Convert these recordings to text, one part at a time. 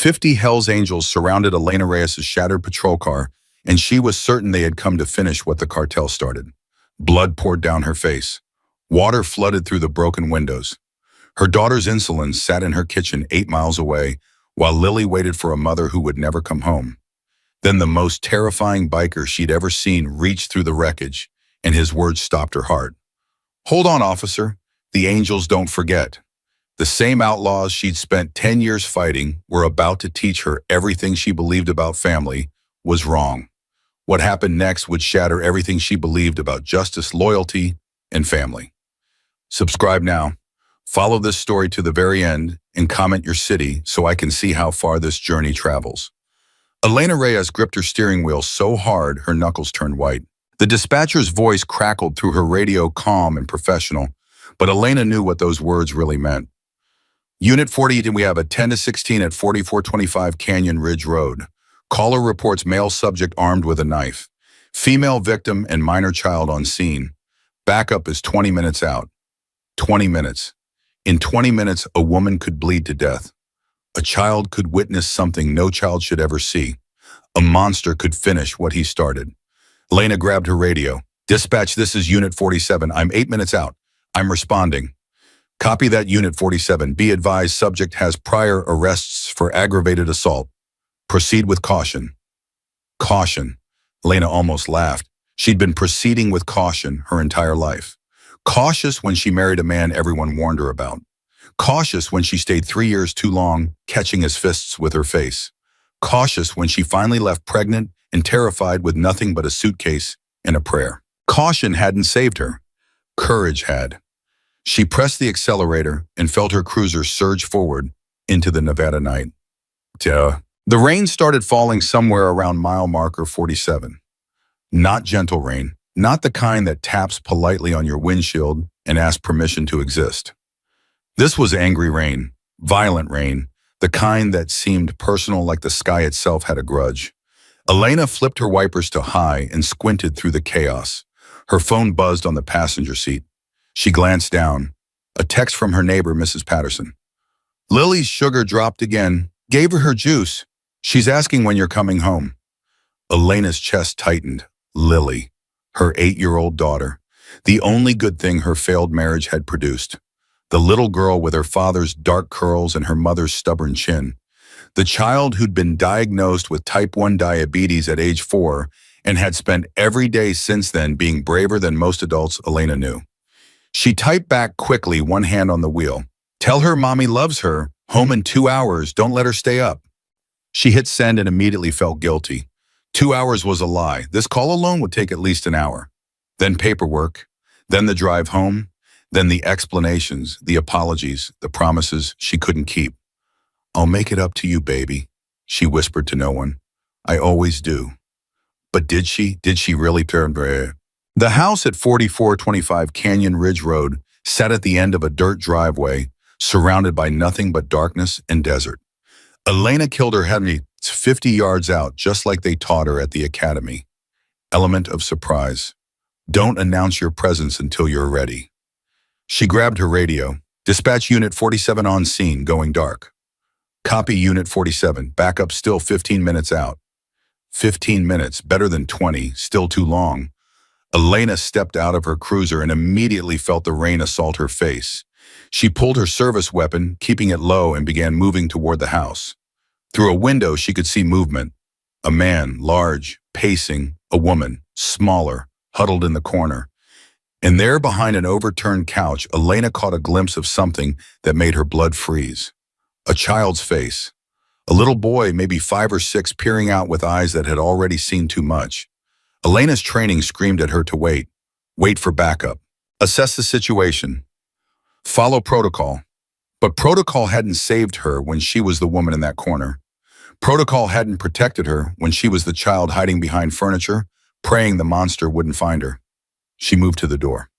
50 Hells Angels surrounded Elena Reyes's shattered patrol car, and she was certain they had come to finish what the cartel started. Blood poured down her face. Water flooded through the broken windows. Her daughter's insulin sat in her kitchen 8 miles away, while Lily waited for a mother who would never come home. Then the most terrifying biker she'd ever seen reached through the wreckage, and his words stopped her heart. "Hold on, officer. The angels don't forget." The same outlaws she'd spent 10 years fighting were about to teach her everything she believed about family was wrong. What happened next would shatter everything she believed about justice, loyalty, and family. Subscribe now. Follow this story to the very end and comment your city so I can see how far this journey travels. Elena Reyes gripped her steering wheel so hard her knuckles turned white. The dispatcher's voice crackled through her radio, calm and professional, but Elena knew what those words really meant. Unit 40, we have a 10-16 at 4425 Canyon Ridge Road. Caller reports male subject armed with a knife. Female victim and minor child on scene. Backup is 20 minutes out. 20 minutes. In 20 minutes, a woman could bleed to death. A child could witness something no child should ever see. A monster could finish what he started. Elena grabbed her radio. "Dispatch, this is Unit 47. I'm 8 minutes out. I'm responding." "Copy that, Unit 47. Be advised, subject has prior arrests for aggravated assault. Proceed with caution." Caution. Elena almost laughed. She'd been proceeding with caution her entire life. Cautious when she married a man everyone warned her about. Cautious when she stayed 3 years too long, catching his fists with her face. Cautious when she finally left pregnant and terrified with nothing but a suitcase and a prayer. Caution hadn't saved her. Courage had. She pressed the accelerator and felt her cruiser surge forward into the Nevada night. The rain started falling somewhere around mile marker 47. Not gentle rain, not the kind that taps politely on your windshield and asks permission to exist. This was angry rain, violent rain, the kind that seemed personal, like the sky itself had a grudge. Elena flipped her wipers to high and squinted through the chaos. Her phone buzzed on the passenger seat. She glanced down. A text from her neighbor, Mrs. Patterson. "Lily's sugar dropped again. Gave her juice. She's asking when you're coming home." Elena's chest tightened. Lily, her 8-year-old daughter, the only good thing her failed marriage had produced. The little girl with her father's dark curls and her mother's stubborn chin. The child who'd been diagnosed with type 1 diabetes at age 4 and had spent every day since then being braver than most adults Elena knew. She typed back quickly, one hand on the wheel. "Tell her mommy loves her. Home in 2 hours. Don't let her stay up." She hit send and immediately felt guilty. 2 hours was a lie. This call alone would take at least an hour. Then paperwork. Then the drive home. Then the explanations, the apologies, the promises she couldn't keep. "I'll make it up to you, baby," she whispered to no one. "I always do." But did she? Did she really turn? The house at 4425 Canyon Ridge Road sat at the end of a dirt driveway, surrounded by nothing but darkness and desert. Elena killed her head 50 yards out, just like they taught her at the academy. Element of surprise. Don't announce your presence until you're ready. She grabbed her radio. "Dispatch Unit 47 on scene, going dark." "Copy, Unit 47. Backup still 15 minutes out." 15 minutes, better than 20, still too long. Elena stepped out of her cruiser and immediately felt the rain assault her face. She pulled her service weapon, keeping it low, and began moving toward the house. Through a window, she could see movement. A man, large, pacing, a woman, smaller, huddled in the corner. And there, behind an overturned couch, Elena caught a glimpse of something that made her blood freeze. A child's face. A little boy, maybe 5 or 6, peering out with eyes that had already seen too much. Elena's training screamed at her to wait. Wait for backup. Assess the situation. Follow protocol. But protocol hadn't saved her when she was the woman in that corner. Protocol hadn't protected her when she was the child hiding behind furniture, praying the monster wouldn't find her. She moved to the door.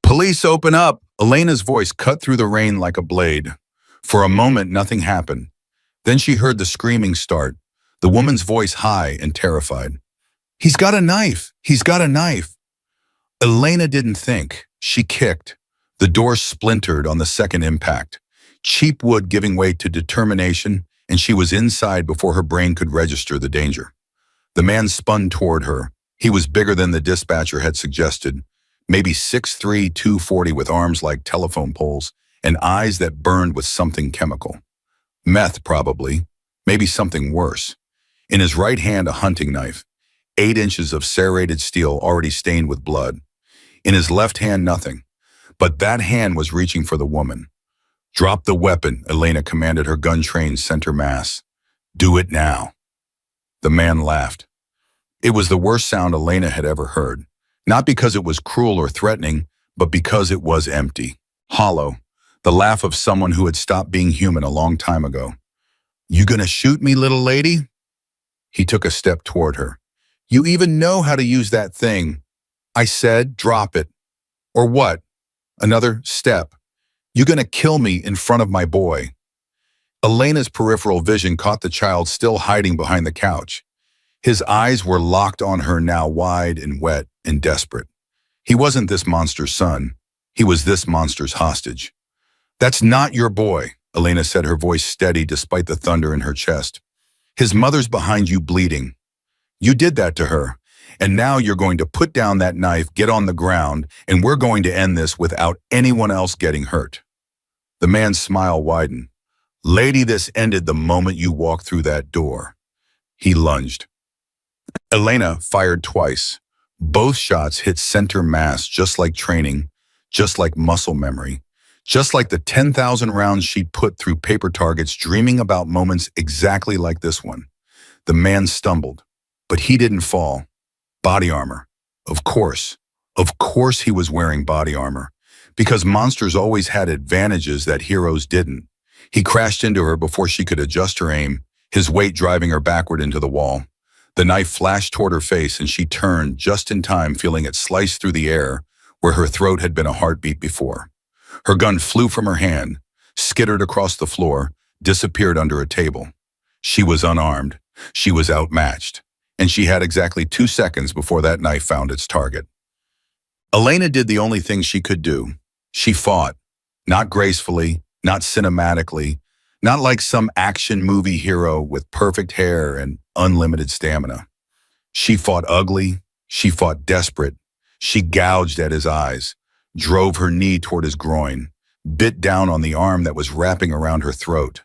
Police, open up!" Elena's voice cut through the rain like a blade. For a moment, nothing happened. Then she heard the screaming start, the woman's voice high and terrified. "He's got a knife! He's got a knife!" Elena didn't think. She kicked. The door splintered on the second impact, cheap wood giving way to determination, and she was inside before her brain could register the danger. The man spun toward her. He was bigger than the dispatcher had suggested, maybe 6'3", 240 with arms like telephone poles and eyes that burned with something chemical. Meth, probably. Maybe something worse. In his right hand, a hunting knife, 8 inches of serrated steel already stained with blood. In his left hand, nothing. But that hand was reaching for the woman. "Drop the weapon," Elena commanded her gun-trained center mass. "Do it now." The man laughed. It was the worst sound Elena had ever heard. Not because it was cruel or threatening, but because it was empty. Hollow. The laugh of someone who had stopped being human a long time ago. "You gonna shoot me, little lady?" He took a step toward her. "You even know how to use that thing." "I said, drop it." "Or what?" Another step. "You gonna kill me in front of my boy?" Elena's peripheral vision caught the child still hiding behind the couch. His eyes were locked on her now, wide and wet and desperate. He wasn't this monster's son. He was this monster's hostage. "That's not your boy," Elena said, her voice steady despite the thunder in her chest. "His mother's behind you bleeding. You did that to her. And now you're going to put down that knife, get on the ground, and we're going to end this without anyone else getting hurt." The man's smile widened. "Lady, this ended the moment you walked through that door." He lunged. Elena fired twice. Both shots hit center mass, just like training, just like muscle memory, just like the 10,000 rounds she'd put through paper targets, dreaming about moments exactly like this one. The man stumbled, but he didn't fall. Body armor. Of course. Of course he was wearing body armor, because monsters always had advantages that heroes didn't. He crashed into her before she could adjust her aim, his weight driving her backward into the wall. The knife flashed toward her face and she turned just in time, feeling it slice through the air where her throat had been a heartbeat before. Her gun flew from her hand, skittered across the floor, disappeared under a table. She was unarmed. She was outmatched. And she had exactly 2 seconds before that knife found its target. Elena did the only thing she could do. She fought. Not gracefully, not cinematically, not like some action movie hero with perfect hair and unlimited stamina. She fought ugly. She fought desperate. She gouged at his eyes, drove her knee toward his groin, bit down on the arm that was wrapping around her throat.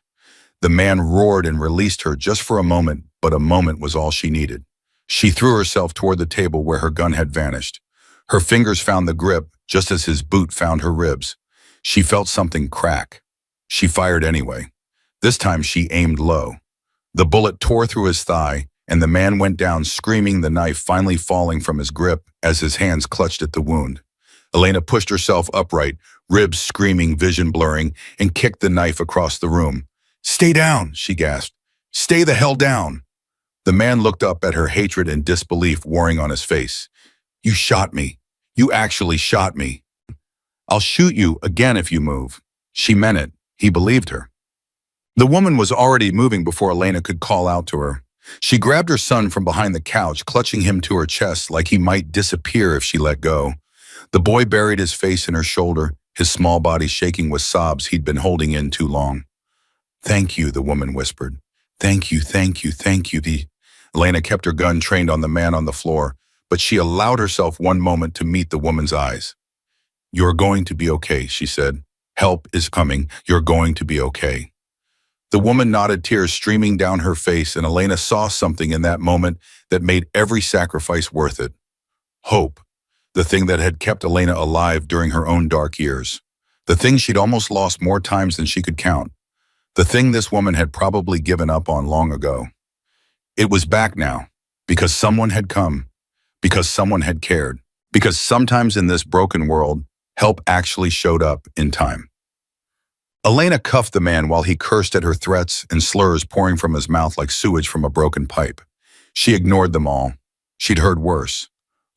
The man roared and released her just for a moment, but a moment was all she needed. She threw herself toward the table where her gun had vanished. Her fingers found the grip just as his boot found her ribs. She felt something crack. She fired anyway. This time she aimed low. The bullet tore through his thigh, and the man went down screaming, the knife finally falling from his grip as his hands clutched at the wound. Elena pushed herself upright, ribs screaming, vision blurring, and kicked the knife across the room. "Stay down," she gasped. "Stay the hell down." The man looked up at her, hatred and disbelief warring on his face. "You shot me. You actually shot me." "I'll shoot you again if you move." She meant it. He believed her. The woman was already moving before Elena could call out to her. She grabbed her son from behind the couch, clutching him to her chest like he might disappear if she let go. The boy buried his face in her shoulder, his small body shaking with sobs he'd been holding in too long. "Thank you," the woman whispered. "Thank you, thank you, thank you." Elena kept her gun trained on the man on the floor, but she allowed herself one moment to meet the woman's eyes. "You're going to be okay," she said. "Help is coming. You're going to be okay." The woman nodded, tears streaming down her face, and Elena saw something in that moment that made every sacrifice worth it. Hope, the thing that had kept Elena alive during her own dark years. The thing she'd almost lost more times than she could count. The thing this woman had probably given up on long ago. It was back now, because someone had come, because someone had cared, because sometimes in this broken world, help actually showed up in time. Elena cuffed the man while he cursed at her threats and slurs pouring from his mouth like sewage from a broken pipe. She ignored them all. She'd heard worse.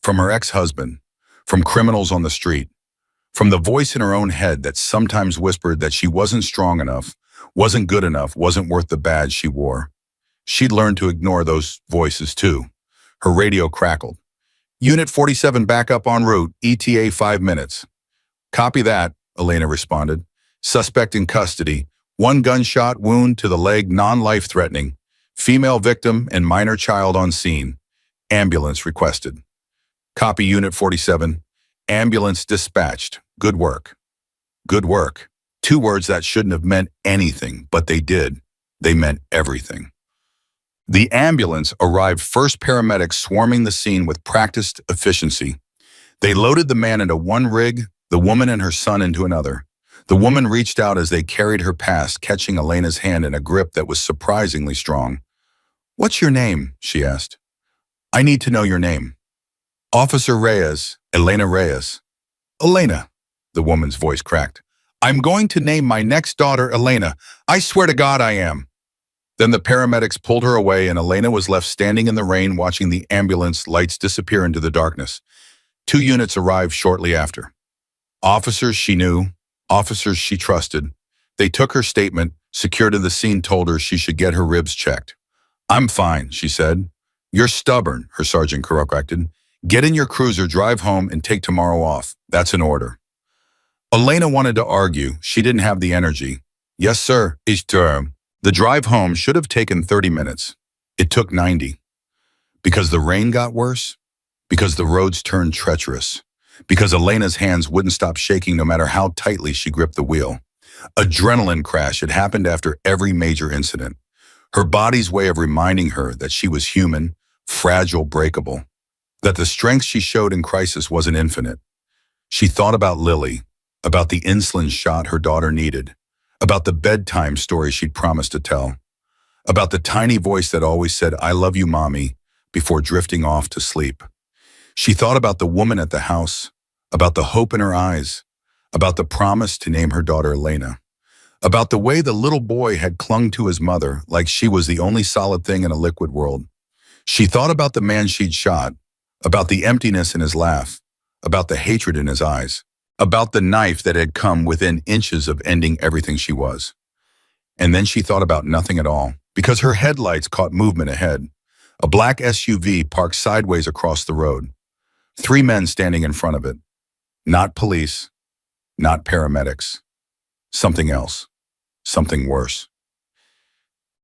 From her ex-husband, from criminals on the street, from the voice in her own head that sometimes whispered that she wasn't strong enough, wasn't good enough, wasn't worth the badge she wore. She'd learned to ignore those voices too. Her radio crackled. "Unit 47 back up en route, ETA 5 minutes. "Copy that," Elena responded. "Suspect in custody. One gunshot wound to the leg, non-life-threatening. Female victim and minor child on scene. Ambulance requested. Copy Unit 47. Ambulance dispatched. Good work. Good work. Two words that shouldn't have meant anything, but they did. They meant everything. The ambulance arrived, first paramedics swarming the scene with practiced efficiency. They loaded the man into one rig, the woman and her son into another. The woman reached out as they carried her past, catching Elena's hand in a grip that was surprisingly strong. "What's your name?" she asked. "I need to know your name." "Officer Reyes, Elena Reyes." "Elena," the woman's voice cracked. "I'm going to name my next daughter Elena. I swear to God I am." Then the paramedics pulled her away and Elena was left standing in the rain watching the ambulance lights disappear into the darkness. 2 units arrived shortly after. Officers she knew, officers she trusted. They took her statement. Security of the scene told her she should get her ribs checked. "I'm fine," she said. "You're stubborn," her sergeant corrected. "Get in your cruiser, drive home, and take tomorrow off. That's an order." Elena wanted to argue. She didn't have the energy. "Yes, sir, ich term." The drive home should have taken 30 minutes. It took 90. Because the rain got worse? Because the roads turned treacherous? Because Elena's hands wouldn't stop shaking no matter how tightly she gripped the wheel? Adrenaline crash had happened after every major incident. Her body's way of reminding her that she was human, fragile, breakable. That the strength she showed in crisis wasn't infinite. She thought about Lily, about the insulin shot her daughter needed, about the bedtime story she'd promised to tell, about the tiny voice that always said, "I love you, Mommy," before drifting off to sleep. She thought about the woman at the house, about the hope in her eyes, about the promise to name her daughter Elena, about the way the little boy had clung to his mother like she was the only solid thing in a liquid world. She thought about the man she'd shot, about the emptiness in his laugh, about the hatred in his eyes, about the knife that had come within inches of ending everything she was. And then she thought about nothing at all, because her headlights caught movement ahead. A black SUV parked sideways across the road. 3 men standing in front of it. Not police, not paramedics. Something else. Something worse.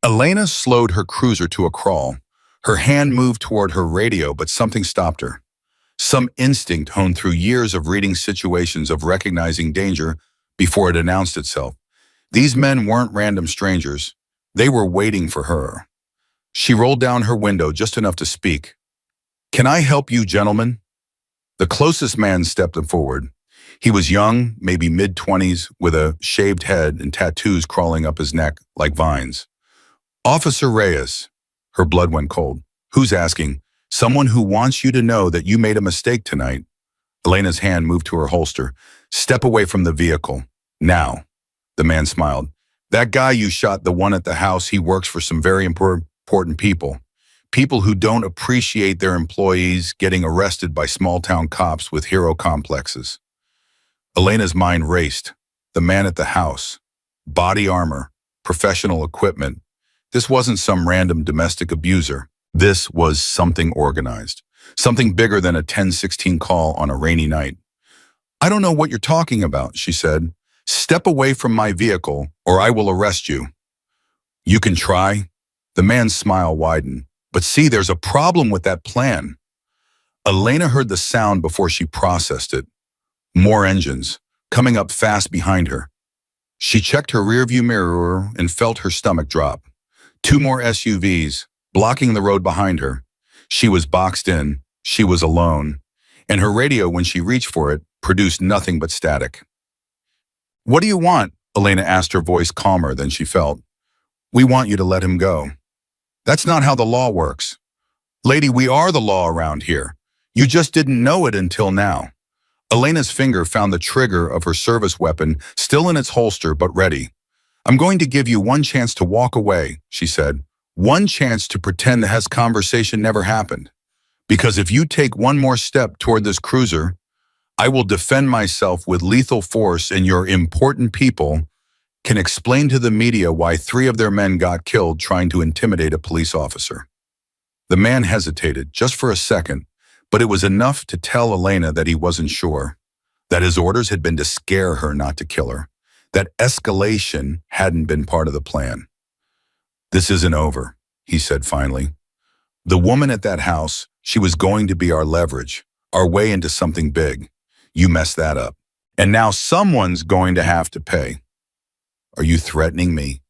Elena slowed her cruiser to a crawl. Her hand moved toward her radio, but something stopped her. Some instinct honed through years of reading situations, of recognizing danger before it announced itself. These men weren't random strangers. They were waiting for her. She rolled down her window just enough to speak. "Can I help you, gentlemen?" The closest man stepped forward. He was young, maybe mid-20s, with a shaved head and tattoos crawling up his neck like vines. "Officer Reyes." Her blood went cold. "Who's asking?" "Someone who wants you to know that you made a mistake tonight." Elena's hand moved to her holster. "Step away from the vehicle. Now." The man smiled. "That guy you shot, the one at the house, he works for some very important people. People who don't appreciate their employees getting arrested by small-town cops with hero complexes." Elena's mind raced. The man at the house. Body armor. Professional equipment. This wasn't some random domestic abuser. This was something organized. Something bigger than a 1016 call on a rainy night. "I don't know what you're talking about," she said. "Step away from my vehicle, or I will arrest you." "You can try." The man's smile widened. "But see, there's a problem with that plan." Elena heard the sound before she processed it. More engines, coming up fast behind her. She checked her rearview mirror and felt her stomach drop. 2 more SUVs, blocking the road behind her. She was boxed in. She was alone. And her radio, when she reached for it, produced nothing but static. "What do you want?" Elena asked, her voice calmer than she felt. "We want you to let him go." "That's not how the law works." "Lady, we are the law around here. You just didn't know it until now." Elena's finger found the trigger of her service weapon, still in its holster but ready. "I'm going to give you one chance to walk away," she said. "One chance to pretend this conversation never happened. Because if you take one more step toward this cruiser, I will defend myself with lethal force, and your important people can explain to the media why 3 of their men got killed trying to intimidate a police officer." The man hesitated, just for a second, but it was enough to tell Elena that he wasn't sure, that his orders had been to scare her, not to kill her, that escalation hadn't been part of the plan. "This isn't over," he said finally. "The woman at that house, she was going to be our leverage, our way into something big. You messed that up. And now someone's going to have to pay." "Are you threatening me?"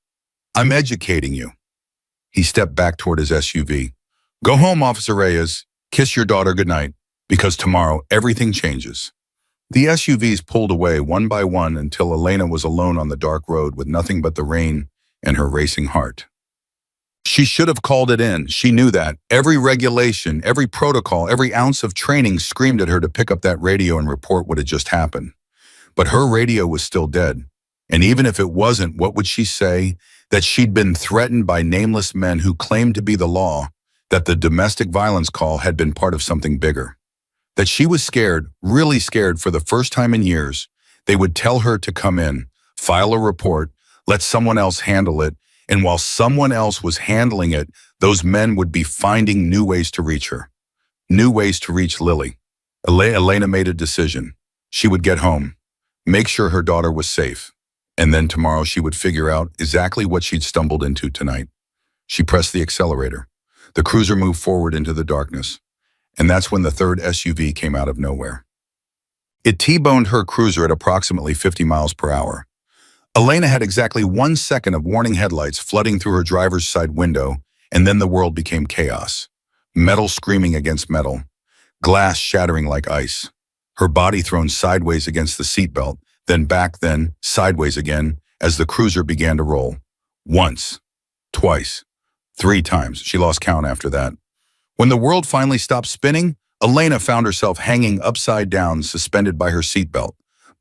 "I'm educating you." He stepped back toward his SUV. "Go home, Officer Reyes. Kiss your daughter goodnight, because tomorrow everything changes." The SUVs pulled away one by one until Elena was alone on the dark road with nothing but the rain and her racing heart. She should have called it in. She knew that. Every regulation, every protocol, every ounce of training screamed at her to pick up that radio and report what had just happened. But her radio was still dead. And even if it wasn't, what would she say? That she'd been threatened by nameless men who claimed to be the law, that the domestic violence call had been part of something bigger. That she was scared, really scared for the first time in years. They would tell her to come in, file a report, let someone else handle it, and while someone else was handling it, those men would be finding new ways to reach her. New ways to reach Lily. Elena made a decision. She would get home, make sure her daughter was safe, and then tomorrow she would figure out exactly what she'd stumbled into tonight. She pressed the accelerator. The cruiser moved forward into the darkness. And that's when the third SUV came out of nowhere. It T-boned her cruiser at approximately 50 miles per hour. Elena had exactly 1 second of warning headlights flooding through her driver's side window, and then the world became chaos. Metal screaming against metal, glass shattering like ice, her body thrown sideways against the seatbelt, then back, then sideways again as the cruiser began to roll. Once, twice, 3 times. She lost count after that. When the world finally stopped spinning, Elena found herself hanging upside down, suspended by her seatbelt,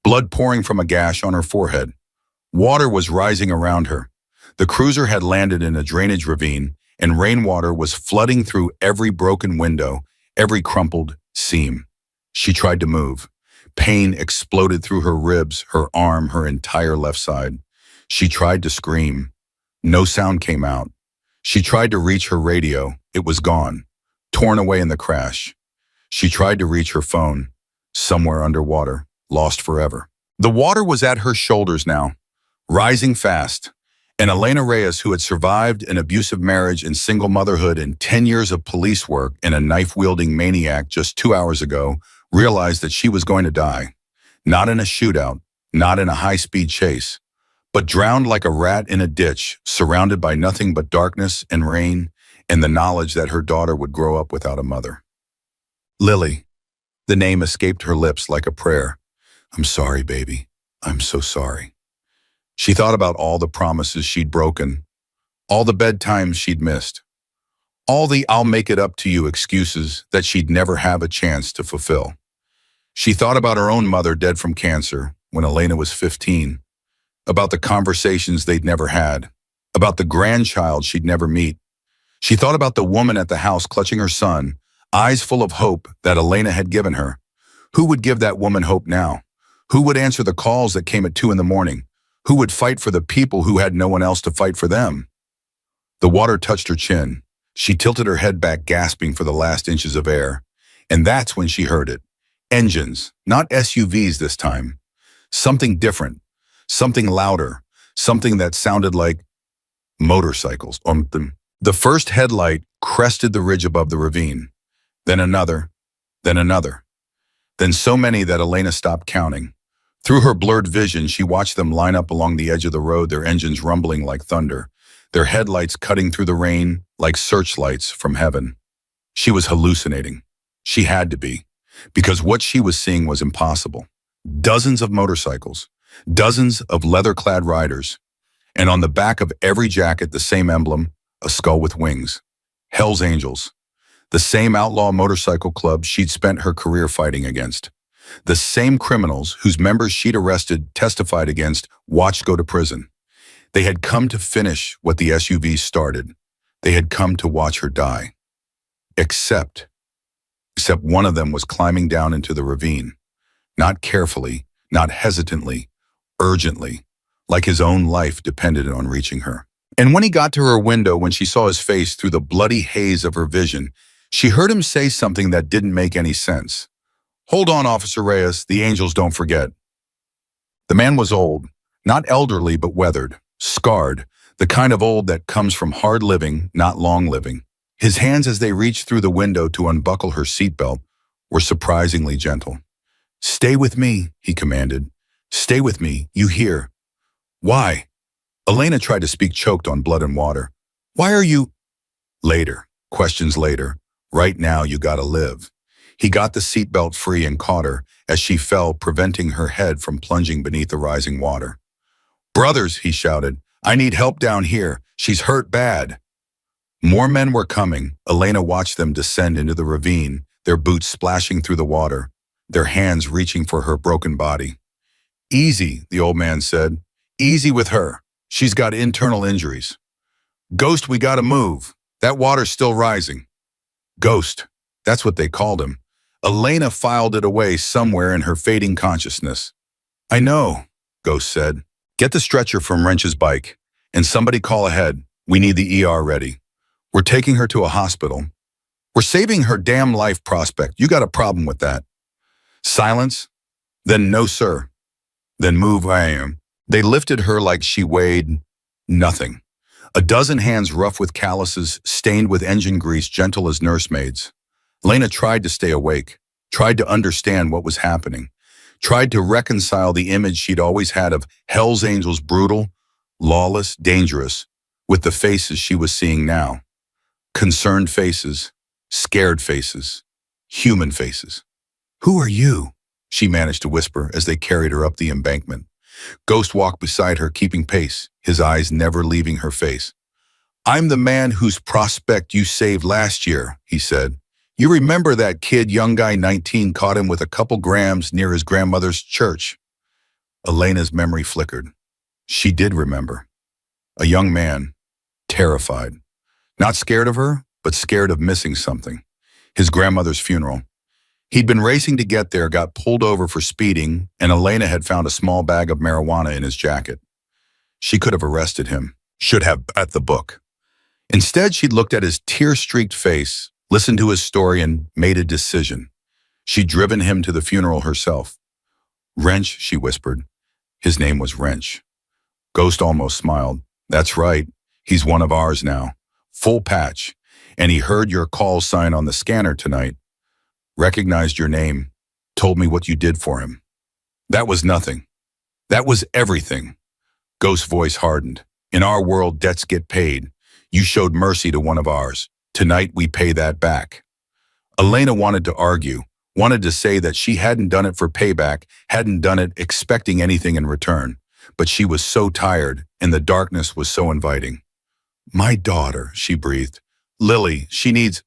blood pouring from a gash on her forehead. Water was rising around her. The cruiser had landed in a drainage ravine, and rainwater was flooding through every broken window, every crumpled seam. She tried to move. Pain exploded through her ribs, her arm, her entire left side. She tried to scream. No sound came out. She tried to reach her radio. It was gone. Torn away in the crash. She tried to reach her phone, somewhere underwater, lost forever. The water was at her shoulders now, rising fast, and Elena Reyes, who had survived an abusive marriage and single motherhood and 10 years of police work in a knife-wielding maniac just 2 hours ago, realized that she was going to die. Not in a shootout, not in a high-speed chase, but drowned like a rat in a ditch, surrounded by nothing but darkness and rain, and the knowledge that her daughter would grow up without a mother. Lily. The name escaped her lips like a prayer. "I'm sorry, baby. I'm so sorry." She thought about all the promises she'd broken, all the bedtimes she'd missed, all the "I'll make it up to you" excuses that she'd never have a chance to fulfill. She thought about her own mother dead from cancer when Elena was 15, about the conversations they'd never had, about the grandchild she'd never meet. She thought about the woman at the house clutching her son, eyes full of hope that Elena had given her. Who would give that woman hope now? Who would answer the calls that came at 2 in the morning? Who would fight for the people who had no one else to fight for them? The water touched her chin. She tilted her head back, gasping for the last inches of air. And that's when she heard it. Engines, not SUVs this time. Something different, something louder, something that sounded like motorcycles. The first headlight crested the ridge above the ravine, then another, then another. Then so many that Elena stopped counting. Through her blurred vision, she watched them line up along the edge of the road, their engines rumbling like thunder, their headlights cutting through the rain like searchlights from heaven. She was hallucinating. She had to be, because what she was seeing was impossible. Dozens of motorcycles, dozens of leather-clad riders, and on the back of every jacket the same emblem, a skull with wings. Hell's Angels. The same outlaw motorcycle club she'd spent her career fighting against. The same criminals whose members she'd arrested, testified against, watched go to prison. They had come to finish what the SUV started. They had come to watch her die. Except one of them was climbing down into the ravine. Not carefully, not hesitantly, urgently, like his own life depended on reaching her. And when he got to her window, when she saw his face through the bloody haze of her vision, she heard him say something that didn't make any sense. "Hold on, Officer Reyes, the angels don't forget." The man was old, Not elderly, but weathered, scarred, the kind of old that comes from hard living, not long living. His hands, as they reached through the window to unbuckle her seatbelt, were surprisingly gentle. "Stay with me," he commanded. "Stay with me, you hear?" "Why?" Elena tried to speak, choked on blood and water. "Why are you—" Later, questions later. Right now you gotta live. He got the seatbelt free and caught her as she fell, preventing her head from plunging beneath the rising water. "Brothers," he shouted, "I need help down here. She's hurt bad." More men were coming. Elena watched them descend into the ravine, their boots splashing through the water, their hands reaching for her broken body. "Easy," the old man said. "Easy with her. She's got internal injuries." "Ghost, we gotta move. That water's still rising." Ghost, that's what they called him. Elena filed it away somewhere in her fading consciousness. "I know," Ghost said. "Get the stretcher from Wrench's bike, and somebody call ahead. We need the ER ready. We're taking her to a hospital. We're saving her damn life, Prospect. You got a problem with that?" Silence. Then no, sir. Then move, I am. They lifted her like she weighed nothing. A dozen hands rough with calluses, stained with engine grease, gentle as nursemaids. Lena tried to stay awake, tried to understand what was happening, tried to reconcile the image she'd always had of Hell's Angels, brutal, lawless, dangerous, with the faces she was seeing now. Concerned faces, scared faces, human faces. "Who are you?" she managed to whisper as they carried her up the embankment. Ghost walked beside her, keeping pace, his eyes never leaving her face. "I'm the man whose Prospect you saved last year," he said. "You remember that kid, young guy 19, caught him with a couple grams near his grandmother's church?" Elena's memory flickered. She did remember. A young man, terrified. Not scared of her, but scared of missing something. His grandmother's funeral. He'd been racing to get there, got pulled over for speeding, and Elena had found a small bag of marijuana in his jacket. She could have arrested him, should have, at the book. Instead, she'd looked at his tear-streaked face, listened to his story, and made a decision. She'd driven him to the funeral herself. "Wrench," she whispered. His name was Wrench. Ghost almost smiled. "That's right. He's one of ours now. Full patch. And he heard your call sign on the scanner tonight. Recognized your name. Told me what you did for him." "That was nothing. That was everything." Ghost's voice hardened. "In our world, debts get paid. You showed mercy to one of ours. Tonight, we pay that back." Elena wanted to argue, wanted to say that she hadn't done it for payback, hadn't done it expecting anything in return. But she was so tired, and the darkness was so inviting. "My daughter," she breathed. "Lily, she needs—"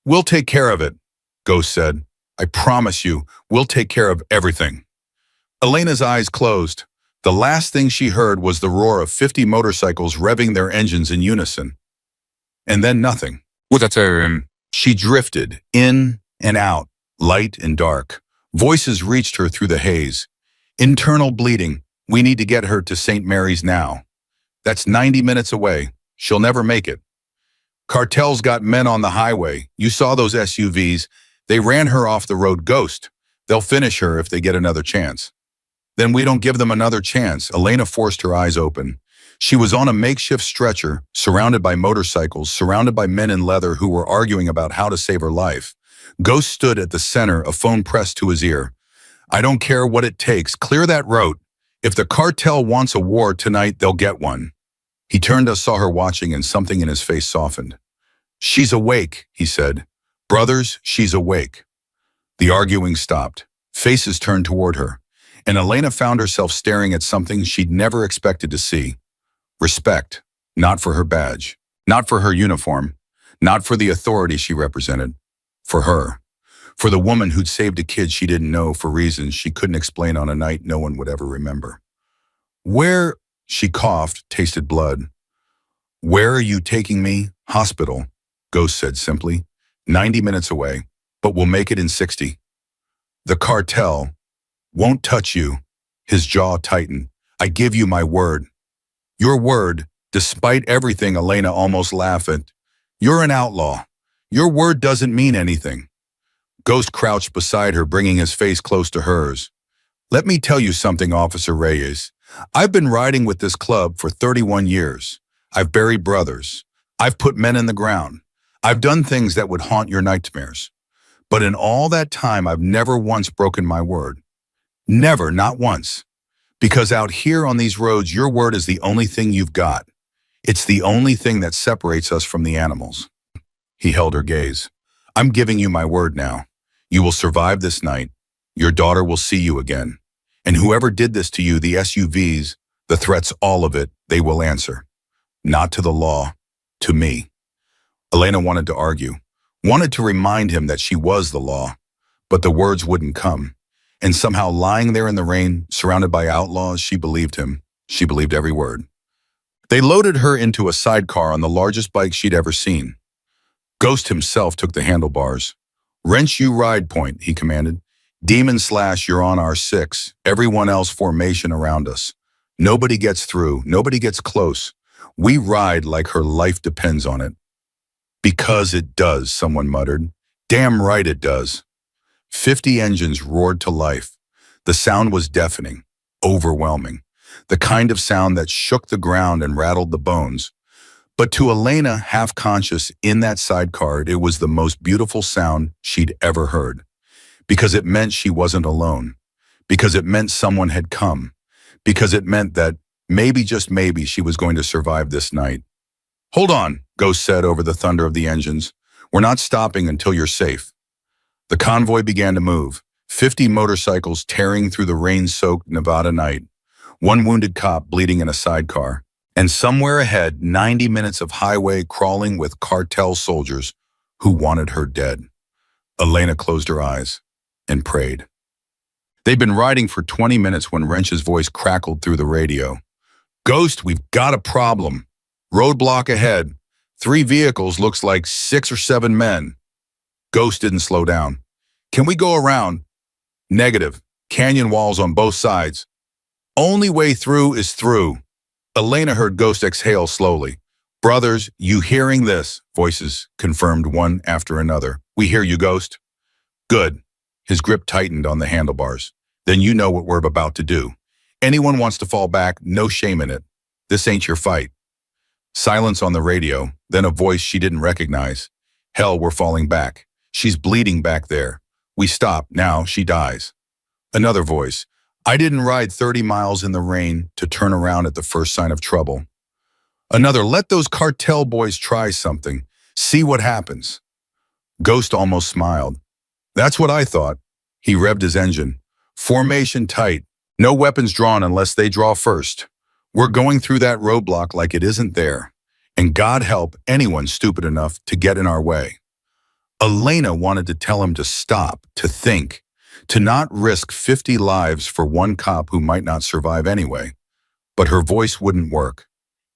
"We'll take care of it," Ghost said. "I promise you, we'll take care of everything." Elena's eyes closed. The last thing she heard was the roar of 50 motorcycles revving their engines in unison. And then nothing. She drifted, in and out, light and dark. Voices reached her through the haze. "Internal bleeding. We need to get her to St. Mary's now. That's 90 minutes away. She'll never make it. Cartel's got men on the highway. You saw those SUVs. They ran her off the road. Ghost. They'll finish her if they get another chance." "Then we don't give them another chance." Elena forced her eyes open. She was on a makeshift stretcher, surrounded by motorcycles, surrounded by men in leather who were arguing about how to save her life. Ghost stood at the center, a phone pressed to his ear. "I don't care what it takes. Clear that road. If the cartel wants a war tonight, they'll get one." He turned and saw her watching, and something in his face softened. "She's awake," he said. "Brothers, she's awake." The arguing stopped. Faces turned toward her, and Elena found herself staring at something she'd never expected to see. Respect, not for her badge, not for her uniform, not for the authority she represented. For her. For the woman who'd saved a kid she didn't know for reasons she couldn't explain on a night no one would ever remember. "Where?" She coughed, tasted blood. "Where are you taking me?" "Hospital," Ghost said simply. 90 minutes away, but we'll make it in 60. "The cartel won't touch you." His jaw tightened. "I give you my word." "Your word, despite everything," Elena almost laughed. "You're an outlaw. Your word doesn't mean anything." Ghost crouched beside her, bringing his face close to hers. "Let me tell you something, Officer Reyes. I've been riding with this club for 31 years. I've buried brothers. I've put men in the ground. I've done things that would haunt your nightmares. But in all that time, I've never once broken my word. Never, not once. Because out here on these roads, your word is the only thing you've got. It's the only thing that separates us from the animals. He held her gaze. I'm giving you my word now. You will survive this night. Your daughter will see you again. And whoever did this to you, the SUVs, the threats, all of it, they will answer. Not to the law, to me. Elena wanted to argue, wanted to remind him that she was the law, but the words wouldn't come. And somehow lying there in the rain, surrounded by outlaws, she believed him. She believed every word. They loaded her into a sidecar on the largest bike she'd ever seen. Ghost himself took the handlebars. Wrench you ride point, he commanded. Demon slash, you're on R6. Everyone else formation around us. Nobody gets through. Nobody gets close. We ride like her life depends on it. Because it does, someone muttered. Damn right it does. 50 engines roared to life. The sound was deafening, overwhelming. The kind of sound that shook the ground and rattled the bones. But to Elena, half-conscious in that sidecar, it was the most beautiful sound she'd ever heard. Because it meant she wasn't alone. Because it meant someone had come. Because it meant that maybe, just maybe, she was going to survive this night. Hold on, Ghost said over the thunder of the engines. We're not stopping until you're safe. The convoy began to move, 50 motorcycles tearing through the rain-soaked Nevada night, one wounded cop bleeding in a sidecar, and somewhere ahead, 90 minutes of highway crawling with cartel soldiers who wanted her dead. Elena closed her eyes and prayed. They'd been riding for 20 minutes when Wrench's voice crackled through the radio. Ghost, we've got a problem. Roadblock ahead. 3 vehicles, looks like 6 or 7 men. Ghost didn't slow down. Can we go around? Negative. Canyon walls on both sides. Only way through is through. Elena heard Ghost exhale slowly. Brothers, you hearing this? Voices confirmed one after another. We hear you, Ghost. Good. His grip tightened on the handlebars. Then you know what we're about to do. Anyone wants to fall back, no shame in it. This ain't your fight. Silence on the radio, then a voice she didn't recognize. Hell, we're falling back. She's bleeding back there. We stop, now she dies. Another voice. I didn't ride 30 miles in the rain to turn around at the first sign of trouble. Another, let those cartel boys try something. See what happens. Ghost almost smiled. That's what I thought. He revved his engine. Formation tight. No weapons drawn unless they draw first. We're going through that roadblock like it isn't there. And God help anyone stupid enough to get in our way. Elena wanted to tell him to stop, to think, to not risk 50 lives for one cop who might not survive anyway. But her voice wouldn't work,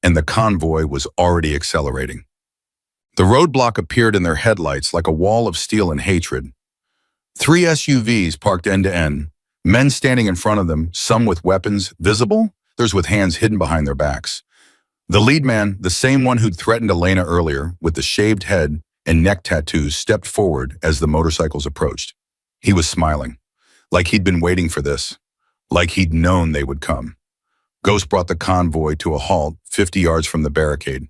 and the convoy was already accelerating. The roadblock appeared in their headlights like a wall of steel and hatred. 3 SUVs parked end to end, men standing in front of them, some with weapons visible, others with hands hidden behind their backs. The lead man, the same one who'd threatened Elena earlier, with the shaved head and neck tattoos, stepped forward as the motorcycles approached. He was smiling, like he'd been waiting for this, like he'd known they would come. Ghost brought the convoy to a halt 50 yards from the barricade.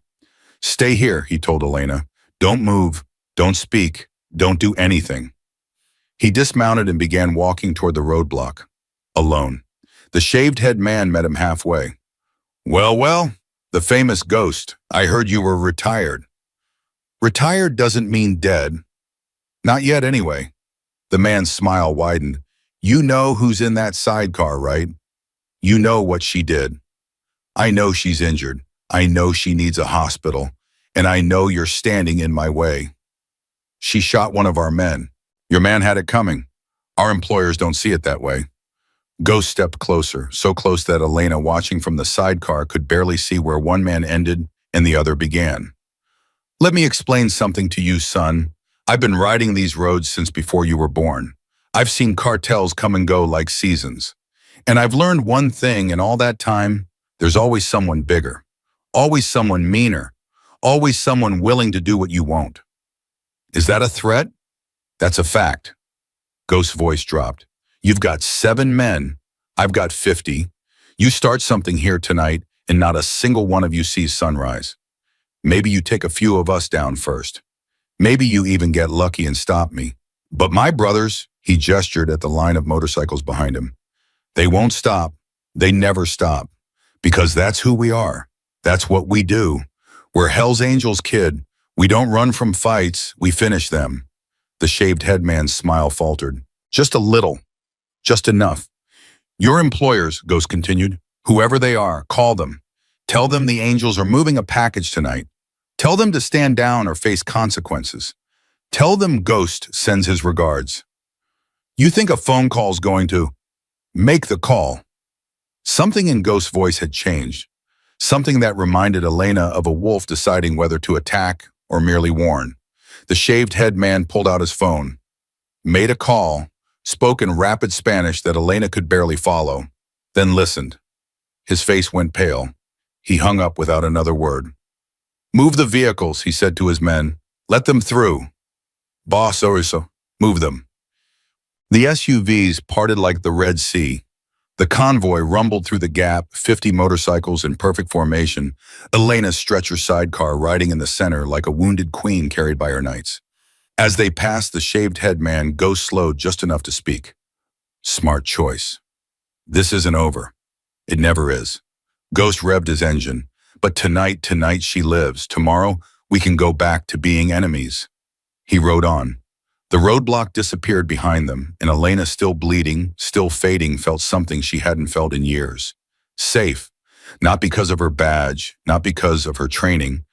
Stay here, he told Elena. Don't move, don't speak, don't do anything. He dismounted and began walking toward the roadblock, alone. The shaved-head man met him halfway. Well, the famous Ghost, I heard you were retired. Retired doesn't mean dead. Not yet, anyway. The man's smile widened. You know who's in that sidecar, right? You know what she did. I know she's injured. I know she needs a hospital. And I know you're standing in my way. She shot one of our men. Your man had it coming. Our employers don't see it that way. Ghost stepped closer, so close that Elena, watching from the sidecar, could barely see where one man ended and the other began. Let me explain something to you, son. I've been riding these roads since before you were born. I've seen cartels come and go like seasons. And I've learned one thing in all that time, there's always someone bigger, always someone meaner, always someone willing to do what you won't. Is that a threat? That's a fact. Ghost's voice dropped. You've got 7 men. I've got 50. You start something here tonight, and not a single one of you sees sunrise. Maybe you take a few of us down first. Maybe you even get lucky and stop me. But my brothers, he gestured at the line of motorcycles behind him, they won't stop. They never stop. Because that's who we are. That's what we do. We're Hell's Angels, kid. We don't run from fights, we finish them. The shaved head man's smile faltered. Just a little. Just enough. Your employers, Ghost continued, whoever they are, call them. Tell them the Angels are moving a package tonight. Tell them to stand down or face consequences. Tell them Ghost sends his regards. You think a phone call's going to make the call? Something in Ghost's voice had changed. Something that reminded Elena of a wolf deciding whether to attack or merely warn. The shaved head man pulled out his phone, made a call, spoke in rapid Spanish that Elena could barely follow, then listened. His face went pale. He hung up without another word. Move the vehicles, he said to his men. Let them through. Boss Oriso, move them. The SUVs parted like the Red Sea. The convoy rumbled through the gap, 50 motorcycles in perfect formation, Elena's stretcher sidecar riding in the center like a wounded queen carried by her knights. As they passed the shaved head man, Ghost slowed just enough to speak. Smart choice. This isn't over. It never is. Ghost revved his engine. But tonight she lives. Tomorrow, we can go back to being enemies. He rode on. The roadblock disappeared behind them, and Elena, still bleeding, still fading, felt something she hadn't felt in years. Safe. Not because of her badge, not because of her training,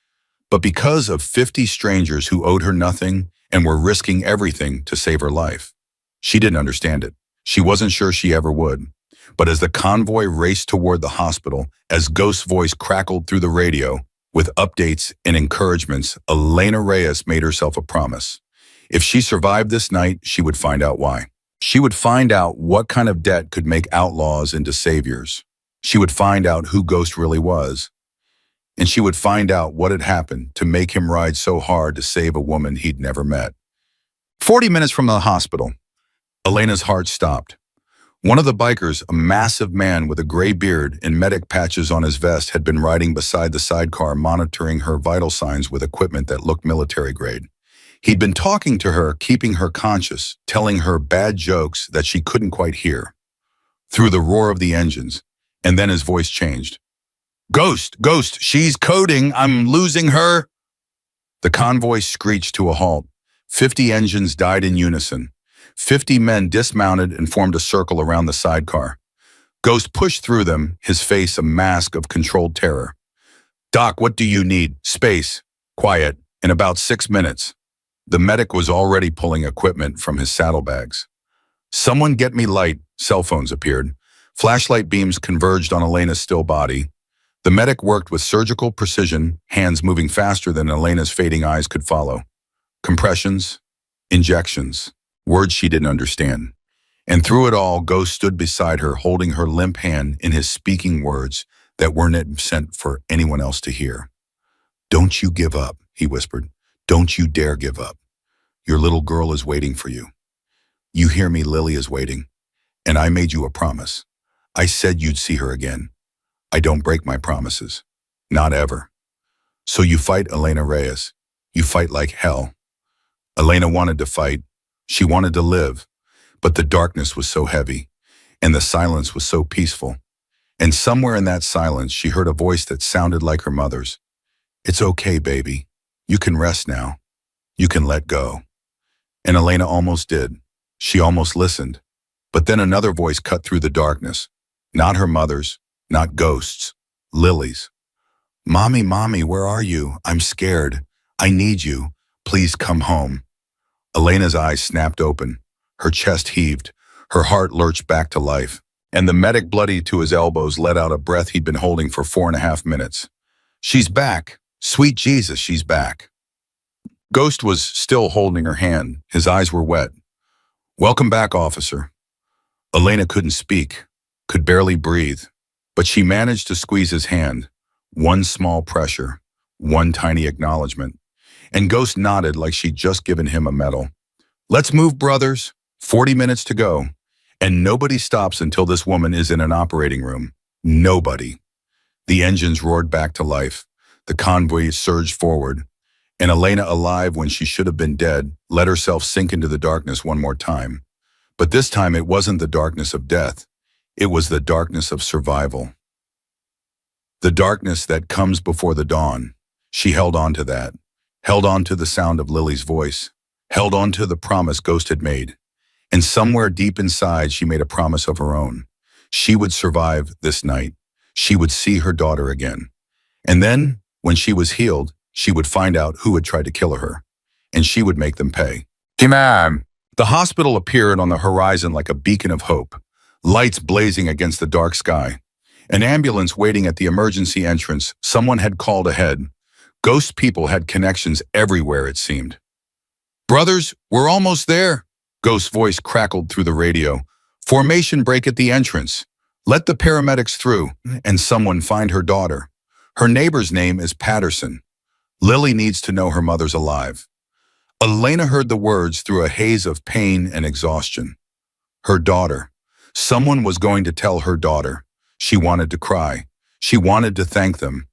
but because of 50 strangers who owed her nothing and were risking everything to save her life. She didn't understand it. She wasn't sure she ever would. But as the convoy raced toward the hospital, as Ghost's voice crackled through the radio, with updates and encouragements, Elena Reyes made herself a promise. If she survived this night, she would find out why. She would find out what kind of debt could make outlaws into saviors. She would find out who Ghost really was. And she would find out what had happened to make him ride so hard to save a woman he'd never met. 40 minutes from the hospital, Elena's heart stopped. One of the bikers, a massive man with a gray beard and medic patches on his vest, had been riding beside the sidecar, monitoring her vital signs with equipment that looked military grade. He'd been talking to her, keeping her conscious, telling her bad jokes that she couldn't quite hear, through the roar of the engines, and then his voice changed. Ghost, she's coding, I'm losing her. The convoy screeched to a halt. 50 engines died in unison. 50 men dismounted and formed a circle around the sidecar. Ghost pushed through them, his face a mask of controlled terror. Doc, what do you need? Space. Quiet. In about 6 minutes. The medic was already pulling equipment from his saddlebags. Someone get me light. Cell phones appeared. Flashlight beams converged on Elena's still body. The medic worked with surgical precision, hands moving faster than Elena's fading eyes could follow. Compressions, injections, words she didn't understand. And through it all, Ghost stood beside her, holding her limp hand in his speaking words that weren't sent for anyone else to hear. Don't you give up, he whispered. Don't you dare give up. Your little girl is waiting for you. You hear me, Lily is waiting. And I made you a promise. I said you'd see her again. I don't break my promises. Not ever. So you fight, Elena Reyes. You fight like hell. Elena wanted to fight. She wanted to live. But the darkness was so heavy, and the silence was so peaceful. And somewhere in that silence, she heard a voice that sounded like her mother's. It's okay, baby. You can rest now. You can let go. And Elena almost did. She almost listened. But then another voice cut through the darkness. Not her mother's, not Ghost's, Lily's. Mommy, where are you? I'm scared. I need you. Please come home. Elena's eyes snapped open. Her chest heaved. Her heart lurched back to life. And the medic, bloody to his elbows, let out a breath he'd been holding for 4.5 minutes. She's back. Sweet Jesus, she's back. Ghost was still holding her hand. His eyes were wet. Welcome back, officer. Elena couldn't speak, could barely breathe, but she managed to squeeze his hand. One small pressure, one tiny acknowledgement. And Ghost nodded like she'd just given him a medal. Let's move, brothers. 40 minutes to go. And nobody stops until this woman is in an operating room. Nobody. The engines roared back to life. The convoy surged forward. And Elena, alive when she should have been dead, let herself sink into the darkness one more time. But this time it wasn't the darkness of death. It was the darkness of survival. The darkness that comes before the dawn. She held on to that. Held on to the sound of Lily's voice. Held on to the promise Ghost had made. And somewhere deep inside, she made a promise of her own. She would survive this night. She would see her daughter again. And then, when she was healed, she would find out who had tried to kill her. And she would make them pay. Ma'am. The hospital appeared on the horizon like a beacon of hope. Lights blazing against the dark sky. An ambulance waiting at the emergency entrance. Someone had called ahead. Ghost people had connections everywhere, it seemed. Brothers, we're almost there. Ghost's voice crackled through the radio. Formation break at the entrance. Let the paramedics through, and someone find her daughter. Her neighbor's name is Patterson. Lily needs to know her mother's alive. Elena heard the words through a haze of pain and exhaustion. Her daughter. Someone was going to tell her daughter. She wanted to cry. She wanted to thank them.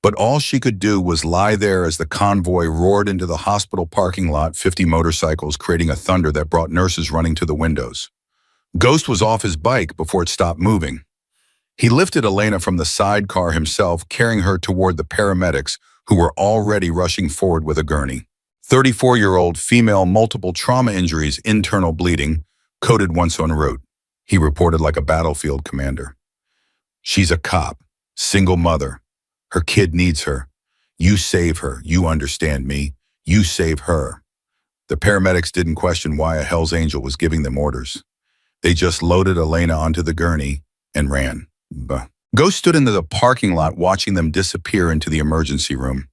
But all she could do was lie there as the convoy roared into the hospital parking lot, 50 motorcycles creating a thunder that brought nurses running to the windows. Ghost was off his bike before it stopped moving. He lifted Elena from the sidecar himself, carrying her toward the paramedics who were already rushing forward with a gurney. 34-year-old female, multiple trauma injuries, internal bleeding, coded once en route. He reported like a battlefield commander. She's a cop, single mother. Her kid needs her. You save her. You understand me. You save her. The paramedics didn't question why a Hell's Angel was giving them orders. They just loaded Elena onto the gurney and ran. Ghost stood in the parking lot watching them disappear into the emergency room.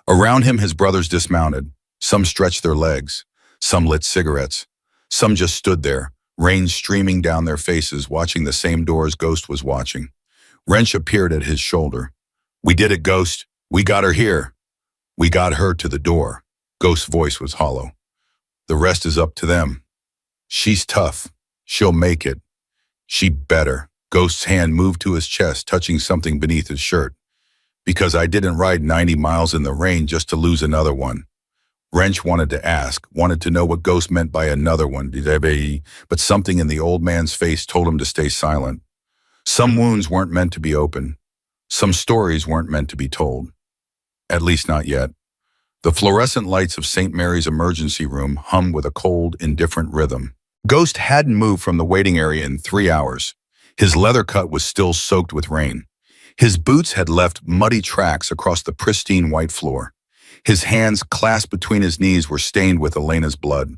Around him, his brothers dismounted. Some stretched their legs. Some lit cigarettes. Some just stood there, rain streaming down their faces, watching the same doors Ghost was watching. Wrench appeared at his shoulder. We did it, Ghost. We got her here. We got her to the door. Ghost's voice was hollow. The rest is up to them. She's tough. She'll make it. She better. Ghost's hand moved to his chest, touching something beneath his shirt. Because I didn't ride 90 miles in the rain just to lose another one. Wrench wanted to ask, wanted to know what Ghost meant by another one, but something in the old man's face told him to stay silent. Some wounds weren't meant to be open. Some stories weren't meant to be told. At least not yet. The fluorescent lights of St. Mary's emergency room hummed with a cold, indifferent rhythm. Ghost hadn't moved from the waiting area in 3 hours. His leather cut was still soaked with rain. His boots had left muddy tracks across the pristine white floor. His hands clasped between his knees were stained with Elena's blood.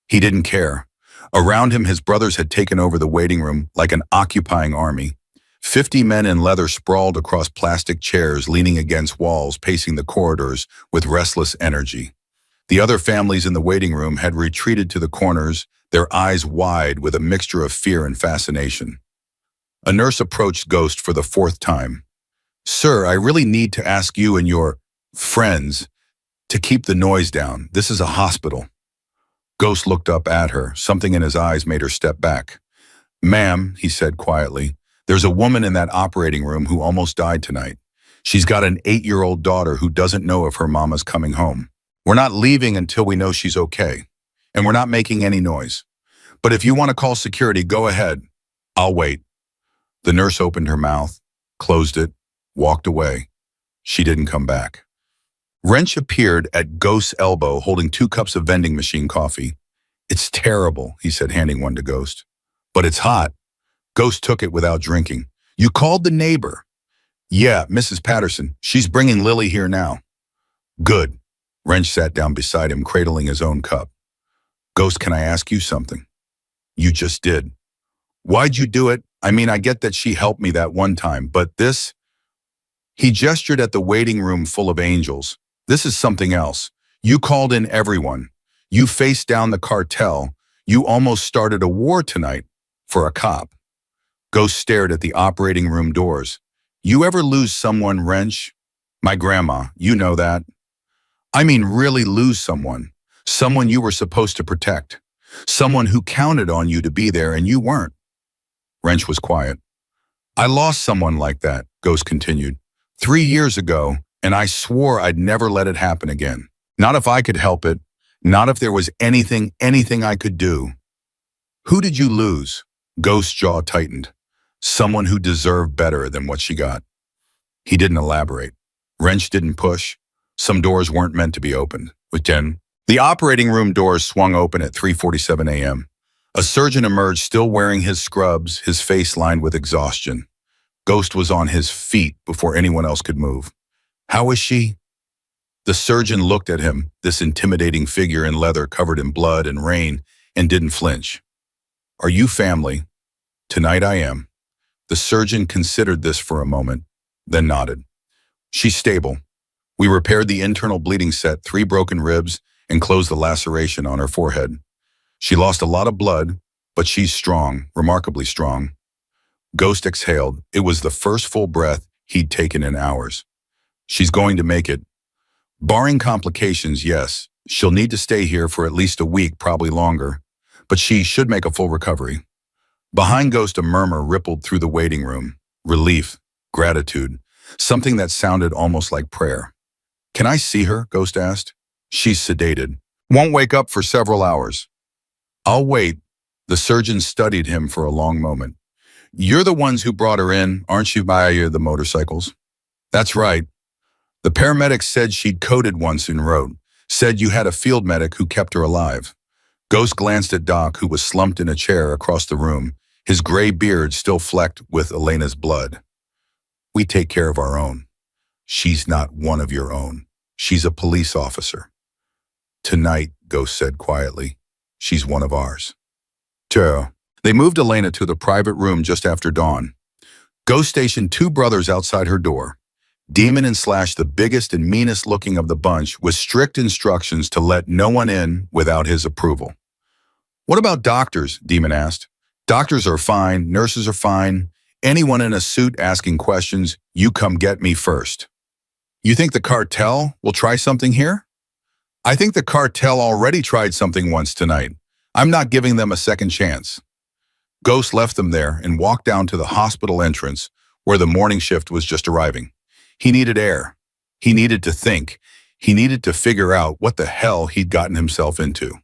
He didn't care. Around him, his brothers had taken over the waiting room like an occupying army. 50 men in leather sprawled across plastic chairs, leaning against walls, pacing the corridors with restless energy. The other families in the waiting room had retreated to the corners, their eyes wide with a mixture of fear and fascination. A nurse approached Ghost for the 4th time. Sir, I really need to ask you and your friends to keep the noise down. This is a hospital. Ghost looked up at her. Something in his eyes made her step back. Ma'am, he said quietly, there's a woman in that operating room who almost died tonight. She's got an 8-year-old daughter who doesn't know if her mama's coming home. We're not leaving until we know she's okay. And we're not making any noise. But if you want to call security, go ahead. I'll wait. The nurse opened her mouth, closed it, walked away. She didn't come back. Wrench appeared at Ghost's elbow holding 2 cups of vending machine coffee. It's terrible, he said, handing one to Ghost. But it's hot. Ghost took it without drinking. You called the neighbor. Yeah, Mrs. Patterson. She's bringing Lily here now. Good. Wrench sat down beside him, cradling his own cup. Ghost, can I ask you something? You just did. Why'd you do it? I mean, I get that she helped me that one time, but this? He gestured at the waiting room full of angels. This is something else. You called in everyone. You faced down the cartel. You almost started a war tonight for a cop. Ghost stared at the operating room doors. You ever lose someone, Wrench? My grandma, you know that. I mean really lose someone. Someone you were supposed to protect. Someone who counted on you to be there and you weren't. Wrench was quiet. I lost someone like that, Ghost continued, 3 years ago, and I swore I'd never let it happen again. Not if I could help it, not if there was anything I could do. Who did you lose? Ghost's jaw tightened. Someone who deserved better than what she got. He didn't elaborate. Wrench didn't push. Some doors weren't meant to be opened. With 10, the operating room doors swung open at 3:47 a.m. A surgeon emerged still wearing his scrubs, his face lined with exhaustion. Ghost was on his feet before anyone else could move. How is she? The surgeon looked at him, this intimidating figure in leather covered in blood and rain, and didn't flinch. Are you family? Tonight I am. The surgeon considered this for a moment, then nodded. She's stable. We repaired the internal bleeding set, 3 broken ribs, and closed the laceration on her forehead. She lost a lot of blood, but she's strong, remarkably strong. Ghost exhaled. It was the first full breath he'd taken in hours. She's going to make it. Barring complications, yes. She'll need to stay here for at least a week, probably longer. But she should make a full recovery. Behind Ghost, a murmur rippled through the waiting room. Relief, gratitude, something that sounded almost like prayer. Can I see her? Ghost asked. She's sedated. Won't wake up for several hours. I'll wait. The surgeon studied him for a long moment. You're the ones who brought her in, aren't you, via the motorcycles? That's right. The paramedics said she'd coded once en route, said you had a field medic who kept her alive. Ghost glanced at Doc, who was slumped in a chair across the room, his gray beard still flecked with Elena's blood. We take care of our own. She's not one of your own. She's a police officer. Tonight, Ghost said quietly, she's one of ours. Sure. They moved Elena to the private room just after dawn. Ghost stationed 2 brothers outside her door. Demon and Slash, the biggest and meanest looking of the bunch, with strict instructions to let no one in without his approval. What about doctors? Demon asked. Doctors are fine, nurses are fine. Anyone in a suit asking questions, you come get me first. You think the cartel will try something here? I think the cartel already tried something once tonight. I'm not giving them a second chance. Ghost left them there and walked down to the hospital entrance where the morning shift was just arriving. He needed air. He needed to think. He needed to figure out what the hell he'd gotten himself into.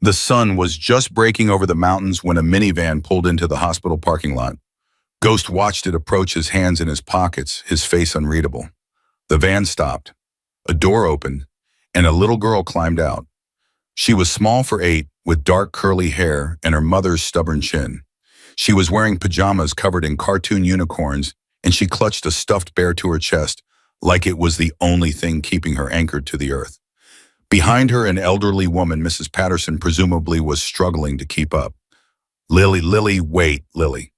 The sun was just breaking over the mountains when a minivan pulled into the hospital parking lot. Ghost watched it approach, his hands in his pockets, his face unreadable. The van stopped. A door opened, and a little girl climbed out. She was small for 8, with dark curly hair and her mother's stubborn chin. She was wearing pajamas covered in cartoon unicorns, and she clutched a stuffed bear to her chest like it was the only thing keeping her anchored to the earth. Behind her, an elderly woman, Mrs. Patterson, presumably was struggling to keep up. Lily, wait, Lily.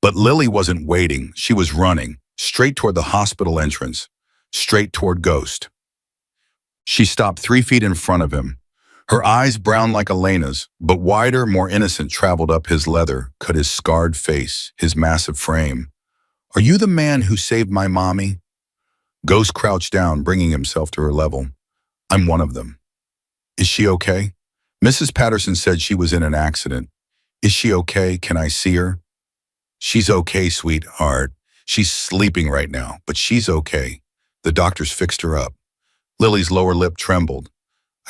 But Lily wasn't waiting. She was running, straight toward the hospital entrance, straight toward Ghost. She stopped 3 feet in front of him. Her eyes, brown like Elena's, but wider, more innocent, traveled up his leather, cut his scarred face, his massive frame. Are you the man who saved my mommy? Ghost crouched down, bringing himself to her level. I'm one of them. Is she okay? Mrs. Patterson said she was in an accident. Is she okay? Can I see her? She's okay, sweetheart. She's sleeping right now, but she's okay. The doctors fixed her up. Lily's lower lip trembled.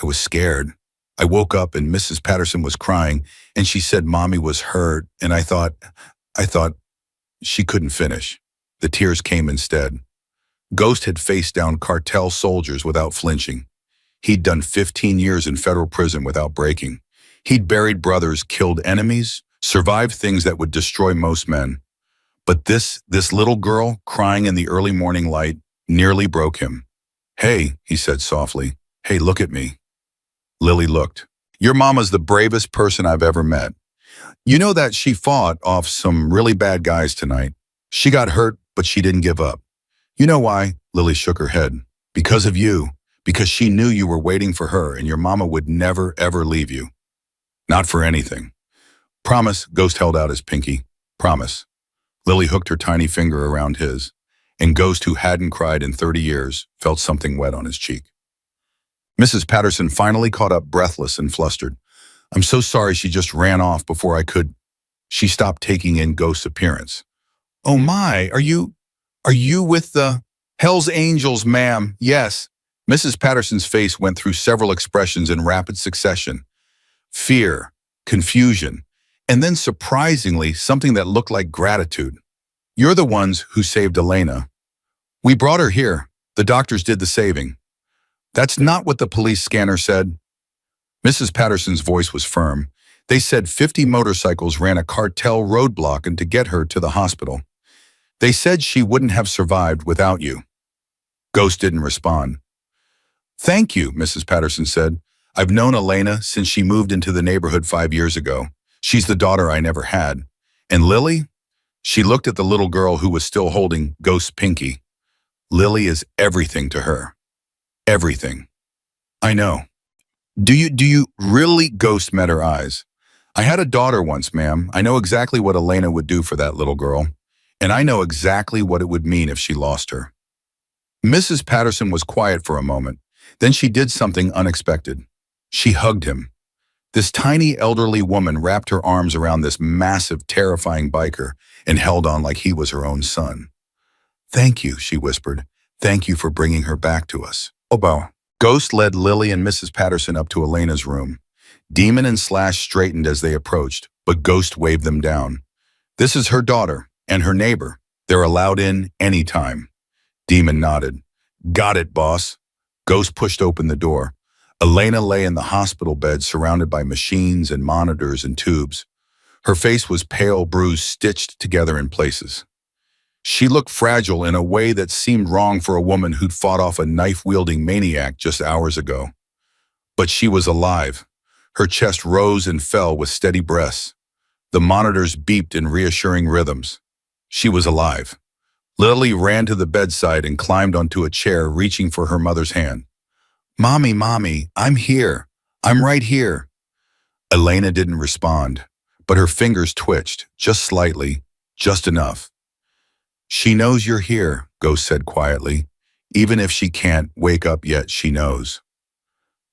I was scared. I woke up and Mrs. Patterson was crying, and she said Mommy was hurt, and I thought, she couldn't finish. The tears came instead. Ghost had faced down cartel soldiers without flinching. He'd done 15 years in federal prison without breaking. He'd buried brothers, killed enemies, survived things that would destroy most men. But this little girl, crying in the early morning light, nearly broke him. Hey, he said softly. Hey, look at me. Lily looked. Your mama's the bravest person I've ever met. You know that she fought off some really bad guys tonight. She got hurt, but she didn't give up. You know why? Lily shook her head. Because of you. Because she knew you were waiting for her and your mama would never, ever leave you. Not for anything. Promise, Ghost held out his pinky. Promise. Lily hooked her tiny finger around his, and Ghost, who hadn't cried in 30 years, felt something wet on his cheek. Mrs. Patterson finally caught up, breathless and flustered. I'm so sorry, she just ran off before I could. She stopped taking in Ghost's appearance. Oh my, are you with the Hell's Angels, ma'am? Yes. Mrs. Patterson's face went through several expressions in rapid succession. Fear, confusion, and then surprisingly, something that looked like gratitude. You're the ones who saved Elena. We brought her here. The doctors did the saving. That's not what the police scanner said. Mrs. Patterson's voice was firm. They said 50 motorcycles ran a cartel roadblock and to get her to the hospital. They said she wouldn't have survived without you. Ghost didn't respond. Thank you, Mrs. Patterson said. I've known Elena since she moved into the neighborhood 5 years ago. She's the daughter I never had. And Lily? She looked at the little girl who was still holding Ghost's pinky. Lily is everything to her. Everything. I know. Do you really? Ghost met her eyes. I had a daughter once, ma'am. I know exactly what Elena would do for that little girl. And I know exactly what it would mean if she lost her. Mrs. Patterson was quiet for a moment. Then she did something unexpected. She hugged him. This tiny elderly woman wrapped her arms around this massive, terrifying biker and held on like he was her own son. Thank you, she whispered. Thank you for bringing her back to us. Obo. Ghost led Lily and Mrs. Patterson up to Elena's room. Demon and Slash straightened as they approached, but Ghost waved them down. This is her daughter and her neighbor. They're allowed in anytime. Demon nodded. Got it, boss. Ghost pushed open the door. Elena lay in the hospital bed surrounded by machines and monitors and tubes. Her face was pale, bruised, stitched together in places. She looked fragile in a way that seemed wrong for a woman who'd fought off a knife-wielding maniac just hours ago. But she was alive. Her chest rose and fell with steady breaths. The monitors beeped in reassuring rhythms. She was alive. Lily ran to the bedside and climbed onto a chair, reaching for her mother's hand. Mommy, I'm here. I'm right here. Elena didn't respond, but her fingers twitched, just slightly, just enough. She knows you're here, Ghost said quietly. Even if she can't wake up yet, she knows.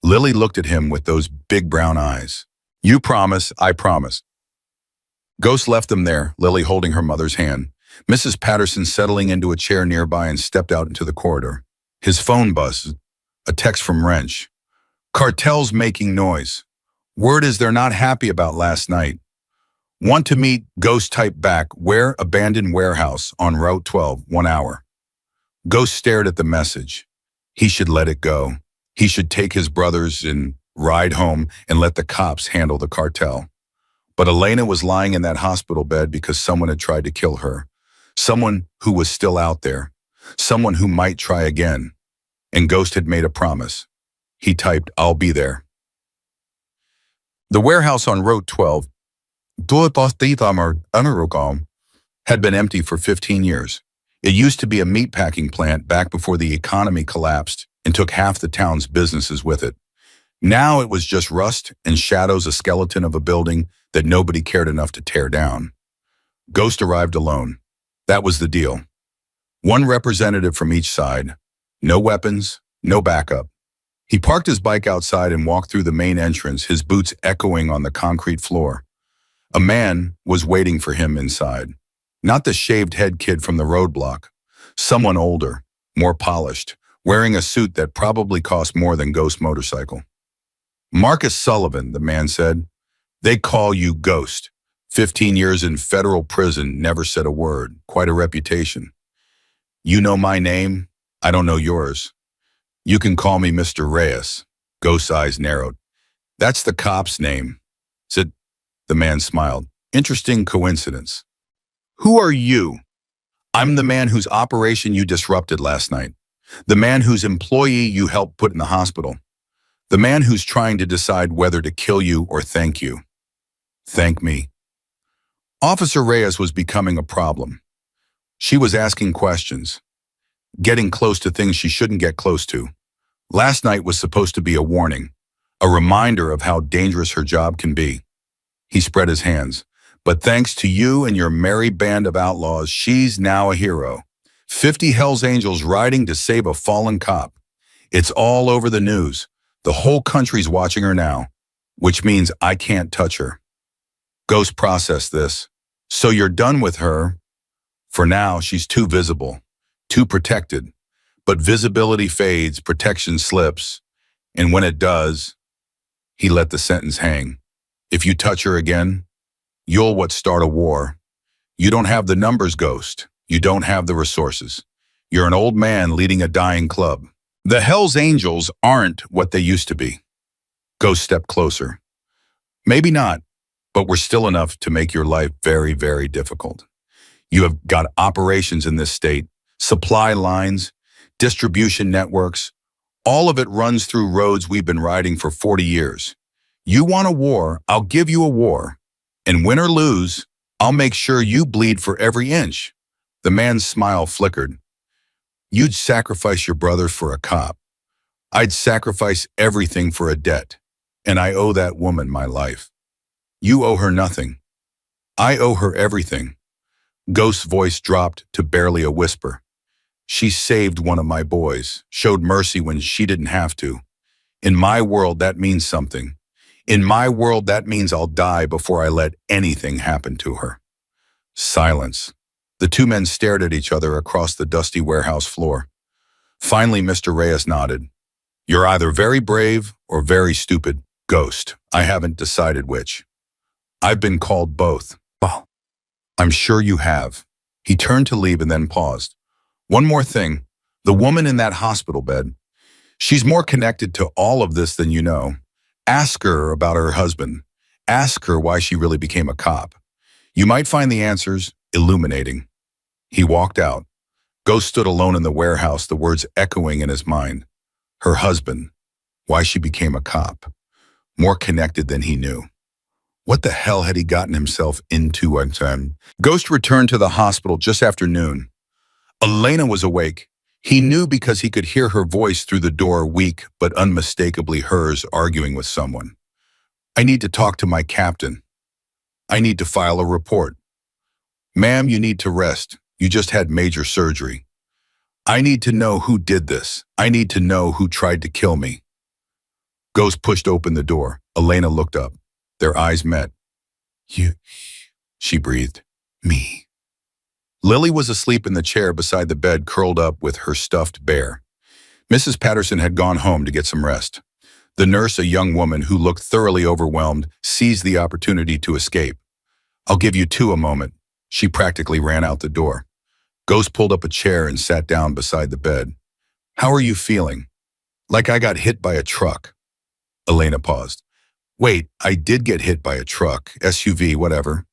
Lily looked at him with those big brown eyes. You promise, I promise. Ghost left them there, Lily holding her mother's hand. Mrs. Patterson settling into a chair nearby and stepped out into the corridor. His phone buzzed. A text from Wrench. Cartel's making noise. Word is they're not happy about last night. Want to meet? Ghost typed back, where? Abandoned warehouse on Route 12, 1 hour. Ghost stared at the message. He should let it go. He should take his brothers and ride home and let the cops handle the cartel. But Elena was lying in that hospital bed because someone had tried to kill her. Someone who was still out there. Someone who might try again. And Ghost had made a promise. He typed, I'll be there. The warehouse on Route 12 had been empty for 15 years. It used to be a meatpacking plant back before the economy collapsed and took half the town's businesses with it. Now it was just rust and shadows, a skeleton of a building that nobody cared enough to tear down. Ghost arrived alone. That was the deal. One representative from each side. No weapons, no backup. He parked his bike outside and walked through the main entrance, his boots echoing on the concrete floor. A man was waiting for him inside. Not the shaved head kid from the roadblock. Someone older, more polished, wearing a suit that probably cost more than Ghost's motorcycle. Marcus Sullivan, the man said. They call you Ghost. 15 years in federal prison, never said a word. Quite a reputation. You know my name? I don't know yours. You can call me Mr. Reyes. Ghost's eyes narrowed. That's the cop's name. Said, the man smiled. Interesting coincidence. Who are you? I'm the man whose operation you disrupted last night. The man whose employee you helped put in the hospital. The man who's trying to decide whether to kill you or thank you. Thank me. Officer Reyes was becoming a problem. She was asking questions. Getting close to things she shouldn't get close to. Last night was supposed to be a warning, a reminder of how dangerous her job can be. He spread his hands. But thanks to you and your merry band of outlaws, she's now a hero. 50 Hell's Angels riding to save a fallen cop. It's all over the news. The whole country's watching her now, which means I can't touch her. Ghost processed this. So you're done with her? For now, she's too visible, too protected. But visibility fades, protection slips, and when it does, he let the sentence hang. If you touch her again, you'll what start a war. You don't have the numbers, Ghost. You don't have the resources. You're an old man leading a dying club. The Hells Angels aren't what they used to be. Ghost stepped closer. Maybe not, but we're still enough to make your life very, very difficult. You have got operations in this state, supply lines, distribution networks. All of it runs through roads we've been riding for 40 years. You want a war, I'll give you a war. And win or lose, I'll make sure you bleed for every inch. The man's smile flickered. You'd sacrifice your brother for a cop. I'd sacrifice everything for a debt. And I owe that woman my life. You owe her nothing. I owe her everything. Ghost's voice dropped to barely a whisper. She saved one of my boys, showed mercy when she didn't have to. In my world, that means something. In my world, that means I'll die before I let anything happen to her. Silence. The two men stared at each other across the dusty warehouse floor. Finally, Mr. Reyes nodded. You're either very brave or very stupid, Ghost. I haven't decided which. I've been called both. Well, I'm sure you have. He turned to leave and then paused. One more thing. The woman in that hospital bed. She's more connected to all of this than you know. Ask her about her husband. Ask her why she really became a cop. You might find the answers illuminating. He walked out. Ghost stood alone in the warehouse, the words echoing in his mind. Her husband. Why she became a cop. More connected than he knew. What the hell had he gotten himself into? Ghost returned to the hospital just after noon. Elena was awake. He knew because he could hear her voice through the door, weak but unmistakably hers, arguing with someone. I need to talk to my captain. I need to file a report. Ma'am, you need to rest. You just had major surgery. I need to know who did this. I need to know who tried to kill me. Ghost pushed open the door. Elena looked up. Their eyes met. You, she breathed. Me. Lily was asleep in the chair beside the bed, curled up with her stuffed bear. Mrs. Patterson had gone home to get some rest. The nurse, a young woman who looked thoroughly overwhelmed, seized the opportunity to escape. I'll give you two a moment. She practically ran out the door. Ghost pulled up a chair and sat down beside the bed. How are you feeling? Like I got hit by a truck. Elena paused. Wait, I did get hit by a truck, SUV, whatever.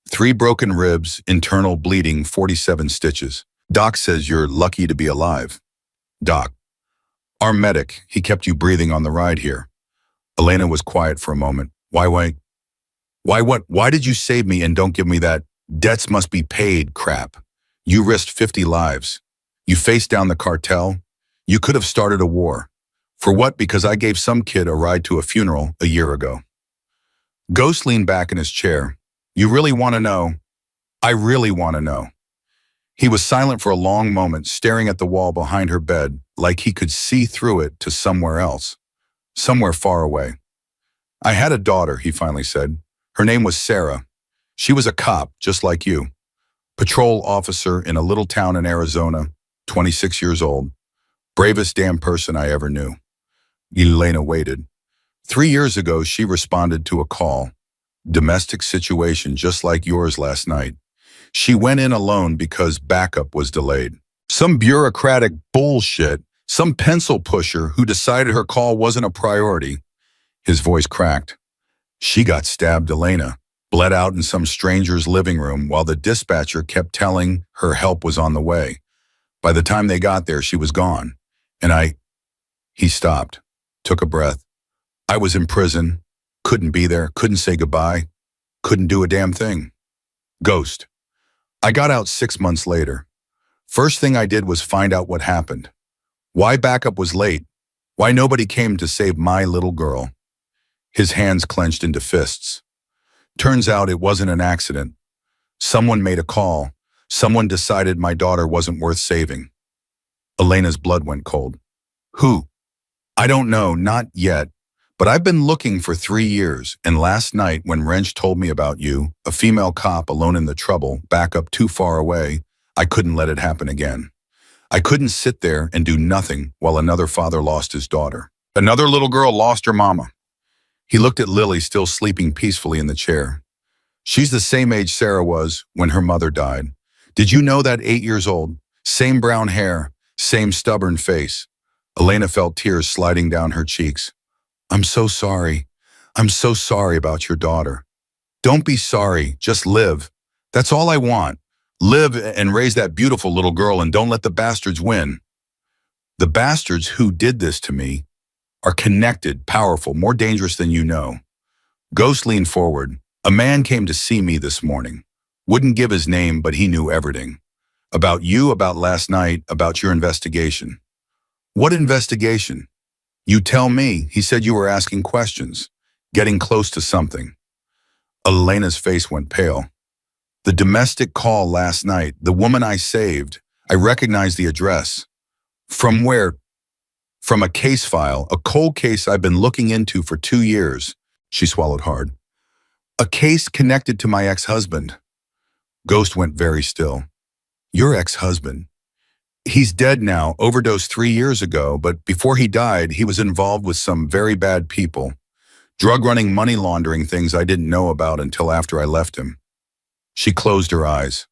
3 broken ribs, internal bleeding, 47 stitches. Doc says you're lucky to be alive. Doc. Our medic, he kept you breathing on the ride here. Elena was quiet for a moment. Why what? Why did you save me and don't give me that debts must be paid crap? You risked 50 lives. You faced down the cartel. You could have started a war. For what? Because I gave some kid a ride to a funeral a year ago. Ghost leaned back in his chair. You really want to know? I really want to know. He was silent for a long moment, staring at the wall behind her bed, like he could see through it to somewhere else, somewhere far away. I had a daughter, he finally said. Her name was Sarah. She was a cop, just like you. Patrol officer in a little town in Arizona, 26 years old. Bravest damn person I ever knew. Elena waited. 3 years ago, she responded to a call. Domestic situation just like yours last night. She went in alone because backup was delayed. Some bureaucratic bullshit, some pencil pusher who decided her call wasn't a priority. His voice cracked. She got stabbed, Elena, bled out in some stranger's living room while the dispatcher kept telling her help was on the way. By the time they got there, she was gone. And he stopped, took a breath. I was in prison. Couldn't be there, couldn't say goodbye, couldn't do a damn thing. Ghost. I got out 6 months later. First thing I did was find out what happened. Why backup was late. Why nobody came to save my little girl. His hands clenched into fists. Turns out it wasn't an accident. Someone made a call. Someone decided my daughter wasn't worth saving. Elena's blood went cold. Who? I don't know, not yet. But I've been looking for 3 years, and last night when Wrench told me about you, a female cop alone in the trouble, back up too far away, I couldn't let it happen again. I couldn't sit there and do nothing while another father lost his daughter. Another little girl lost her mama. He looked at Lily still sleeping peacefully in the chair. She's the same age Sarah was when her mother died. Did you know that 8 years old? Same brown hair, same stubborn face. Elena felt tears sliding down her cheeks. I'm so sorry. I'm so sorry about your daughter. Don't be sorry, just live. That's all I want. Live and raise that beautiful little girl and don't let the bastards win. The bastards who did this to me are connected, powerful, more dangerous than you know. Ghost leaned forward. A man came to see me this morning. Wouldn't give his name, but he knew everything. About you, about last night, about your investigation. What investigation? You tell me. He said you were asking questions, getting close to something. Elena's face went pale. The domestic call last night, the woman I saved, I recognized the address. From where? From a case file, a cold case I've been looking into for 2 years. She swallowed hard. A case connected to my ex-husband. Ghost went very still. Your ex-husband? He's dead now, overdosed 3 years ago, but before he died, he was involved with some very bad people. Drug running, money laundering, things I didn't know about until after I left him. She closed her eyes.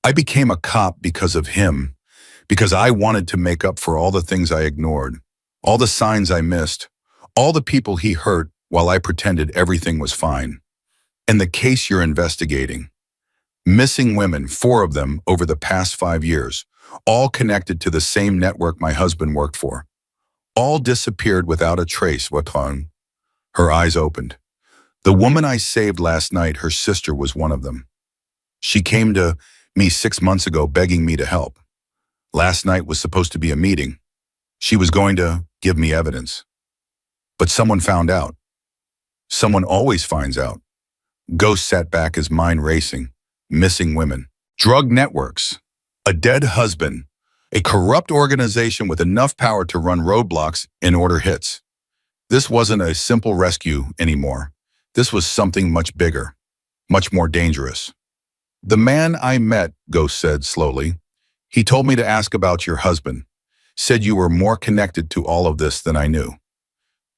I became a cop because of him, because I wanted to make up for all the things I ignored, all the signs I missed, all the people he hurt while I pretended everything was fine. And the case you're investigating. Missing women, 4 of them over the past 5 years, all connected to the same network my husband worked for. All disappeared without a trace. Watan. Her eyes opened. The woman I saved last night, her sister was one of them. She came to me 6 months ago begging me to help. Last night was supposed to be a meeting. She was going to give me evidence. But someone found out. Someone always finds out. Ghost sat back, his mind racing. Missing women. Drug networks. A dead husband. A corrupt organization with enough power to run roadblocks and order hits. This wasn't a simple rescue anymore. This was something much bigger, much more dangerous. The man I met, Ghost said slowly, he told me to ask about your husband. Said you were more connected to all of this than I knew.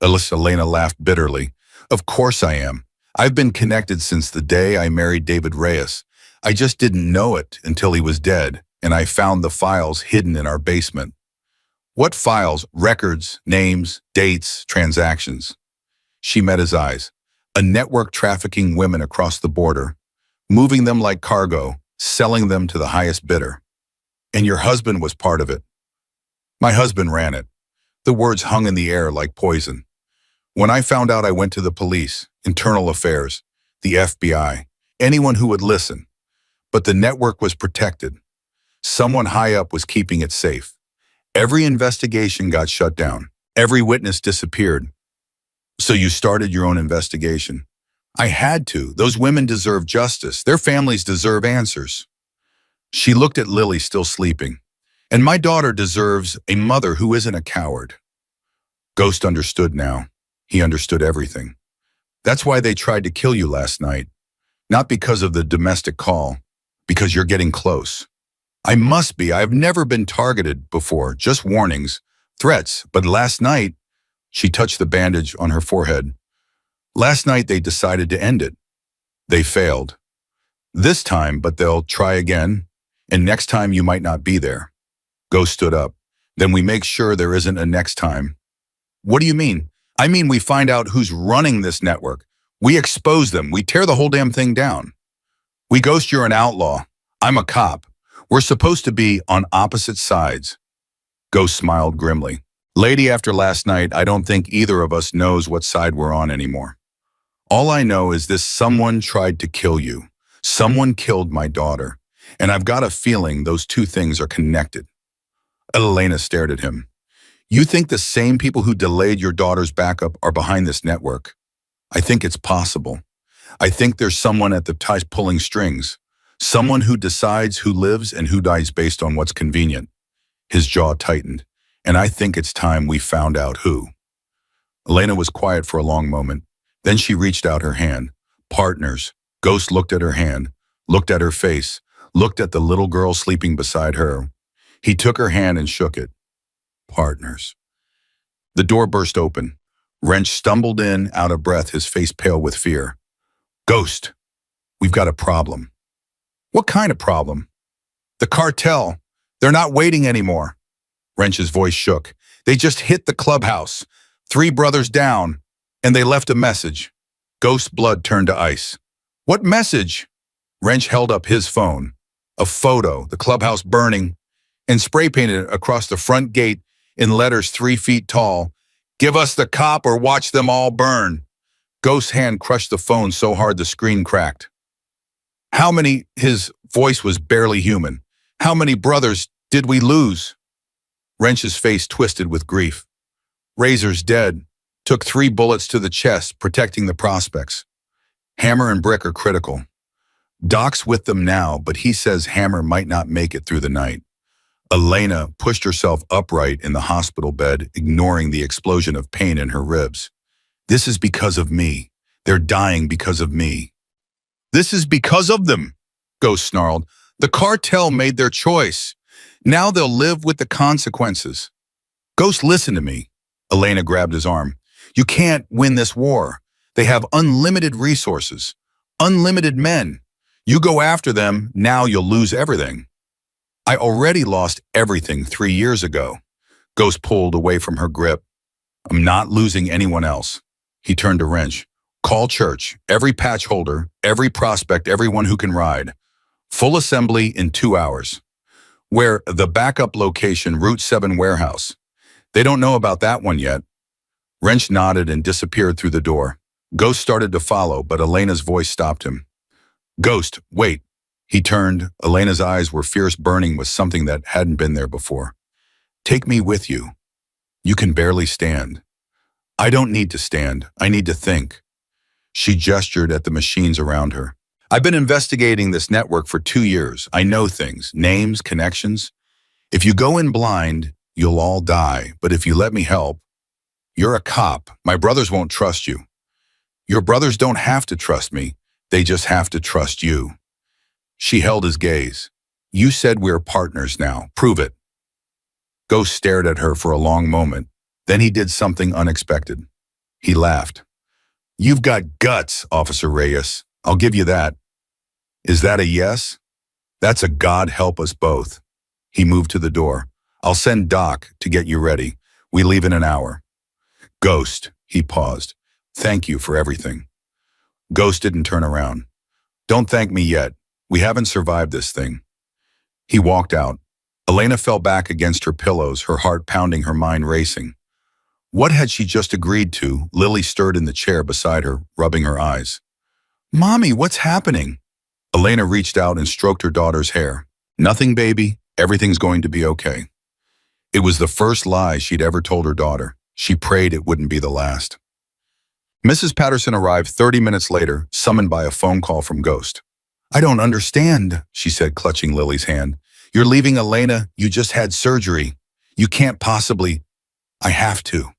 Elena laughed bitterly. Of course I am. I've been connected since the day I married David Reyes. I just didn't know it until he was dead, and I found the files hidden in our basement. What files? Records, names, dates, transactions. She met his eyes. A network trafficking women across the border, moving them like cargo, selling them to the highest bidder. And your husband was part of it. My husband ran it. The words hung in the air like poison. When I found out, I went to the police, internal affairs, the FBI, anyone who would listen. But the network was protected. Someone high up was keeping it safe. Every investigation got shut down. Every witness disappeared. So you started your own investigation. I had to. Those women deserve justice. Their families deserve answers. She looked at Lily still sleeping. And my daughter deserves a mother who isn't a coward. Ghost understood now. He understood everything. That's why they tried to kill you last night. Not because of the domestic call, because you're getting close. I must be. I've never been targeted before, just warnings, threats. But last night, she touched the bandage on her forehead. Last night they decided to end it. They failed. This time, but they'll try again, and next time you might not be there. Ghost stood up. Then we make sure there isn't a next time. What do you mean? I mean we find out who's running this network. We expose them. We tear the whole damn thing down. We Ghost, you're an outlaw. I'm a cop. We're supposed to be on opposite sides. Ghost smiled grimly. Lady, after last night, I don't think either of us knows what side we're on anymore. All I know is this: someone tried to kill you. Someone killed my daughter. And I've got a feeling those two things are connected. Elena stared at him. You think the same people who delayed your daughter's backup are behind this network? I think it's possible. I think there's someone at the top pulling strings. Someone who decides who lives and who dies based on what's convenient. His jaw tightened. And I think it's time we found out who. Elena was quiet for a long moment. Then she reached out her hand. Partners. Ghost looked at her hand, looked at her face, looked at the little girl sleeping beside her. He took her hand and shook it. Partners. The door burst open. Wrench stumbled in, out of breath, his face pale with fear. Ghost, we've got a problem. What kind of problem? The cartel. They're not waiting anymore. Wrench's voice shook. They just hit the clubhouse. 3 brothers down, and they left a message. Ghost's blood turned to ice. What message? Wrench held up his phone. A photo, the clubhouse burning, and spray painted across the front gate in letters 3 feet tall. Give us the cop or watch them all burn. Ghost's hand crushed the phone so hard the screen cracked. How many? His voice was barely human. How many brothers did we lose? Wrench's face twisted with grief. Razor's dead. Took 3 bullets to the chest, protecting the prospects. Hammer and Brick are critical. Doc's with them now, but he says Hammer might not make it through the night. Elena pushed herself upright in the hospital bed, ignoring the explosion of pain in her ribs. This is because of me. They're dying because of me. This is because of them, Ghost snarled. The cartel made their choice. Now they'll live with the consequences. Ghost, listen to me. Elena grabbed his arm. You can't win this war. They have unlimited resources, unlimited men. You go after them, now you'll lose everything. I already lost everything 3 years ago. Ghost pulled away from her grip. I'm not losing anyone else. He turned to Wrench. Call church, every patch holder, every prospect, everyone who can ride. Full assembly in 2 hours. Where the backup location, Route 7 warehouse. They don't know about that one yet. Wrench nodded and disappeared through the door. Ghost started to follow, but Elena's voice stopped him. Ghost, wait. He turned. Elena's eyes were fierce, burning with something that hadn't been there before. Take me with you. You can barely stand. I don't need to stand. I need to think. She gestured at the machines around her. I've been investigating this network for 2 years. I know things, names, connections. If you go in blind, you'll all die. But if you let me help, you're a cop. My brothers won't trust you. Your brothers don't have to trust me. They just have to trust you. She held his gaze. You said we're partners now. Prove it. Ghost stared at her for a long moment. Then he did something unexpected. He laughed. You've got guts, Officer Reyes. I'll give you that. Is that a yes? That's a God help us both. He moved to the door. I'll send Doc to get you ready. We leave in an hour. Ghost, he paused. Thank you for everything. Ghost didn't turn around. Don't thank me yet. We haven't survived this thing. He walked out. Elena fell back against her pillows, her heart pounding, her mind racing. What had she just agreed to? Lily stirred in the chair beside her, rubbing her eyes. Mommy, what's happening? Elena reached out and stroked her daughter's hair. Nothing, baby. Everything's going to be okay. It was the first lie she'd ever told her daughter. She prayed it wouldn't be the last. Mrs. Patterson arrived 30 minutes later, summoned by a phone call from Ghost. I don't understand, she said, clutching Lily's hand. You're leaving Elena. You just had surgery. You can't possibly. I have to.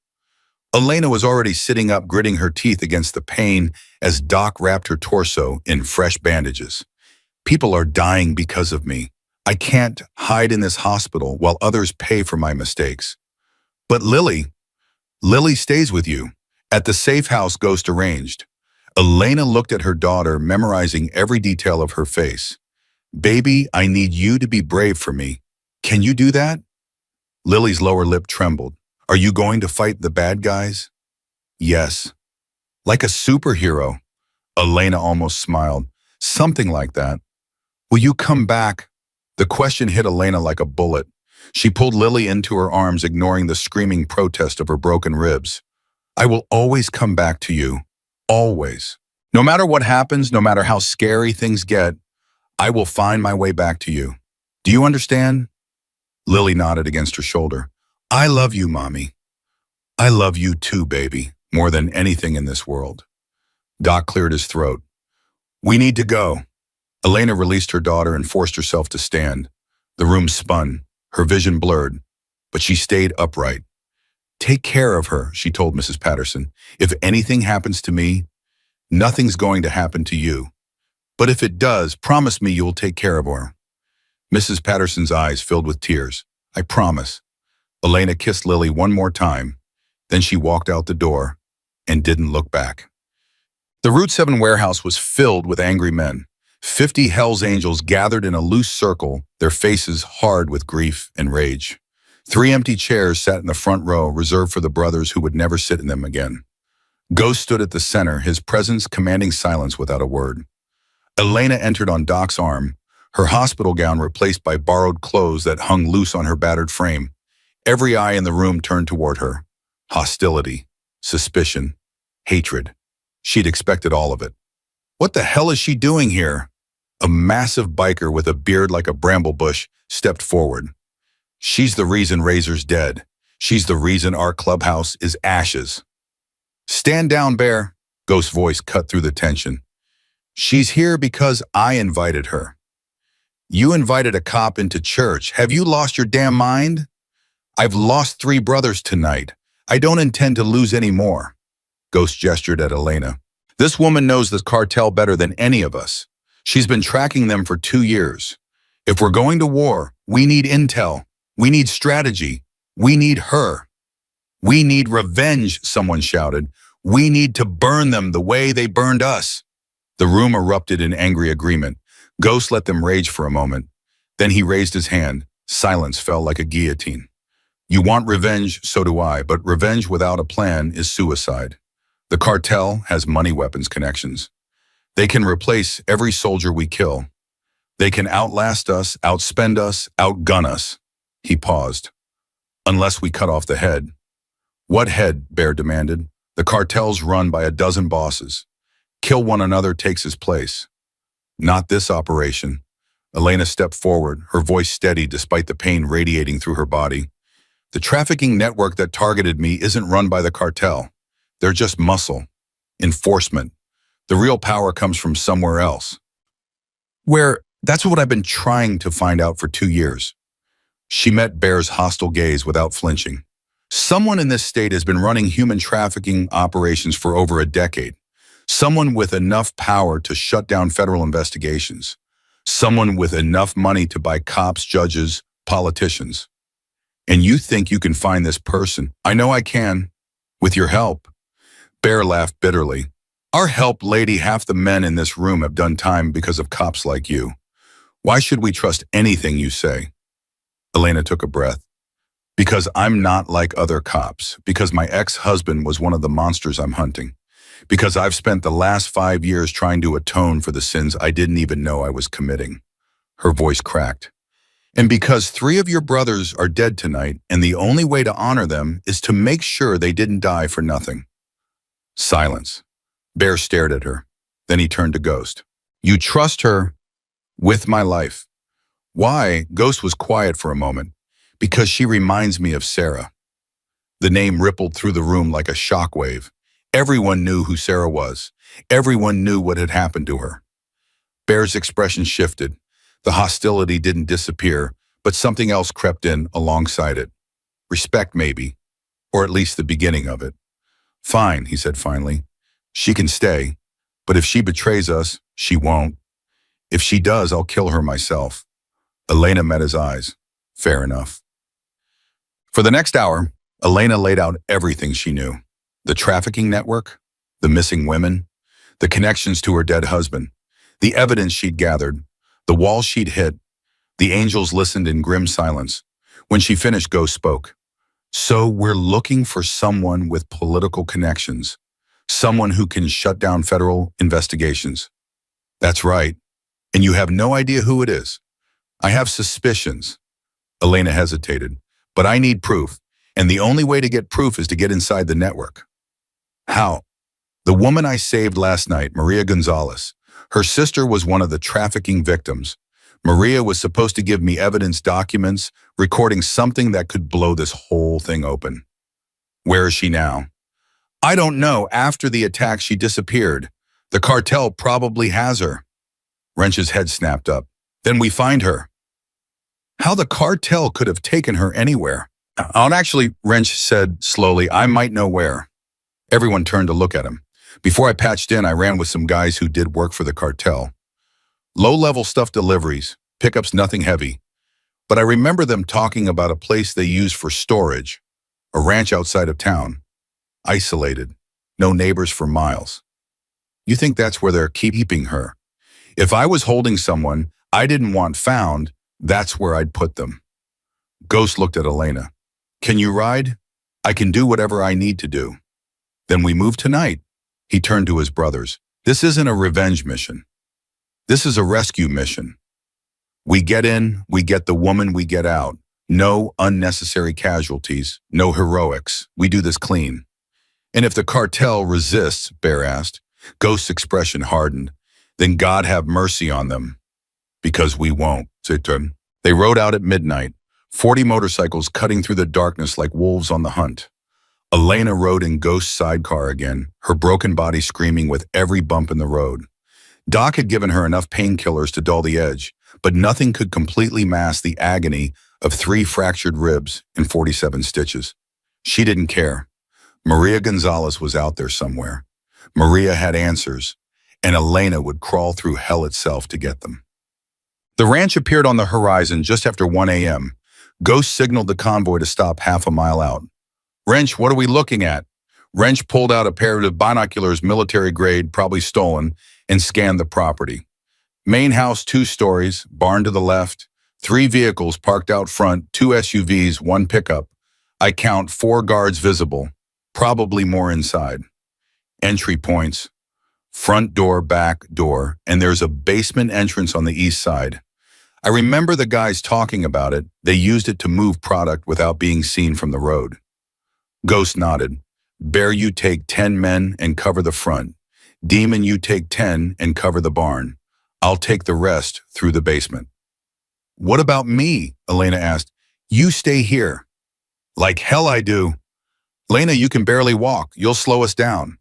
Elena was already sitting up, gritting her teeth against the pain as Doc wrapped her torso in fresh bandages. People are dying because of me. I can't hide in this hospital while others pay for my mistakes. But Lily stays with you. At the safe house Ghost arranged. Elena looked at her daughter, memorizing every detail of her face. Baby, I need you to be brave for me. Can you do that? Lily's lower lip trembled. Are you going to fight the bad guys? Yes. Like a superhero. Elena almost smiled. Something like that. Will you come back? The question hit Elena like a bullet. She pulled Lily into her arms, ignoring the screaming protest of her broken ribs. I will always come back to you. Always. No matter what happens, no matter how scary things get, I will find my way back to you. Do you understand? Lily nodded against her shoulder. I love you, Mommy. I love you too, baby, more than anything in this world. Doc cleared his throat. We need to go. Elena released her daughter and forced herself to stand. The room spun, her vision blurred, but she stayed upright. Take care of her, she told Mrs. Patterson. If anything happens to me, nothing's going to happen to you. But if it does, promise me you'll take care of her. Mrs. Patterson's eyes filled with tears. I promise. Elena kissed Lily one more time. Then she walked out the door and didn't look back. The Route 7 warehouse was filled with angry men. 50 Hell's Angels gathered in a loose circle, their faces hard with grief and rage. 3 empty chairs sat in the front row, reserved for the brothers who would never sit in them again. Ghost stood at the center, his presence commanding silence without a word. Elena entered on Doc's arm, her hospital gown replaced by borrowed clothes that hung loose on her battered frame. Every eye in the room turned toward her. Hostility, suspicion, hatred. She'd expected all of it. What the hell is she doing here? A massive biker with a beard like a bramble bush stepped forward. She's the reason Razor's dead. She's the reason our clubhouse is ashes. Stand down, Bear, Ghost's voice cut through the tension. She's here because I invited her. You invited a cop into church. Have you lost your damn mind? I've lost 3 brothers tonight. I don't intend to lose any more. Ghost gestured at Elena. This woman knows the cartel better than any of us. She's been tracking them for 2 years. If we're going to war, we need intel. We need strategy. We need her. We need revenge, someone shouted. We need to burn them the way they burned us. The room erupted in angry agreement. Ghost let them rage for a moment. Then he raised his hand. Silence fell like a guillotine. You want revenge, so do I, but revenge without a plan is suicide. The cartel has money weapons connections. They can replace every soldier we kill. They can outlast us, outspend us, outgun us. He paused. Unless we cut off the head. What head? Bear demanded. The cartel's run by a dozen bosses. Kill one another takes his place. Not this operation. Elena stepped forward, her voice steady despite the pain radiating through her body. The trafficking network that targeted me isn't run by the cartel. They're just muscle. Enforcement. The real power comes from somewhere else. That's what I've been trying to find out for 2 years. She met Bear's hostile gaze without flinching. Someone in this state has been running human trafficking operations for over a decade. Someone with enough power to shut down federal investigations. Someone with enough money to buy cops, judges, politicians. And you think you can find this person? I know I can. With your help. Bear laughed bitterly. Our help, lady, half the men in this room have done time because of cops like you. Why should we trust anything you say? Elena took a breath. Because I'm not like other cops. Because my ex-husband was one of the monsters I'm hunting. Because I've spent the last 5 years trying to atone for the sins I didn't even know I was committing. Her voice cracked. And because 3 of your brothers are dead tonight, and the only way to honor them is to make sure they didn't die for nothing. Silence. Bear stared at her. Then he turned to Ghost. You trust her with my life. Why? Ghost was quiet for a moment. Because she reminds me of Sarah. The name rippled through the room like a shockwave. Everyone knew who Sarah was. Everyone knew what had happened to her. Bear's expression shifted. The hostility didn't disappear, but something else crept in alongside it. Respect, maybe, or at least the beginning of it. Fine, he said finally. She can stay, but if she betrays us, she won't. If she does, I'll kill her myself. Elena met his eyes. Fair enough. For the next hour, Elena laid out everything she knew. The trafficking network, the missing women, the connections to her dead husband, the evidence she'd gathered, the wall she'd hit. The angels listened in grim silence. When she finished, Ghost spoke. So we're looking for someone with political connections, someone who can shut down federal investigations. That's right. And you have no idea who it is. I have suspicions. Elena hesitated. But I need proof. And the only way to get proof is to get inside the network. How? The woman I saved last night, Maria Gonzalez. Her sister was one of the trafficking victims. Maria was supposed to give me evidence documents, recording something that could blow this whole thing open. Where is she now? I don't know. After the attack, she disappeared. The cartel probably has her. Wrench's head snapped up. Then we find her. How the cartel could have taken her anywhere? Actually, Wrench said slowly, I might know where. Everyone turned to look at him. Before I patched in, I ran with some guys who did work for the cartel. Low-level stuff deliveries, pickups nothing heavy. But I remember them talking about a place they used for storage, a ranch outside of town, isolated, no neighbors for miles. You think that's where they're keeping her? If I was holding someone I didn't want found, that's where I'd put them. Ghost looked at Elena. Can you ride? I can do whatever I need to do. Then we move tonight. He turned to his brothers. This isn't a revenge mission. This is a rescue mission. We get in, we get the woman, we get out. No unnecessary casualties, no heroics. We do this clean. And if the cartel resists, Bear asked, Ghost's expression hardened, then God have mercy on them. Because we won't, Zitun. They rode out at midnight, 40 motorcycles cutting through the darkness like wolves on the hunt. Elena rode in Ghost's sidecar again, her broken body screaming with every bump in the road. Doc had given her enough painkillers to dull the edge, but nothing could completely mask the agony of 3 fractured ribs and 47 stitches. She didn't care. Maria Gonzalez was out there somewhere. Maria had answers, and Elena would crawl through hell itself to get them. The ranch appeared on the horizon just after 1 a.m. Ghost signaled the convoy to stop half a mile out. Wrench, what are we looking at? Wrench pulled out a pair of binoculars, military grade, probably stolen, and scanned the property. Main house 2 stories, barn to the left, 3 vehicles parked out front, 2 SUVs, 1 pickup. I count 4 guards visible, probably more inside. Entry points, front door, back door, and there's a basement entrance on the east side. I remember the guys talking about it. They used it to move product without being seen from the road. Ghost nodded. Bear, you take 10 men and cover the front. Demon, you take 10 and cover the barn. I'll take the rest through the basement. What about me? Elena asked. You stay here. Like hell I do. Lena, you can barely walk. You'll slow us down.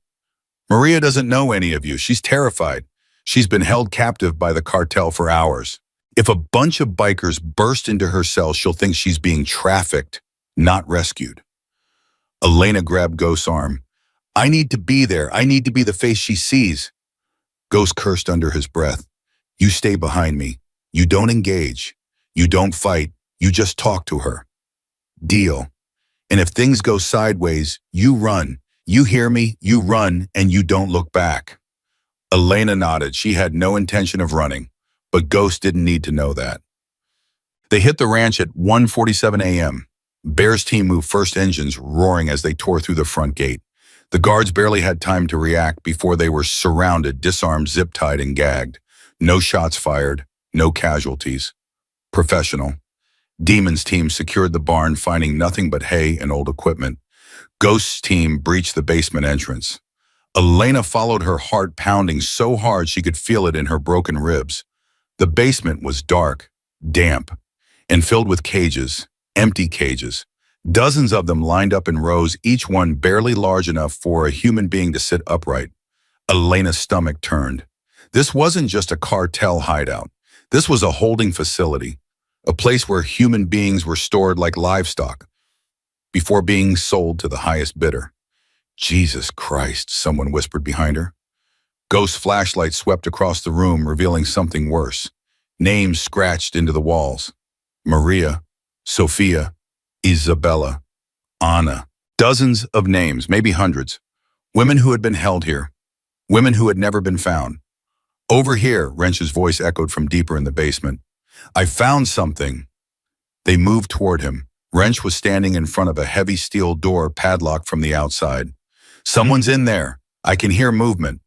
Maria doesn't know any of you. She's terrified. She's been held captive by the cartel for hours. If a bunch of bikers burst into her cell, she'll think she's being trafficked, not rescued. Elena grabbed Ghost's arm. I need to be there. I need to be the face she sees. Ghost cursed under his breath. You stay behind me. You don't engage. You don't fight. You just talk to her. Deal. And if things go sideways, you run. You hear me? You run, and you don't look back. Elena nodded. She had no intention of running, but Ghost didn't need to know that. They hit the ranch at 1:47 a.m. Bear's team moved first, engines roaring as they tore through the front gate. The guards barely had time to react before they were surrounded, disarmed, zip-tied, and gagged. No shots fired, no casualties. Professional. Demon's team secured the barn, finding nothing but hay and old equipment. Ghost's team breached the basement entrance. Elena followed, her heart pounding so hard she could feel it in her broken ribs. The basement was dark, damp, and filled with cages, empty cages. Dozens of them lined up in rows, each one barely large enough for a human being to sit upright. Elena's stomach turned. This wasn't just a cartel hideout. This was a holding facility, a place where human beings were stored like livestock before being sold to the highest bidder. Jesus Christ, someone whispered behind her. Ghost's flashlight swept across the room, revealing something worse. Names scratched into the walls. Maria, Sophia, Isabella, Anna. Dozens of names, maybe hundreds. Women who had been held here. Women who had never been found. Over here, Wrench's voice echoed from deeper in the basement. I found something. They moved toward him. Wrench was standing in front of a heavy steel door padlocked from the outside. Someone's in there. I can hear movement.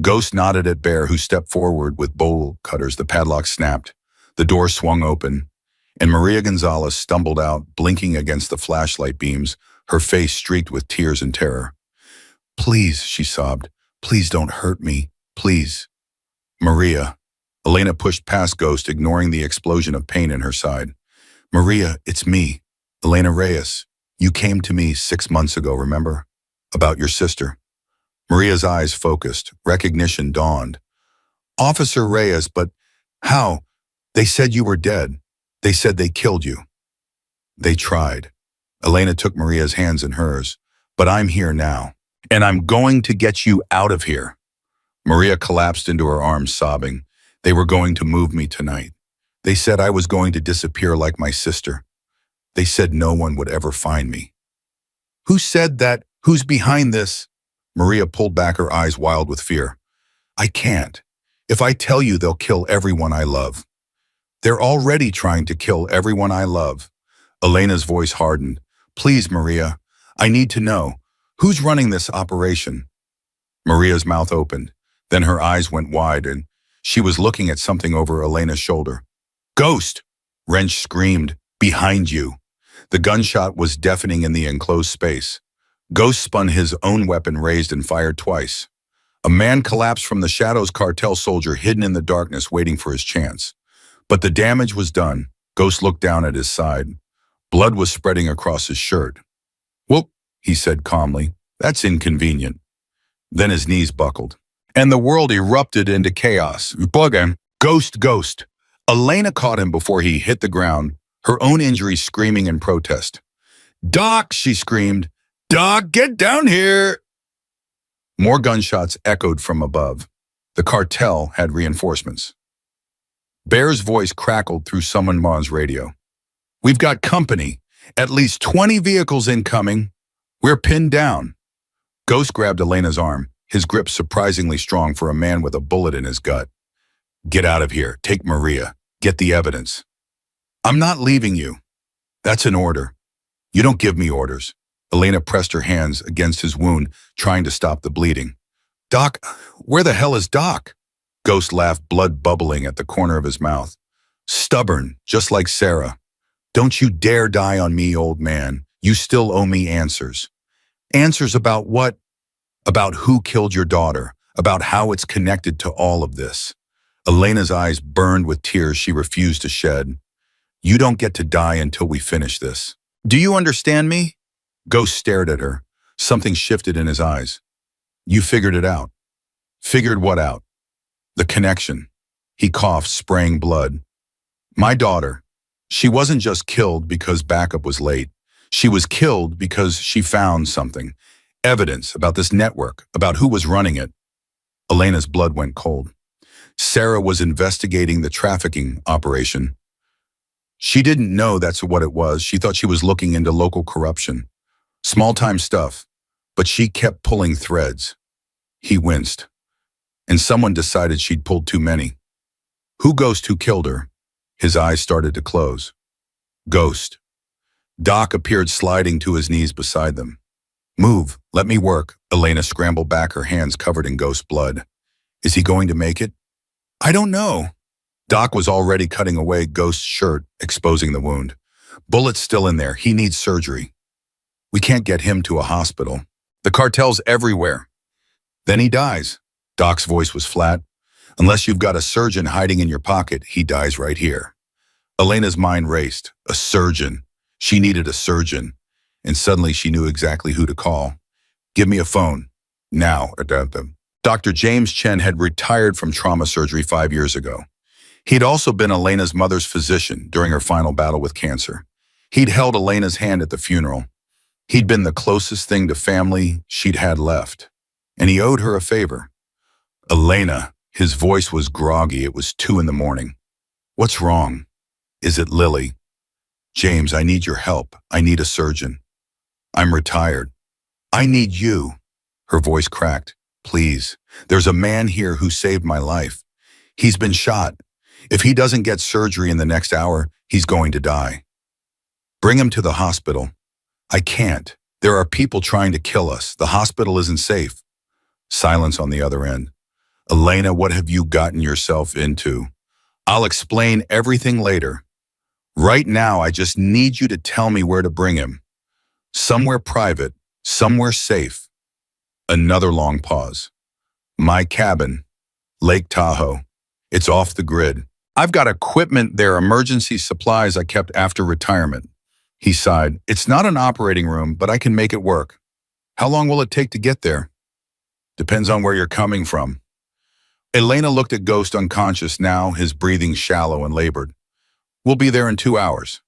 Ghost nodded at Bear, who stepped forward with bowl cutters. The padlock snapped. The door swung open, and Maria Gonzalez stumbled out, blinking against the flashlight beams, her face streaked with tears and terror. Please, she sobbed. Please don't hurt me. Please. Maria. Elena pushed past Ghost, ignoring the explosion of pain in her side. Maria, it's me. Elena Reyes. You came to me 6 months ago, remember? About your sister. Maria's eyes focused. Recognition dawned. Officer Reyes, but how? They said you were dead. They said they killed you. They tried. Elena took Maria's hands in hers. But I'm here now. And I'm going to get you out of here. Maria collapsed into her arms, sobbing. They were going to move me tonight. They said I was going to disappear like my sister. They said no one would ever find me. Who said that? Who's behind this? Maria pulled back, her eyes wild with fear. I can't. If I tell you, they'll kill everyone I love. They're already trying to kill everyone I love. Elena's voice hardened. Please, Maria, I need to know. Who's running this operation? Maria's mouth opened. Then her eyes went wide and she was looking at something over Elena's shoulder. Ghost! Wrench screamed. Behind you. The gunshot was deafening in the enclosed space. Ghost spun his own weapon, raised and fired twice. A man collapsed from the shadows, cartel soldier hidden in the darkness waiting for his chance. But the damage was done. Ghost looked down at his side. Blood was spreading across his shirt. Whoop, he said calmly. That's inconvenient. Then his knees buckled. And the world erupted into chaos. Bugger. Ghost, ghost. Elena caught him before he hit the ground, her own injury screaming in protest. Doc, she screamed. Doc, get down here. More gunshots echoed from above. The cartel had reinforcements. Bear's voice crackled through someone's radio. We've got company. At least 20 vehicles incoming. We're pinned down. Ghost grabbed Elena's arm, his grip surprisingly strong for a man with a bullet in his gut. Get out of here. Take Maria. Get the evidence. I'm not leaving you. That's an order. You don't give me orders. Elena pressed her hands against his wound, trying to stop the bleeding. Doc, where the hell is Doc? Ghost laughed, blood bubbling at the corner of his mouth. Stubborn, just like Sarah. Don't you dare die on me, old man. You still owe me answers. Answers about what? About who killed your daughter, about how it's connected to all of this. Elena's eyes burned with tears she refused to shed. You don't get to die until we finish this. Do you understand me? Ghost stared at her. Something shifted in his eyes. You figured it out. Figured what out? The connection. He coughed, spraying blood. My daughter. She wasn't just killed because backup was late. She was killed because she found something. Evidence about this network, about who was running it. Elena's blood went cold. Sarah was investigating the trafficking operation. She didn't know that's what it was. She thought she was looking into local corruption. Small-time stuff. But she kept pulling threads. He winced. And someone decided she'd pulled too many. Who Ghost who killed her? His eyes started to close. Ghost. Doc appeared, sliding to his knees beside them. Move, let me work. Elena scrambled back, her hands covered in Ghost blood. Is he going to make it? I don't know. Doc was already cutting away Ghost's shirt, exposing the wound. Bullet's still in there. He needs surgery. We can't get him to a hospital. The cartel's everywhere. Then he dies. Doc's voice was flat. Unless you've got a surgeon hiding in your pocket, he dies right here. Elena's mind raced. A surgeon. She needed a surgeon. And suddenly she knew exactly who to call. Give me a phone. Now. Dr. James Chen had retired from trauma surgery 5 years ago. He'd also been Elena's mother's physician during her final battle with cancer. He'd held Elena's hand at the funeral. He'd been the closest thing to family she'd had left. And he owed her a favor. Elena, his voice was groggy. It was 2 a.m. What's wrong? Is it Lily? James, I need your help. I need a surgeon. I'm retired. I need you. Her voice cracked. Please, there's a man here who saved my life. He's been shot. If he doesn't get surgery in the next hour, he's going to die. Bring him to the hospital. I can't. There are people trying to kill us. The hospital isn't safe. Silence on the other end. Elena, what have you gotten yourself into? I'll explain everything later. Right now, I just need you to tell me where to bring him. Somewhere private, somewhere safe. Another long pause. My cabin, Lake Tahoe. It's off the grid. I've got equipment there, emergency supplies I kept after retirement. He sighed. It's not an operating room, but I can make it work. How long will it take to get there? Depends on where you're coming from. Elena looked at Ghost, unconscious now, his breathing shallow and labored. We'll be there in 2 hours.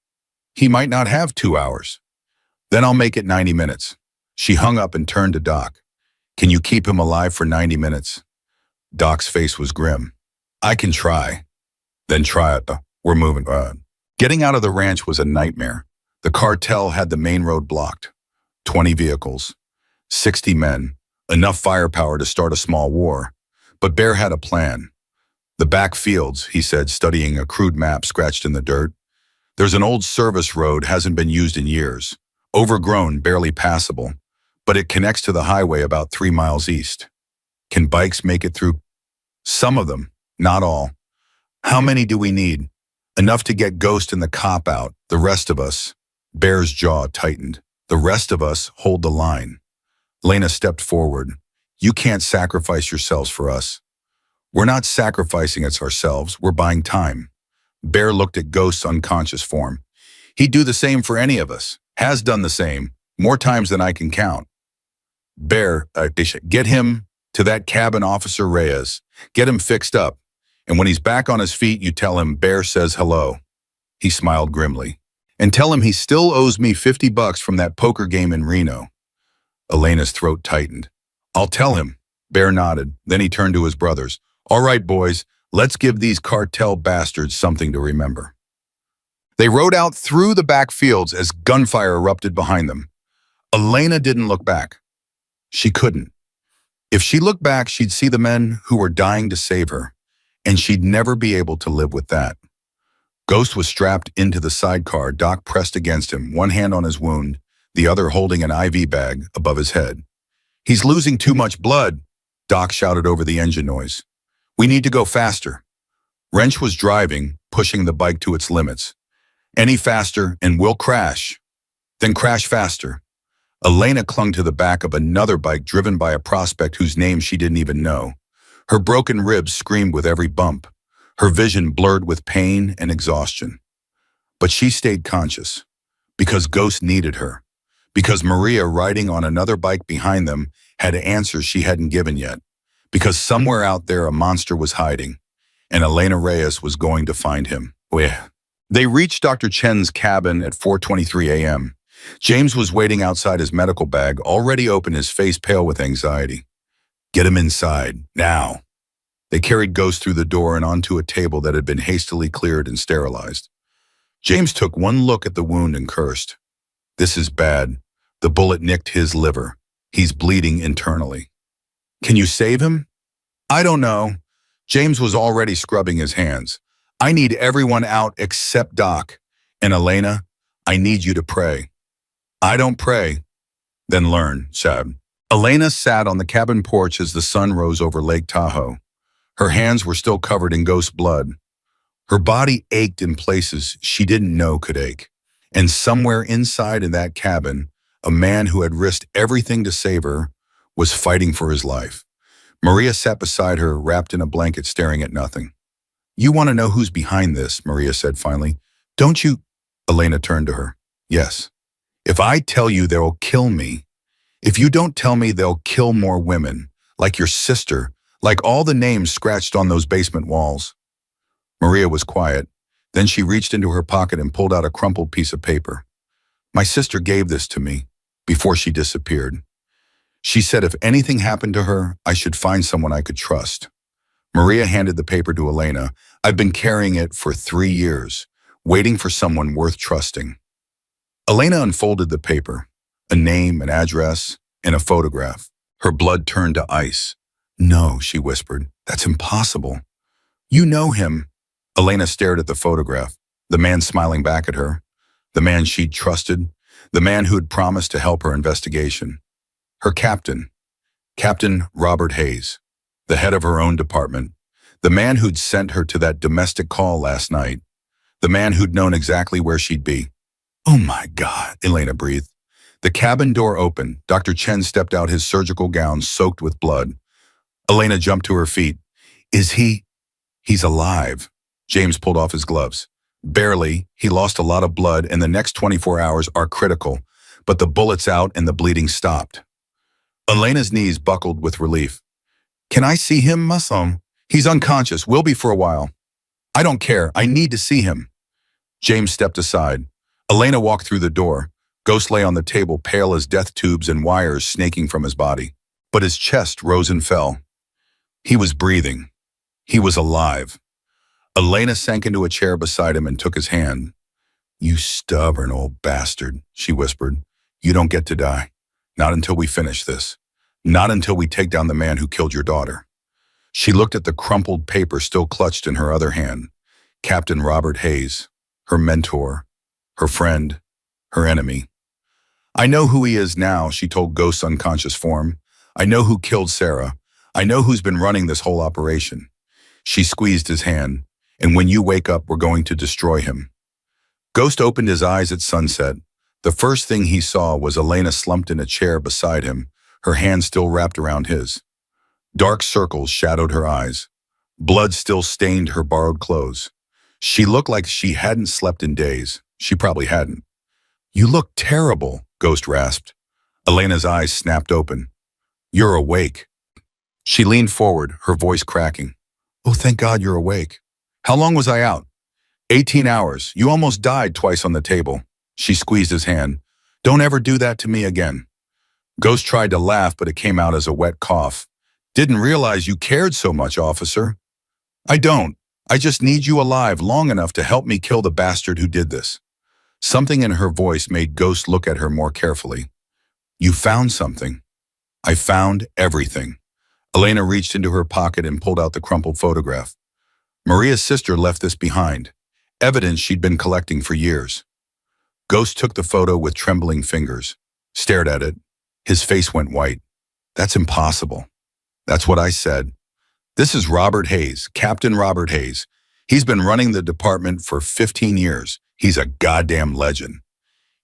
He might not have 2 hours. Then I'll make it 90 minutes. She hung up and turned to Doc. Can you keep him alive for 90 minutes? Doc's face was grim. I can try. Then try it. We're moving. Getting out of the ranch was a nightmare. The cartel had the main road blocked. 20 vehicles, 60 men, enough firepower to start a small war. But Bear had a plan. The back fields, he said, studying a crude map scratched in the dirt. There's an old service road, hasn't been used in years. Overgrown, barely passable. But it connects to the highway about 3 miles east. Can bikes make it through? Some of them, not all. How many do we need? Enough to get Ghost and the cop out. The rest of us. Bear's jaw tightened. The rest of us hold the line. Lena stepped forward. You can't sacrifice yourselves for us. We're not sacrificing it ourselves, we're buying time. Bear looked at Ghost's unconscious form. He'd do the same for any of us. Has done the same, more times than I can count. Bear, get him to that cabin, Officer Reyes. Get him fixed up. And when he's back on his feet, you tell him Bear says hello. He smiled grimly. And tell him he still owes me $50 from that poker game in Reno. Elena's throat tightened. I'll tell him. Bear nodded. Then he turned to his brothers. All right, boys, let's give these cartel bastards something to remember. They rode out through the back fields as gunfire erupted behind them. Elena didn't look back. She couldn't. If she looked back, she'd see the men who were dying to save her, and she'd never be able to live with that. Ghost was strapped into the sidecar. Doc pressed against him, one hand on his wound, the other holding an IV bag above his head. He's losing too much blood, Doc shouted over the engine noise. We need to go faster. Wrench was driving, pushing the bike to its limits. Any faster and we'll crash. Then crash faster. Elena clung to the back of another bike driven by a prospect whose name she didn't even know. Her broken ribs screamed with every bump. Her vision blurred with pain and exhaustion. But she stayed conscious. Because Ghost needed her. Because Maria, riding on another bike behind them, had answers she hadn't given yet. Because somewhere out there a monster was hiding. And Elena Reyes was going to find him. They reached Dr. Chen's cabin at 4:23 a.m. James was waiting outside his medical bag, already open, his face pale with anxiety. Get him inside, now. They carried Ghost through the door and onto a table that had been hastily cleared and sterilized. James took one look at the wound and cursed. This is bad. The bullet nicked his liver. He's bleeding internally. Can you save him? I don't know. James was already scrubbing his hands. I need everyone out except Doc. And Elena, I need you to pray. I don't pray. Then learn, Sad. Elena sat on the cabin porch as the sun rose over Lake Tahoe. Her hands were still covered in Ghost blood. Her body ached in places she didn't know could ache. And somewhere inside in that cabin, a man who had risked everything to save her was fighting for his life. Maria sat beside her, wrapped in a blanket, staring at nothing. You want to know who's behind this, Maria said finally. Don't you? Elena turned to her. Yes. If I tell you, they'll kill me. If you don't tell me, they'll kill more women, like your sister, like all the names scratched on those basement walls. Maria was quiet. Then she reached into her pocket and pulled out a crumpled piece of paper. My sister gave this to me before she disappeared. She said if anything happened to her, I should find someone I could trust. Maria handed the paper to Elena. I've been carrying it for 3 years, waiting for someone worth trusting. Elena unfolded the paper, a name, an address, and a photograph. Her blood turned to ice. No, she whispered, that's impossible. You know him. Elena stared at the photograph, the man smiling back at her, the man she'd trusted, the man who'd promised to help her investigation. Her captain, Captain Robert Hayes, the head of her own department, the man who'd sent her to that domestic call last night, the man who'd known exactly where she'd be. Oh my God, Elena breathed. The cabin door opened. Dr. Chen stepped out, his surgical gown soaked with blood. Elena jumped to her feet. Is he? He's alive. James pulled off his gloves. Barely. He lost a lot of blood, and the next 24 hours are critical. But the bullet's out and the bleeding stopped. Elena's knees buckled with relief. Can I see him, Muslim? He's unconscious. Will be for a while. I don't care. I need to see him. James stepped aside. Elena walked through the door. Ghost lay on the table, pale as death, tubes and wires snaking from his body. But his chest rose and fell. He was breathing. He was alive. Elena sank into a chair beside him and took his hand. "You stubborn old bastard," she whispered. "You don't get to die. Not until we finish this. Not until we take down the man who killed your daughter." She looked at the crumpled paper still clutched in her other hand. Captain Robert Hayes, her mentor, her friend, her enemy. "I know who he is now," she told Ghost's unconscious form. "I know who killed Sarah. I know who's been running this whole operation." She squeezed his hand. "And when you wake up, we're going to destroy him." Ghost opened his eyes at sunset. The first thing he saw was Elena slumped in a chair beside him, her hand still wrapped around his. Dark circles shadowed her eyes. Blood still stained her borrowed clothes. She looked like she hadn't slept in days. She probably hadn't. "You look terrible," Ghost rasped. Elena's eyes snapped open. "You're awake." She leaned forward, her voice cracking. "Oh, thank God you're awake. How long was I out?" 18 hours. You almost died twice on the table." She squeezed his hand. "Don't ever do that to me again." Ghost tried to laugh, but it came out as a wet cough. "Didn't realize you cared so much, officer." "I don't. I just need you alive long enough to help me kill the bastard who did this." Something in her voice made Ghost look at her more carefully. "You found something." "I found everything." Elena reached into her pocket and pulled out the crumpled photograph. Maria's sister left this behind, evidence she'd been collecting for years. Ghost took the photo with trembling fingers, stared at it. His face went white. "That's impossible." "That's what I said. This is Robert Hayes, Captain Robert Hayes. He's been running the department for 15 years. He's a goddamn legend.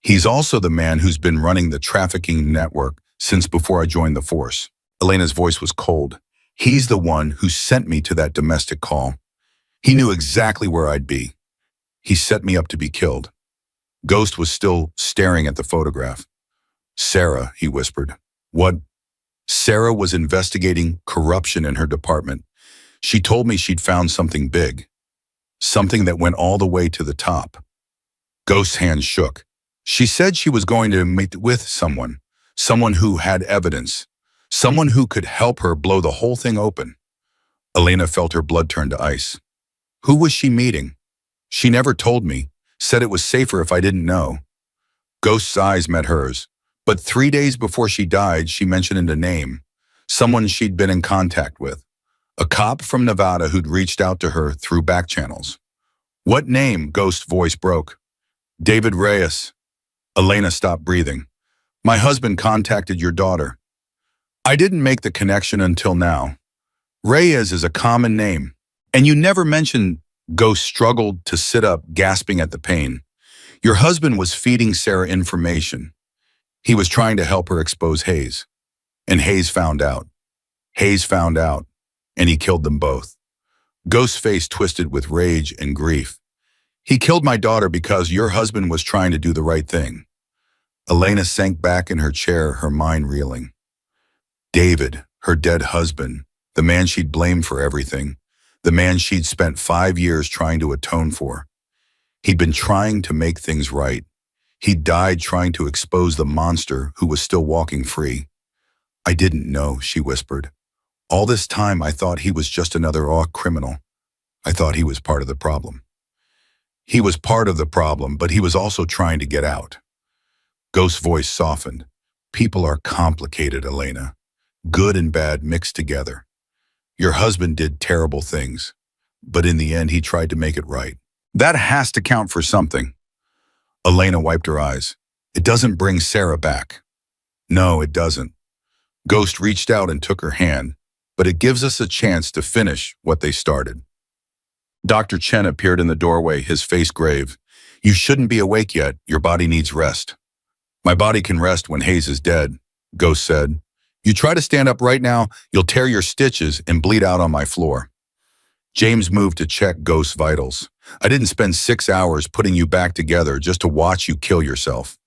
He's also the man who's been running the trafficking network since before I joined the force." Elena's voice was cold. "He's the one who sent me to that domestic call. He knew exactly where I'd be. He set me up to be killed." Ghost was still staring at the photograph. "Sarah," he whispered. "What?" "Sarah was investigating corruption in her department. She told me she'd found something big. Something that went all the way to the top." Ghost's hand shook. "She said she was going to meet with someone who had evidence, someone who could help her blow the whole thing open." Elena felt her blood turn to ice. "Who was she meeting?" "She never told me, said it was safer if I didn't know." Ghost's eyes met hers, but 3 days before she died, she mentioned a name, someone she'd been in contact with, a cop from Nevada who'd reached out to her through back channels. "What name?" Ghost's voice broke. "David Reyes." Elena stopped breathing. "My husband contacted your daughter." "I didn't make the connection until now. Reyes is a common name. And you never mentioned." Ghost struggled to sit up, gasping at the pain. "Your husband was feeding Sarah information. He was trying to help her expose Hayes. And Hayes found out. Hayes found out. And he killed them both." Ghost's face twisted with rage and grief. "He killed my daughter because your husband was trying to do the right thing." Elena sank back in her chair, her mind reeling. David, her dead husband, the man she'd blamed for everything, the man she'd spent 5 years trying to atone for. He'd been trying to make things right. He died trying to expose the monster who was still walking free. "I didn't know," she whispered. "All this time I thought he was just another criminal. I thought he was part of the problem." "He was part of the problem, but he was also trying to get out." Ghost's voice softened. "People are complicated, Elena. Good and bad mixed together. Your husband did terrible things, but in the end he tried to make it right. That has to count for something." Elena wiped her eyes. "It doesn't bring Sarah back." "No, it doesn't." Ghost reached out and took her hand, "but it gives us a chance to finish what they started." Dr. Chen appeared in the doorway, his face grave. "You shouldn't be awake yet. Your body needs rest." "My body can rest when Hayes is dead," Ghost said. "You try to stand up right now, you'll tear your stitches and bleed out on my floor." James moved to check Ghost's vitals. "I didn't spend 6 hours putting you back together just to watch you kill yourself.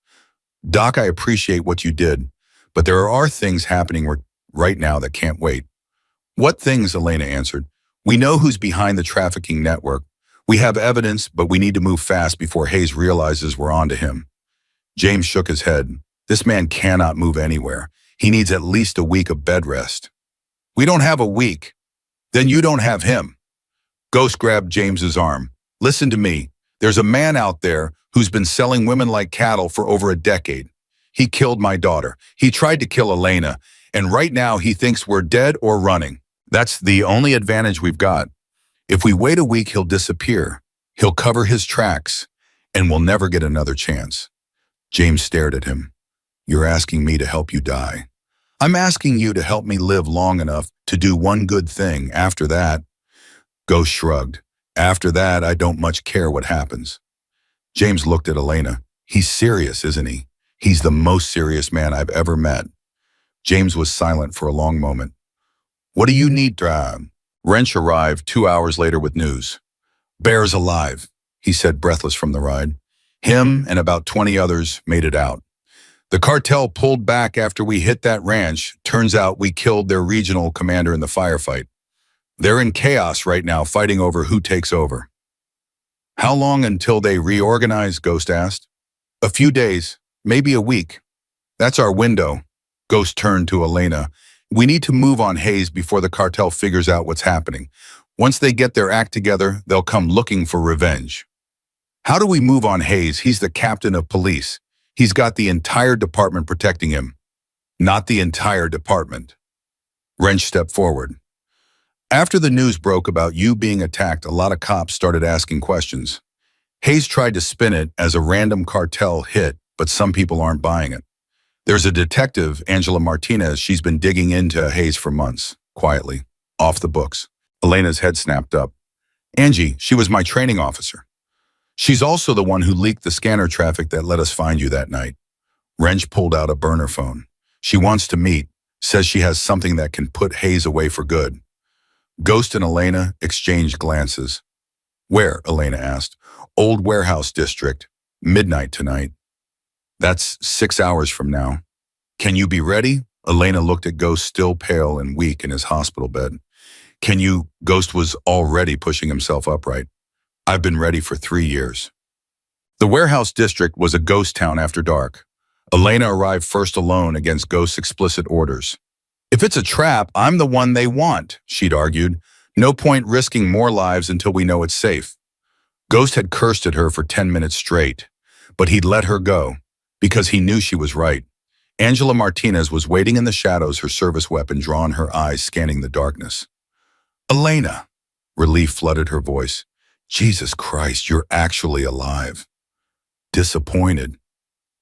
Doc, I appreciate what you did, but there are things happening right now that can't wait." "What things?" Elena answered. "We know who's behind the trafficking network. We have evidence, but we need to move fast before Hayes realizes we're onto him." James shook his head. This man cannot move anywhere. He needs at least a week of bed rest. We don't have a week. Then you don't have him. Ghost grabbed James's arm. Listen to me. There's a man out there who's been selling women like cattle for over a decade. He killed my daughter. He tried to kill Elena, and right now he thinks we're dead or running. That's the only advantage we've got. If we wait a week, he'll disappear. He'll cover his tracks, and we'll never get another chance. James stared at him. You're asking me to help you die. I'm asking you to help me live long enough to do one good thing. After that, Ghost shrugged. After that, I don't much care what happens. James looked at Elena. He's serious, isn't he? He's the most serious man I've ever met. James was silent for a long moment. What do you need, Drab? Wrench arrived 2 hours later with news. Bear's alive, he said, breathless from the ride. Him and about 20 others made it out. The cartel pulled back after we hit that ranch. Turns out we killed their regional commander in the firefight. They're in chaos right now, fighting over who takes over. How long until they reorganize? Ghost asked. A few days, maybe a week. That's our window. Ghost turned to Elena. We need to move on Hayes before the cartel figures out what's happening. Once they get their act together, they'll come looking for revenge. How do we move on Hayes? He's the captain of police. He's got the entire department protecting him. Not the entire department. Wrench stepped forward. After the news broke about you being attacked, a lot of cops started asking questions. Hayes tried to spin it as a random cartel hit, but some people aren't buying it. There's a detective, Angela Martinez. She's been digging into Hayes for months, quietly, off the books. Elena's head snapped up. Angie, she was my training officer. She's also the one who leaked the scanner traffic that let us find you that night. Wrench pulled out a burner phone. She wants to meet, says she has something that can put Hayes away for good. Ghost and Elena exchanged glances. Where? Elena asked. Old Warehouse District. Midnight tonight. That's 6 hours from now. Can you be ready? Elena looked at Ghost, still pale and weak in his hospital bed. Can you? Ghost was already pushing himself upright. I've been ready for 3 years. The Warehouse District was a ghost town after dark. Elena arrived first alone against Ghost's explicit orders. If it's a trap, I'm the one they want, she'd argued. No point risking more lives until we know it's safe. Ghost had cursed at her for 10 minutes straight, but he'd let her go because he knew she was right. Angela Martinez was waiting in the shadows, her service weapon drawn, her eyes scanning the darkness. Elena, relief flooded her voice. Jesus Christ, you're actually alive. Disappointed,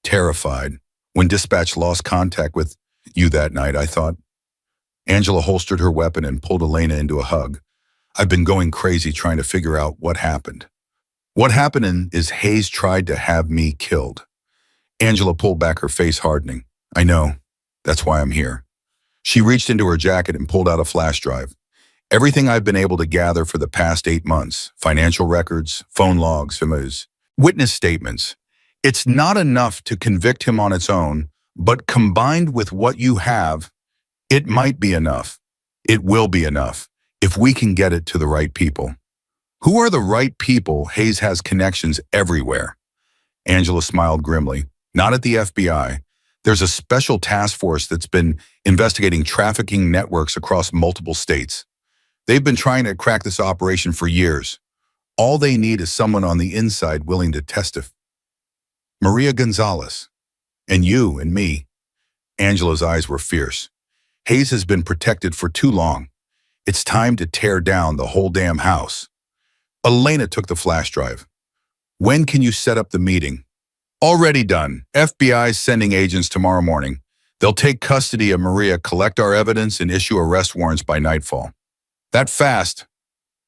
terrified. When dispatch lost contact with you that night, I thought. Angela holstered her weapon and pulled Elena into a hug. I've been going crazy trying to figure out what happened. What happened is Hayes tried to have me killed. Angela pulled back, her face hardening. I know. That's why I'm here. She reached into her jacket and pulled out a flash drive. Everything I've been able to gather for the past 8 months, financial records, phone logs, witness statements. It's not enough to convict him on its own, but combined with what you have, it might be enough. It will be enough if we can get it to the right people. Who are the right people? Hayes has connections everywhere. Angela smiled grimly. Not at the FBI. There's a special task force that's been investigating trafficking networks across multiple states. They've been trying to crack this operation for years. All they need is someone on the inside willing to testify. Maria Gonzalez. And you and me. Angela's eyes were fierce. Hayes has been protected for too long. It's time to tear down the whole damn house. Elena took the flash drive. When can you set up the meeting? Already done. FBI's sending agents tomorrow morning. They'll take custody of Maria, collect our evidence, and issue arrest warrants by nightfall. That fast?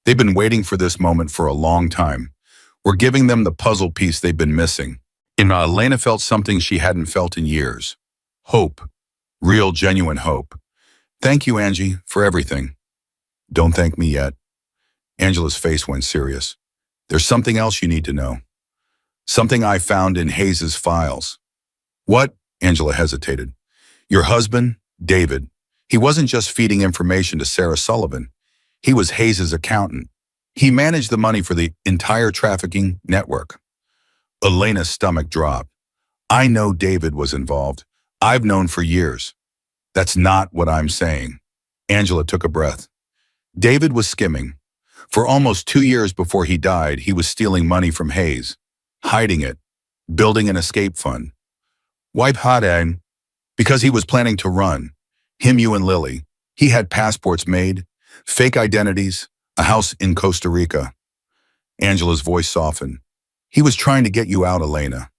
They've been waiting for this moment for a long time. We're giving them the puzzle piece they've been missing. And Elena felt something she hadn't felt in years. Hope. Real, genuine hope. Thank you, Angie, for everything. Don't thank me yet. Angela's face went serious. There's something else you need to know. Something I found in Hayes's files. What? Angela hesitated. Your husband, David, he wasn't just feeding information to Sarah Sullivan. He was Hayes's accountant. He managed the money for the entire trafficking network. Elena's stomach dropped. I know David was involved. I've known for years. That's not what I'm saying. Angela took a breath. David was skimming. For almost 2 years before he died, he was stealing money from Hayes, hiding it, building an escape fund. Wipe hot because he was planning to run. Him, you, and Lily. He had passports made, fake identities, a house in Costa Rica. Angela's voice softened. He was trying to get you out, Elena.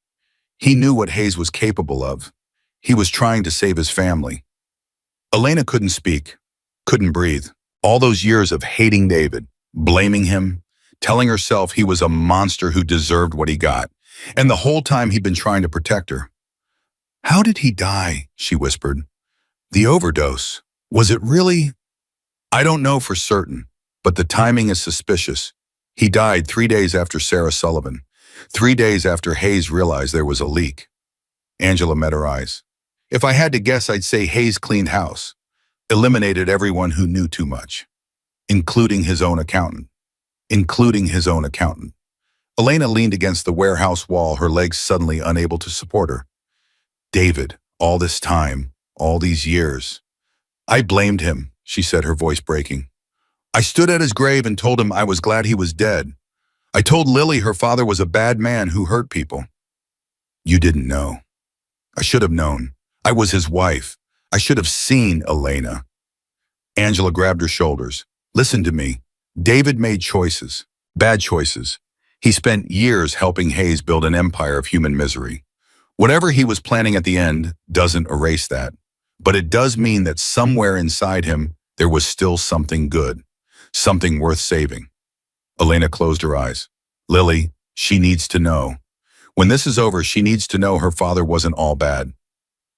He knew what Hayes was capable of. He was trying to save his family. Elena couldn't speak, couldn't breathe. All those years of hating David, blaming him, telling herself he was a monster who deserved what he got. And the whole time he'd been trying to protect her. How did he die? She whispered. The overdose. Was it really? I don't know for certain, but the timing is suspicious. He died 3 days after Sarah Sullivan, 3 days after Hayes realized there was a leak. Angela met her eyes. If I had to guess, I'd say Hayes cleaned house, eliminated everyone who knew too much, including his own accountant. Elena leaned against the warehouse wall, her legs suddenly unable to support her. David, all this time, all these years. I blamed him, she said, her voice breaking. I stood at his grave and told him I was glad he was dead. I told Lily her father was a bad man who hurt people. You didn't know. I should have known. I was his wife. I should have seen Elena. Angela grabbed her shoulders. Listen to me. David made choices, bad choices. He spent years helping Hayes build an empire of human misery. Whatever he was planning at the end doesn't erase that. But it does mean that somewhere inside him, there was still something good, something worth saving. Elena closed her eyes. Lily, she needs to know. When this is over, she needs to know her father wasn't all bad.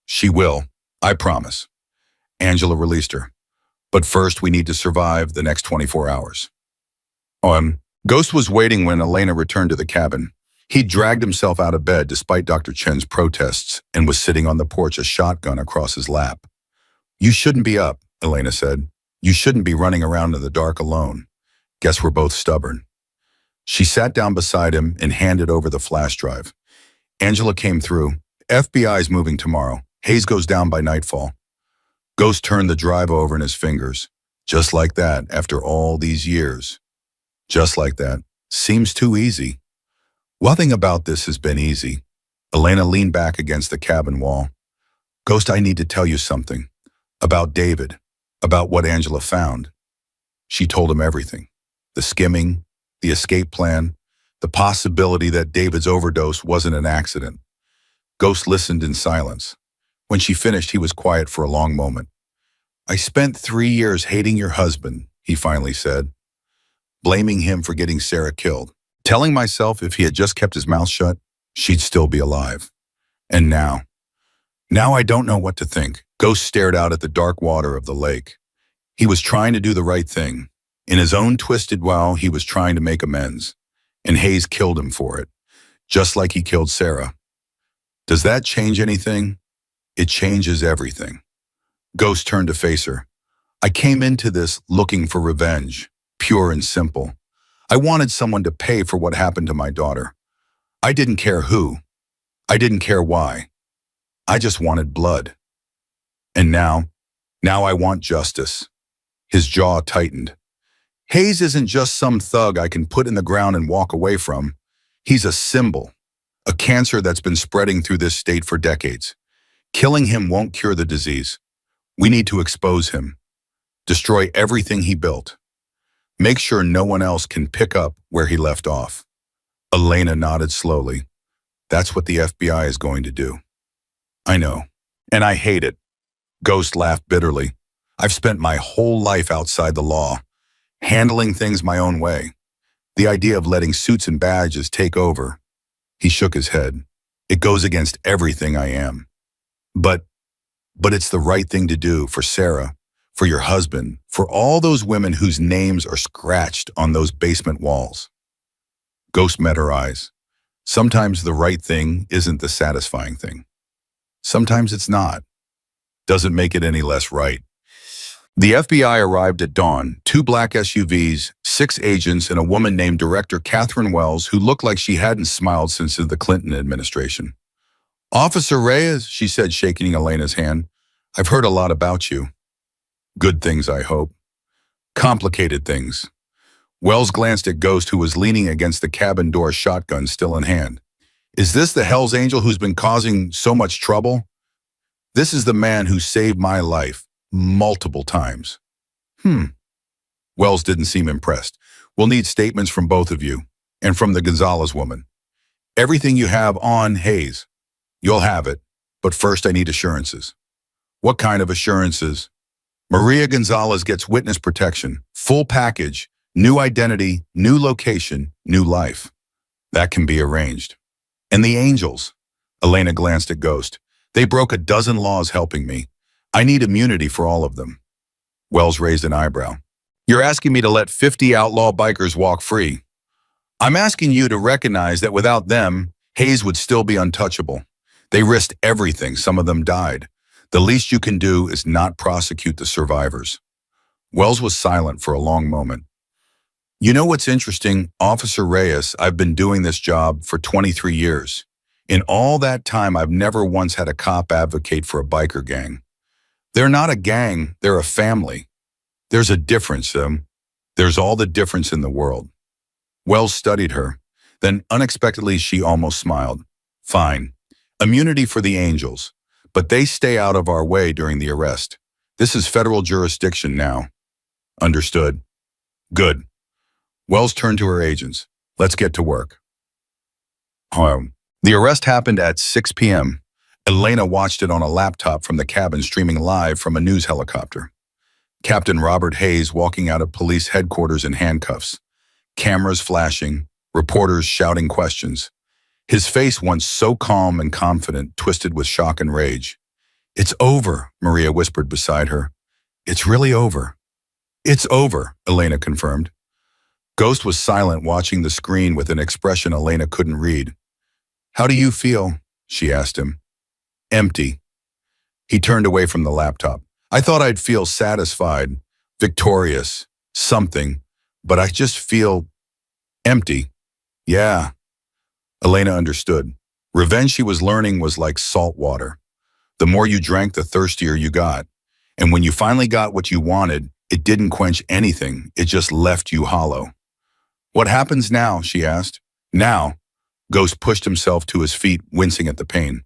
She will, I promise. Angela released her. But first, we need to survive the next 24 hours. Ghost was waiting when Elena returned to the cabin. He dragged himself out of bed despite Dr. Chen's protests and was sitting on the porch, a shotgun across his lap. You shouldn't be up, Elena said. You shouldn't be running around in the dark alone. Guess we're both stubborn. She sat down beside him and handed over the flash drive. Angela came through. FBI's moving tomorrow. Hayes goes down by nightfall. Ghost turned the drive over in his fingers. Just like that, after all these years. Just like that. Seems too easy. Nothing about this has been easy. Elena leaned back against the cabin wall. Ghost, I need to tell you something. About David. About what Angela found. She told him everything. The skimming, the escape plan, the possibility that David's overdose wasn't an accident. Ghost listened in silence. When she finished, he was quiet for a long moment. I spent 3 years hating your husband, he finally said. Blaming him for getting Sarah killed. Telling myself if he had just kept his mouth shut, she'd still be alive. And now I don't know what to think. Ghost stared out at the dark water of the lake. He was trying to do the right thing. In his own twisted way, he was trying to make amends. And Hayes killed him for it, just like he killed Sarah. Does that change anything? It changes everything. Ghost turned to face her. I came into this looking for revenge, pure and simple. I wanted someone to pay for what happened to my daughter. I didn't care who. I didn't care why. I just wanted blood. And now I want justice. His jaw tightened. Hayes isn't just some thug I can put in the ground and walk away from. He's a symbol, a cancer that's been spreading through this state for decades. Killing him won't cure the disease. We need to expose him, destroy everything he built. Make sure no one else can pick up where he left off. Elena nodded slowly. That's what the FBI is going to do. I know, and I hate it. Ghost laughed bitterly. I've spent my whole life outside the law, handling things my own way. The idea of letting suits and badges take over. He shook his head. It goes against everything I am. But it's the right thing to do for Sarah, for your husband, for all those women whose names are scratched on those basement walls. Ghost met her eyes. Sometimes the right thing isn't the satisfying thing. Sometimes it's not. Doesn't make it any less right. The FBI arrived at dawn, 2 black SUVs, 6 agents, and a woman named Director Catherine Wells who looked like she hadn't smiled since the Clinton administration. Officer Reyes, she said, shaking Elena's hand. I've heard a lot about you. Good things, I hope. Complicated things. Wells glanced at Ghost, who was leaning against the cabin door, shotgun still in hand. Is this the Hell's Angel who's been causing so much trouble? This is the man who saved my life multiple times. Wells didn't seem impressed. We'll need statements from both of you, and from the Gonzalez woman. Everything you have on Hayes. You'll have it, but first I need assurances. What kind of assurances? Maria Gonzalez gets witness protection, full package, new identity, new location, new life. That can be arranged. And the angels? Elena glanced at Ghost. They broke a dozen laws helping me. I need immunity for all of them. Wells raised an eyebrow. You're asking me to let 50 outlaw bikers walk free. I'm asking you to recognize that without them, Hayes would still be untouchable. They risked everything, some of them died. The least you can do is not prosecute the survivors. Wells was silent for a long moment. You know what's interesting, Officer Reyes, I've been doing this job for 23 years. In all that time, I've never once had a cop advocate for a biker gang. They're not a gang, they're a family. There's a difference, there's all the difference in the world. Wells studied her. Then unexpectedly, she almost smiled. Fine. Immunity for the angels. But they stay out of our way during the arrest. This is federal jurisdiction now. Understood. Good. Wells turned to her agents. Let's get to work. The arrest happened at 6 p.m. Elena watched it on a laptop from the cabin, streaming live from a news helicopter. Captain Robert Hayes walking out of police headquarters in handcuffs. Cameras flashing, reporters shouting questions. His face, once so calm and confident, twisted with shock and rage. It's over, Maria whispered beside her. It's really over. It's over, Elena confirmed. Ghost was silent, watching the screen with an expression Elena couldn't read. How do you feel? She asked him. Empty. He turned away from the laptop. I thought I'd feel satisfied, victorious, something, but I just feel empty. Yeah. Elena understood. Revenge, she was learning, was like salt water. The more you drank, the thirstier you got. And when you finally got what you wanted, it didn't quench anything. It just left you hollow. What happens now? She asked. Now. Ghost pushed himself to his feet, wincing at the pain.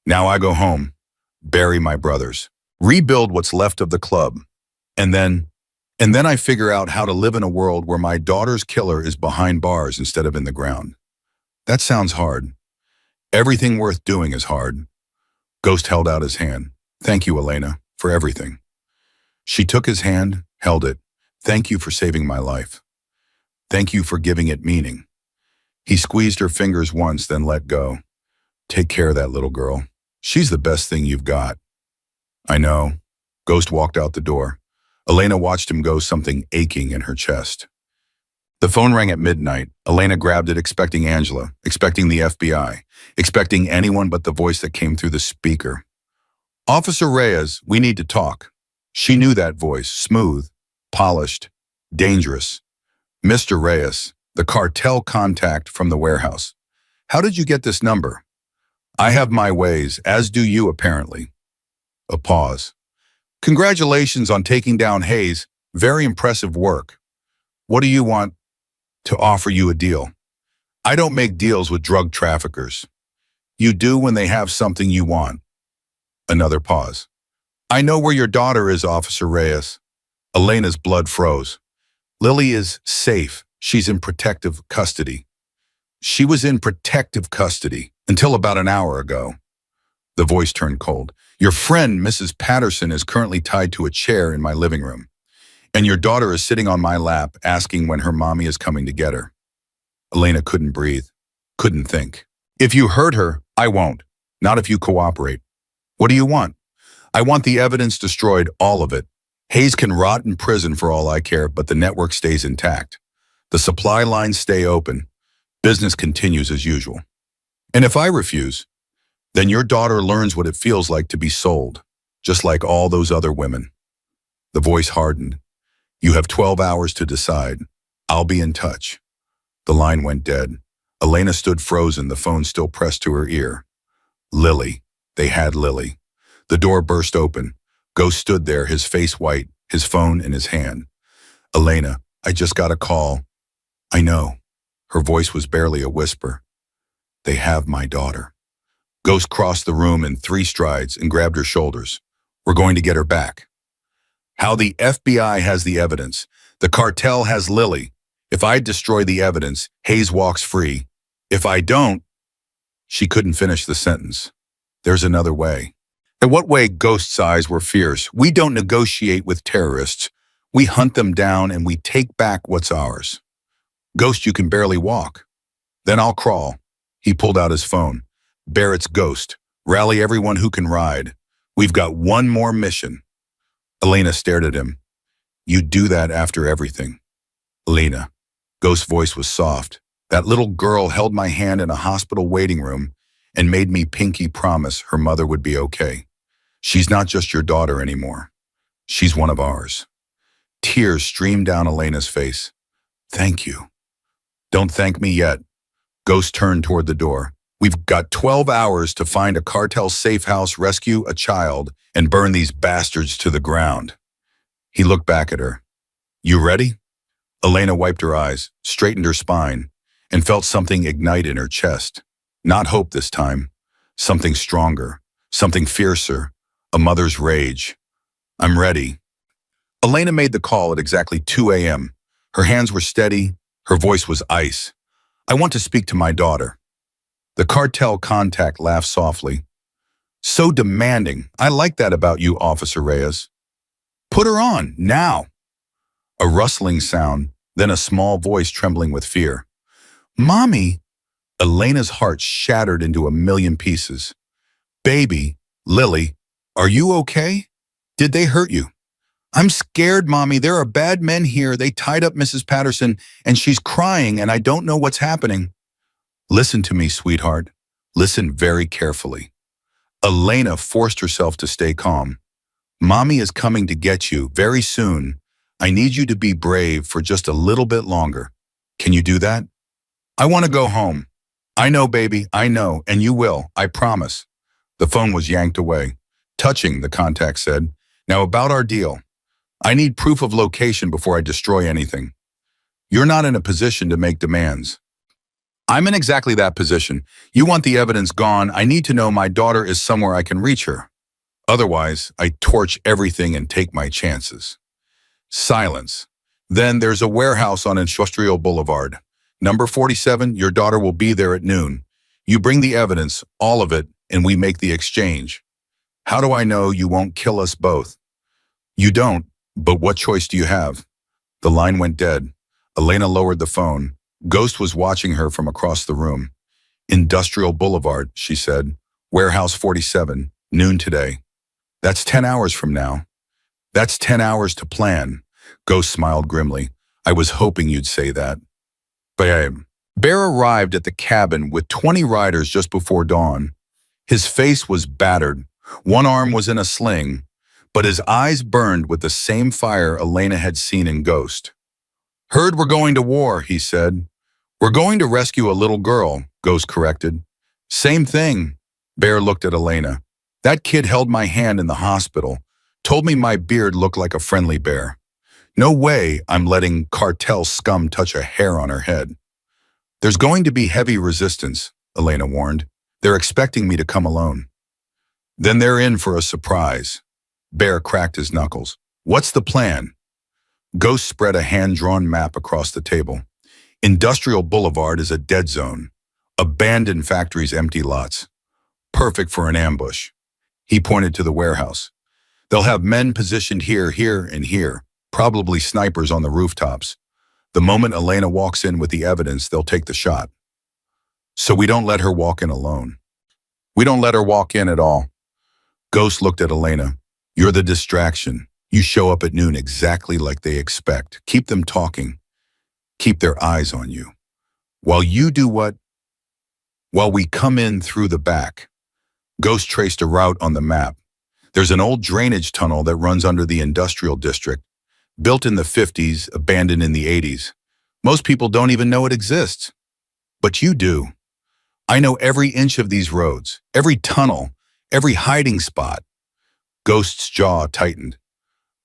Now I go home, bury my brothers, rebuild what's left of the club. And then I figure out how to live in a world where my daughter's killer is behind bars instead of in the ground. That sounds hard. Everything worth doing is hard. Ghost held out his hand. Thank you, Elena, for everything. She took his hand, held it. Thank you for saving my life. Thank you for giving it meaning. He squeezed her fingers once, then let go. Take care of that little girl. She's the best thing you've got. I know. Ghost walked out the door. Elena watched him go, something aching in her chest. The phone rang at midnight. Elena grabbed it, expecting Angela, expecting the FBI, expecting anyone but the voice that came through the speaker. Officer Reyes, we need to talk. She knew that voice, smooth, polished, dangerous. Mr. Reyes, the cartel contact from the warehouse. How did you get this number? I have my ways, as do you apparently. A pause. Congratulations on taking down Hayes. Very impressive work. What do you want? To offer you a deal. I don't make deals with drug traffickers. You do when they have something you want. Another pause. I know where your daughter is, Officer Reyes. Elena's blood froze. Lily is safe. She's in protective custody. She was in protective custody until about an hour ago. The voice turned cold. Your friend, Mrs. Patterson, is currently tied to a chair in my living room. And your daughter is sitting on my lap asking when her mommy is coming to get her. Elena couldn't breathe, couldn't think. If you hurt her, I won't. Not if you cooperate. What do you want? I want the evidence destroyed, all of it. Hayes can rot in prison for all I care, but the network stays intact. The supply lines stay open. Business continues as usual. And if I refuse, then your daughter learns what it feels like to be sold, just like all those other women. The voice hardened. You have 12 hours to decide. I'll be in touch. The line went dead. Elena stood frozen, the phone still pressed to her ear. Lily. They had Lily. The door burst open. Ghost stood there, his face white, his phone in his hand. Elena, I just got a call. I know. Her voice was barely a whisper. They have my daughter. Ghost crossed the room in 3 strides and grabbed her shoulders. We're going to get her back. How the FBI has the evidence. The cartel has Lily. If I destroy the evidence, Hayes walks free. If I don't, she couldn't finish the sentence. There's another way. In what way? Ghost's eyes were fierce. We don't negotiate with terrorists. We hunt them down and we take back what's ours. Ghost, you can barely walk. Then I'll crawl. He pulled out his phone. Barrett's Ghost. Rally everyone who can ride. We've got one more mission. Elena stared at him. You do that after everything. Elena. Ghost's voice was soft. That little girl held my hand in a hospital waiting room and made me pinky promise her mother would be okay. She's not just your daughter anymore. She's one of ours. Tears streamed down Elena's face. Thank you. Don't thank me yet. Ghost turned toward the door. We've got 12 hours to find a cartel safe house, rescue a child, and burn these bastards to the ground. He looked back at her. You ready? Elena wiped her eyes, straightened her spine, and felt something ignite in her chest. Not hope this time. Something stronger, something fiercer, a mother's rage. I'm ready. Elena made the call at exactly 2 a.m. Her hands were steady, her voice was ice. I want to speak to my daughter. The cartel contact laughed softly. So demanding. I like that about you, Officer Reyes. Put her on, now. A rustling sound, then a small voice trembling with fear. Mommy! Elena's heart shattered into a million pieces. Baby, Lily, are you okay? Did they hurt you? I'm scared, Mommy. There are bad men here. They tied up Mrs. Patterson, and she's crying, and I don't know what's happening. Listen to me, sweetheart. Listen very carefully. Elena forced herself to stay calm. Mommy is coming to get you very soon. I need you to be brave for just a little bit longer. Can you do that? I want to go home. I know, baby, I know, and you will, I promise. The phone was yanked away. Touching, the contact said. Now about our deal. I need proof of location before I destroy anything. You're not in a position to make demands. I'm in exactly that position. You want the evidence gone. I need to know my daughter is somewhere I can reach her. Otherwise, I torch everything and take my chances. Silence. Then there's a warehouse on Industrial Boulevard. Number 47, your daughter will be there at noon. You bring the evidence, all of it, and we make the exchange. How do I know you won't kill us both? You don't, but what choice do you have? The line went dead. Elena lowered the phone. Ghost was watching her from across the room. Industrial Boulevard, she said. Warehouse 47, noon today. That's 10 hours from now. That's 10 hours to plan. Ghost smiled grimly. I was hoping you'd say that. Bam. Bear arrived at the cabin with 20 riders just before dawn. His face was battered. One arm was in a sling, but his eyes burned with the same fire Elena had seen in Ghost. Heard we're going to war, he said. We're going to rescue a little girl, Ghost corrected. Same thing. Bear looked at Elena. That kid held my hand in the hospital, told me my beard looked like a friendly bear. No way I'm letting cartel scum touch a hair on her head. There's going to be heavy resistance, Elena warned. They're expecting me to come alone. Then they're in for a surprise. Bear cracked his knuckles. What's the plan? Ghost spread a hand-drawn map across the table. Industrial Boulevard is a dead zone. Abandoned factories, empty lots. Perfect for an ambush. He pointed to the warehouse. They'll have men positioned here, here, and here. Probably snipers on the rooftops. The moment Elena walks in with the evidence, they'll take the shot. So we don't let her walk in alone. We don't let her walk in at all. Ghost looked at Elena. You're the distraction. You show up at noon exactly like they expect. Keep them talking. Keep their eyes on you. While you do what? While we come in through the back. Ghost traced a route on the map. There's an old drainage tunnel that runs under the industrial district. Built in the 50s, abandoned in the 80s. Most people don't even know it exists. But you do. I know every inch of these roads, every tunnel, every hiding spot. Ghost's jaw tightened.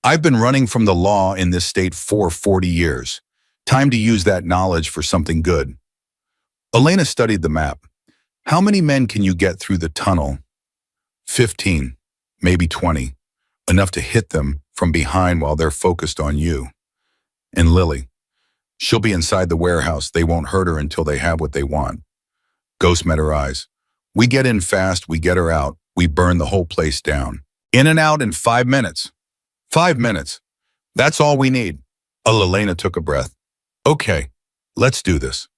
I've been running from the law in this state for 40 years. Time to use that knowledge for something good. Elena studied the map. How many men can you get through the tunnel? 15, maybe 20. Enough to hit them from behind while they're focused on you. And Lily, she'll be inside the warehouse. They won't hurt her until they have what they want. Ghost met her eyes. We get in fast, we get her out, we burn the whole place down. In and out in 5 minutes. 5 minutes. That's all we need. Elena took a breath. Okay, let's do this.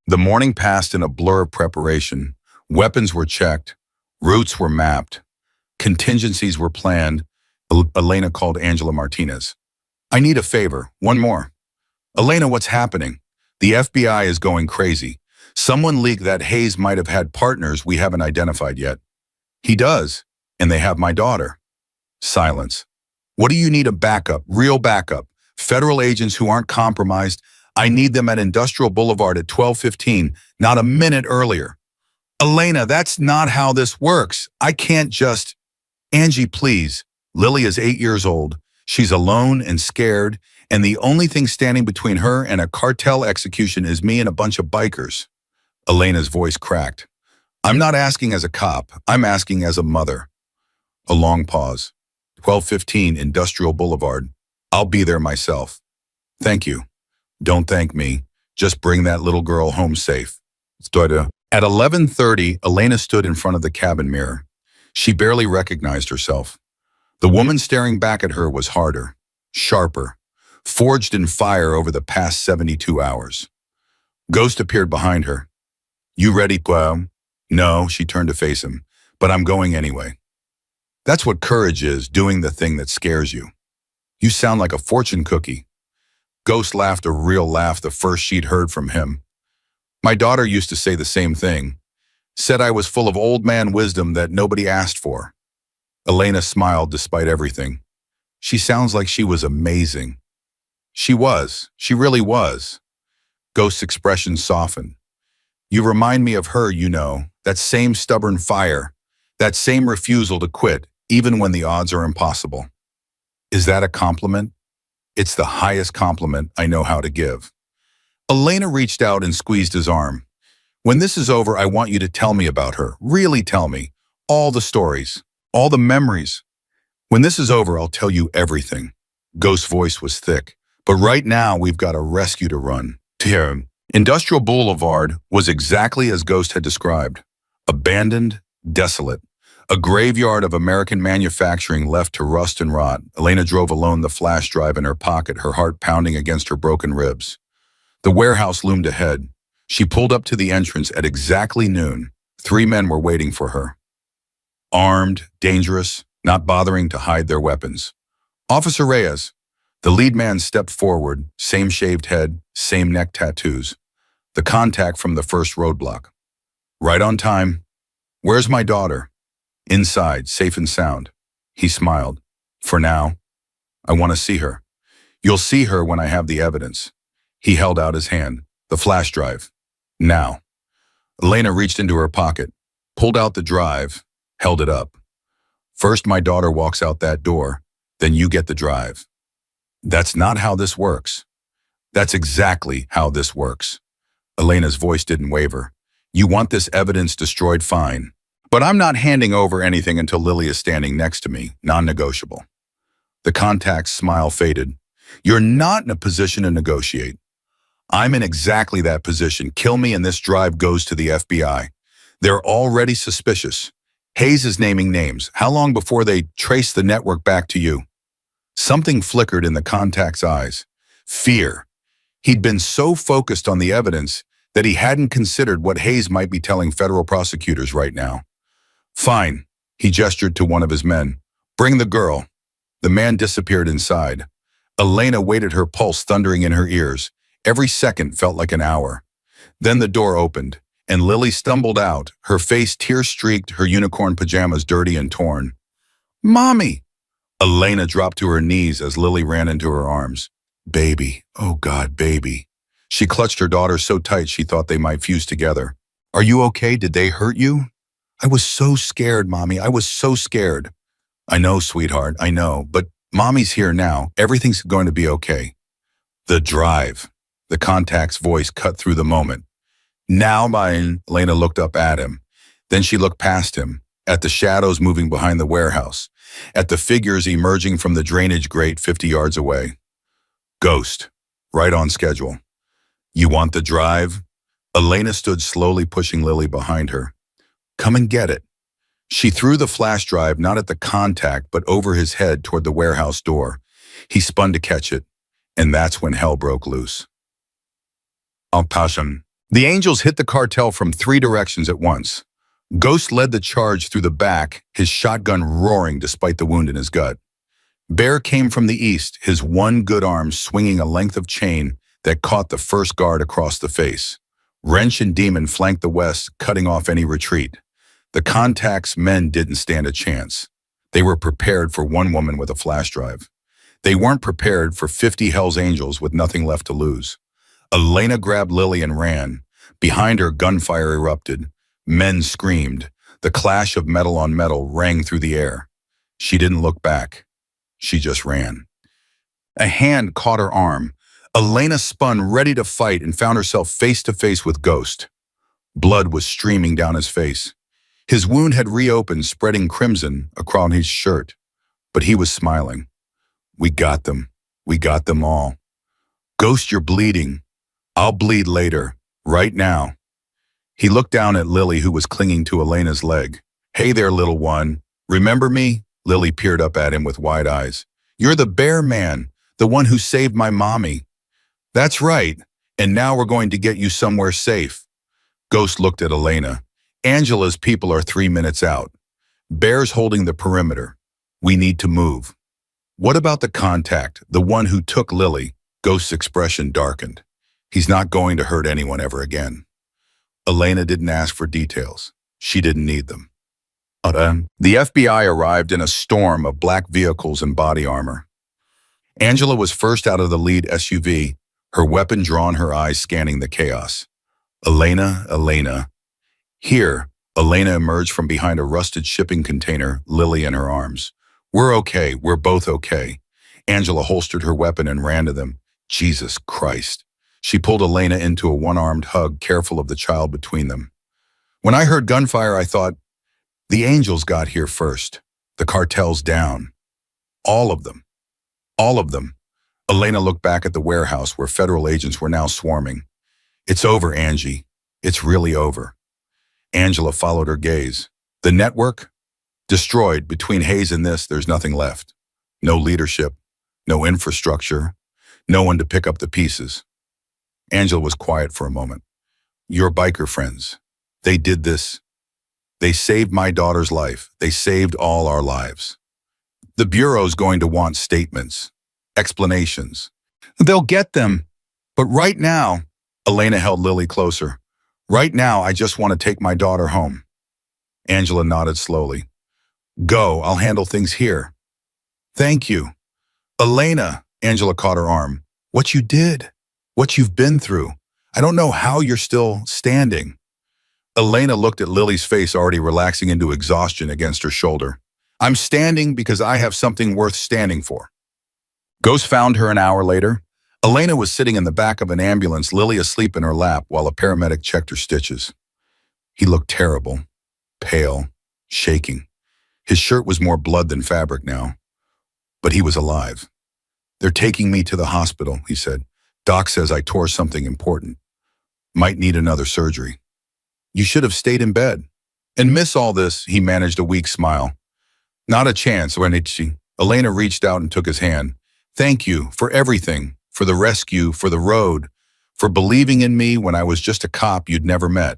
The morning passed in a blur of preparation. Weapons were checked. Routes were mapped. Contingencies were planned. Elena called Angela Martinez. I need a favor. One more. Elena, what's happening? The FBI is going crazy. Someone leaked that Hayes might have had partners we haven't identified yet. He does, and they have my daughter. Silence. What do you need? A backup, real backup. Federal agents who aren't compromised. I need them at Industrial Boulevard at 12:15, not a minute earlier. Elena, that's not how this works. I can't just... Angie, please. Lily is 8 years old. She's alone and scared, and the only thing standing between her and a cartel execution is me and a bunch of bikers. Elena's voice cracked. I'm not asking as a cop. I'm asking as a mother. A long pause. 12:15 Industrial Boulevard. I'll be there myself. Thank you. Don't thank me. Just bring that little girl home safe. At 11:30, Elena stood in front of the cabin mirror. She barely recognized herself. The woman staring back at her was harder, sharper, forged in fire over the past 72 hours. Ghost appeared behind her. You ready, Guam? No, she turned to face him, but I'm going anyway. That's what courage is, doing the thing that scares you. You sound like a fortune cookie. Ghost laughed a real laugh, the first she'd heard from him. My daughter used to say the same thing. Said I was full of old man wisdom that nobody asked for. Elena smiled despite everything. She sounds like she was amazing. She was. She really was. Ghost's expression softened. You remind me of her, you know, that same stubborn fire, that same refusal to quit, even when the odds are impossible. Is that a compliment? It's the highest compliment I know how to give. Elena reached out and squeezed his arm. When this is over, I want you to tell me about her. Really tell me. All the stories. All the memories. When this is over, I'll tell you everything. Ghost's voice was thick. But right now, we've got a rescue to run. Industrial Boulevard was exactly as Ghost had described. Abandoned, desolate. A graveyard of American manufacturing left to rust and rot. Elena drove alone, the flash drive in her pocket, her heart pounding against her broken ribs. The warehouse loomed ahead. She pulled up to the entrance at exactly noon. 3 men were waiting for her. Armed, dangerous, not bothering to hide their weapons. Officer Reyes. The lead man stepped forward, same shaved head, same neck tattoos. The contact from the first roadblock. Right on time. Where's my daughter? Inside, safe and sound. He smiled. For now, I want to see her. You'll see her when I have the evidence. He held out his hand, the flash drive. Now. Elena reached into her pocket, pulled out the drive, held it up. First, my daughter walks out that door, then you get the drive. That's not how this works. That's exactly how this works. Elena's voice didn't waver. You want this evidence destroyed, fine. But I'm not handing over anything until Lily is standing next to me, non-negotiable. The contact's smile faded. You're not in a position to negotiate. I'm in exactly that position. Kill me and this drive goes to the FBI. They're already suspicious. Hayes is naming names. How long before they trace the network back to you? Something flickered in the contact's eyes. Fear. He'd been so focused on the evidence that he hadn't considered what Hayes might be telling federal prosecutors right now. Fine, he gestured to one of his men. Bring the girl. The man disappeared inside. Elena waited, her pulse thundering in her ears. Every second felt like an hour. Then the door opened, and Lily stumbled out, her face tear-streaked, her unicorn pajamas dirty and torn. Mommy! Elena dropped to her knees as Lily ran into her arms. Baby, oh God, baby. She clutched her daughter so tight she thought they might fuse together. Are you okay? Did they hurt you? I was so scared, Mommy. I was so scared. I know, sweetheart, I know, but Mommy's here now. Everything's going to be okay. The drive. The contact's voice cut through the moment. Now, mine, Lena looked up at him. Then she looked past him, at the shadows moving behind the warehouse, at the figures emerging from the drainage grate 50 yards away. Ghost. Right on schedule. You want the drive? Elena stood slowly pushing Lily behind her. Come and get it. She threw the flash drive not at the contact but over his head toward the warehouse door. He spun to catch it, and that's when hell broke loose. Al-Pasham. The angels hit the cartel from 3 directions at once. Ghost led the charge through the back, his shotgun roaring despite the wound in his gut. Bear came from the east, his one good arm swinging a length of chain that caught the first guard across the face. Wrench and Demon flanked the west, cutting off any retreat. The contact's men didn't stand a chance. They were prepared for one woman with a flash drive. They weren't prepared for 50 Hell's Angels with nothing left to lose. Elena grabbed Lily and ran. Behind her, gunfire erupted. Men screamed. The clash of metal on metal rang through the air. She didn't look back. She just ran. A hand caught her arm. Elena spun, ready to fight, and found herself face to face with Ghost. Blood was streaming down his face. His wound had reopened, spreading crimson across his shirt. But he was smiling. We got them. We got them all. Ghost, you're bleeding. I'll bleed later. Right now. He looked down at Lily, who was clinging to Elena's leg. Hey there, little one. Remember me? Lily peered up at him with wide eyes. You're the bear man, the one who saved my mommy. That's right. And now we're going to get you somewhere safe. Ghost looked at Elena. Angela's people are 3 minutes out. Bear's holding the perimeter. We need to move. What about the contact, the one who took Lily? Ghost's expression darkened. He's not going to hurt anyone ever again. Elena didn't ask for details. She didn't need them. The FBI arrived in a storm of black vehicles and body armor. Angela was first out of the lead SUV, her weapon drawn, her eyes scanning the chaos. Elena. Here, Elena emerged from behind a rusted shipping container, Lily in her arms. We're okay. We're both okay. Angela holstered her weapon and ran to them. Jesus Christ. She pulled Elena into a one-armed hug, careful of the child between them. When I heard gunfire, I thought, the angels got here first. The cartel's down. All of them. All of them. Elena looked back at the warehouse where federal agents were now swarming. It's over, Angie. It's really over. Angela followed her gaze. The network? Destroyed. Between Hayes and this, there's nothing left. No leadership. No infrastructure. No one to pick up the pieces. Angela was quiet for a moment. Your biker friends. They did this. They saved my daughter's life. They saved all our lives. The Bureau's going to want statements, explanations. They'll get them. But right now, Elena held Lily closer. Right now, I just want to take my daughter home. Angela nodded slowly. Go, I'll handle things here. Thank you. Elena, Angela caught her arm. What you did, what you've been through. I don't know how you're still standing. Elena looked at Lily's face, already relaxing into exhaustion, against her shoulder. I'm standing because I have something worth standing for. Ghost found her an hour later. Elena was sitting in the back of an ambulance, Lily asleep in her lap, while a paramedic checked her stitches. He looked terrible, pale, shaking. His shirt was more blood than fabric now. But he was alive. They're taking me to the hospital, he said. Doc says I tore something important. Might need another surgery. You should have stayed in bed. And miss all this, he managed a weak smile. Not a chance, Renichi. Elena reached out and took his hand. Thank you for everything, for the rescue, for the road, for believing in me when I was just a cop you'd never met.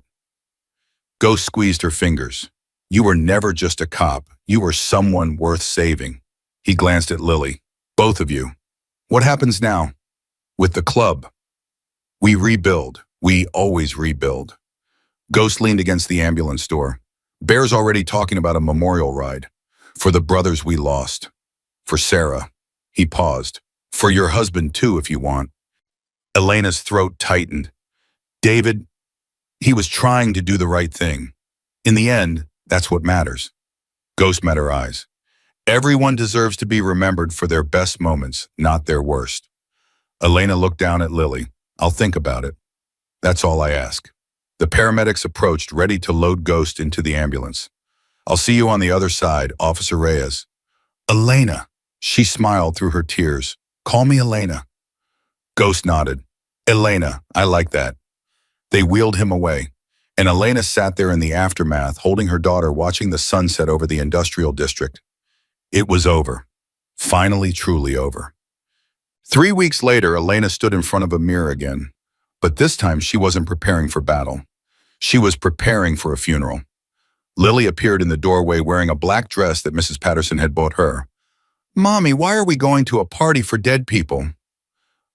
Ghost squeezed her fingers. You were never just a cop. You were someone worth saving. He glanced at Lily. Both of you. What happens now? With the club. We rebuild. We always rebuild. Ghost leaned against the ambulance door. Bear's already talking about a memorial ride. For the brothers we lost. For Sarah. He paused. For your husband too, if you want. Elena's throat tightened. David, He was trying to do the right thing. In the end, that's what matters. Ghost met her eyes. Everyone deserves to be remembered for their best moments, not their worst. Elena looked down at Lily. I'll think about it. That's all I ask. The paramedics approached, ready to load Ghost into the ambulance. I'll see you on the other side, Officer Reyes. Elena. She smiled through her tears. Call me Elena. Ghost nodded. Elena, I like that. They wheeled him away, and Elena sat there in the aftermath, holding her daughter, watching the sunset over the industrial district. It was over. Finally, truly over. 3 weeks later, Elena stood in front of a mirror again, but this time she wasn't preparing for battle. She was preparing for a funeral. Lily appeared in the doorway wearing a black dress that Mrs. Patterson had bought her. Mommy, why are we going to a party for dead people?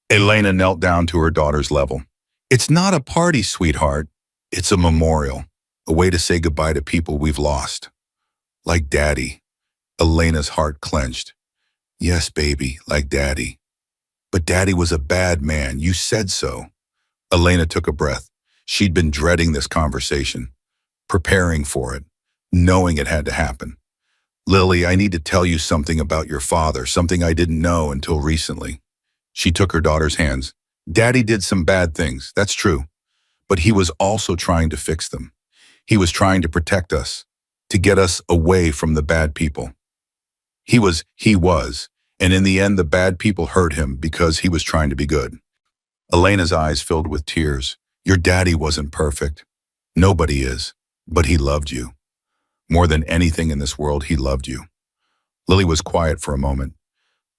Elena knelt down to her daughter's level. It's not a party, sweetheart. It's a memorial, a way to say goodbye to people we've lost. Like Daddy. Elena's heart clenched. Yes, baby, like Daddy. But Daddy was a bad man. You said so. Elena took a breath. She'd been dreading this conversation, preparing for it, knowing it had to happen. Lily, I need to tell you something about your father, something I didn't know until recently. She took her daughter's hands. Daddy did some bad things, that's true. But he was also trying to fix them. He was trying to protect us, to get us away from the bad people. He was, and in the end the bad people hurt him because he was trying to be good. Elena's eyes filled with tears. Your daddy wasn't perfect. Nobody is, but he loved you. More than anything in this world, he loved you. Lily was quiet for a moment.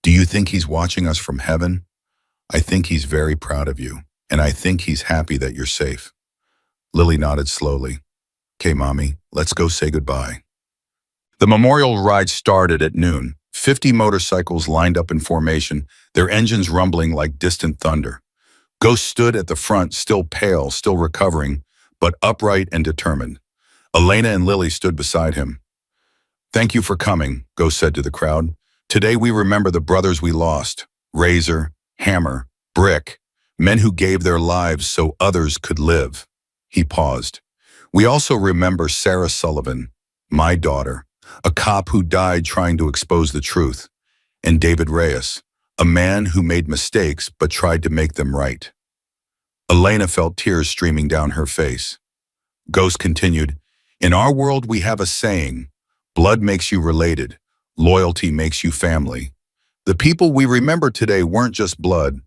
Do you think he's watching us from heaven? I think he's very proud of you, and I think he's happy that you're safe. Lily nodded slowly. Okay, Mommy, let's go say goodbye. The memorial ride started at noon. 50 motorcycles lined up in formation, their engines rumbling like distant thunder. Ghost stood at the front, still pale, still recovering, but upright and determined. Elena and Lily stood beside him. Thank you for coming, Ghost said to the crowd. Today we remember the brothers we lost. Razor, Hammer, Brick, men who gave their lives so others could live. He paused. We also remember Sarah Sullivan, my daughter, a cop who died trying to expose the truth, and David Reyes, a man who made mistakes but tried to make them right. Elena felt tears streaming down her face. Ghost continued, in our world we have a saying, blood makes you related, loyalty makes you family. The people we remember today weren't just blood,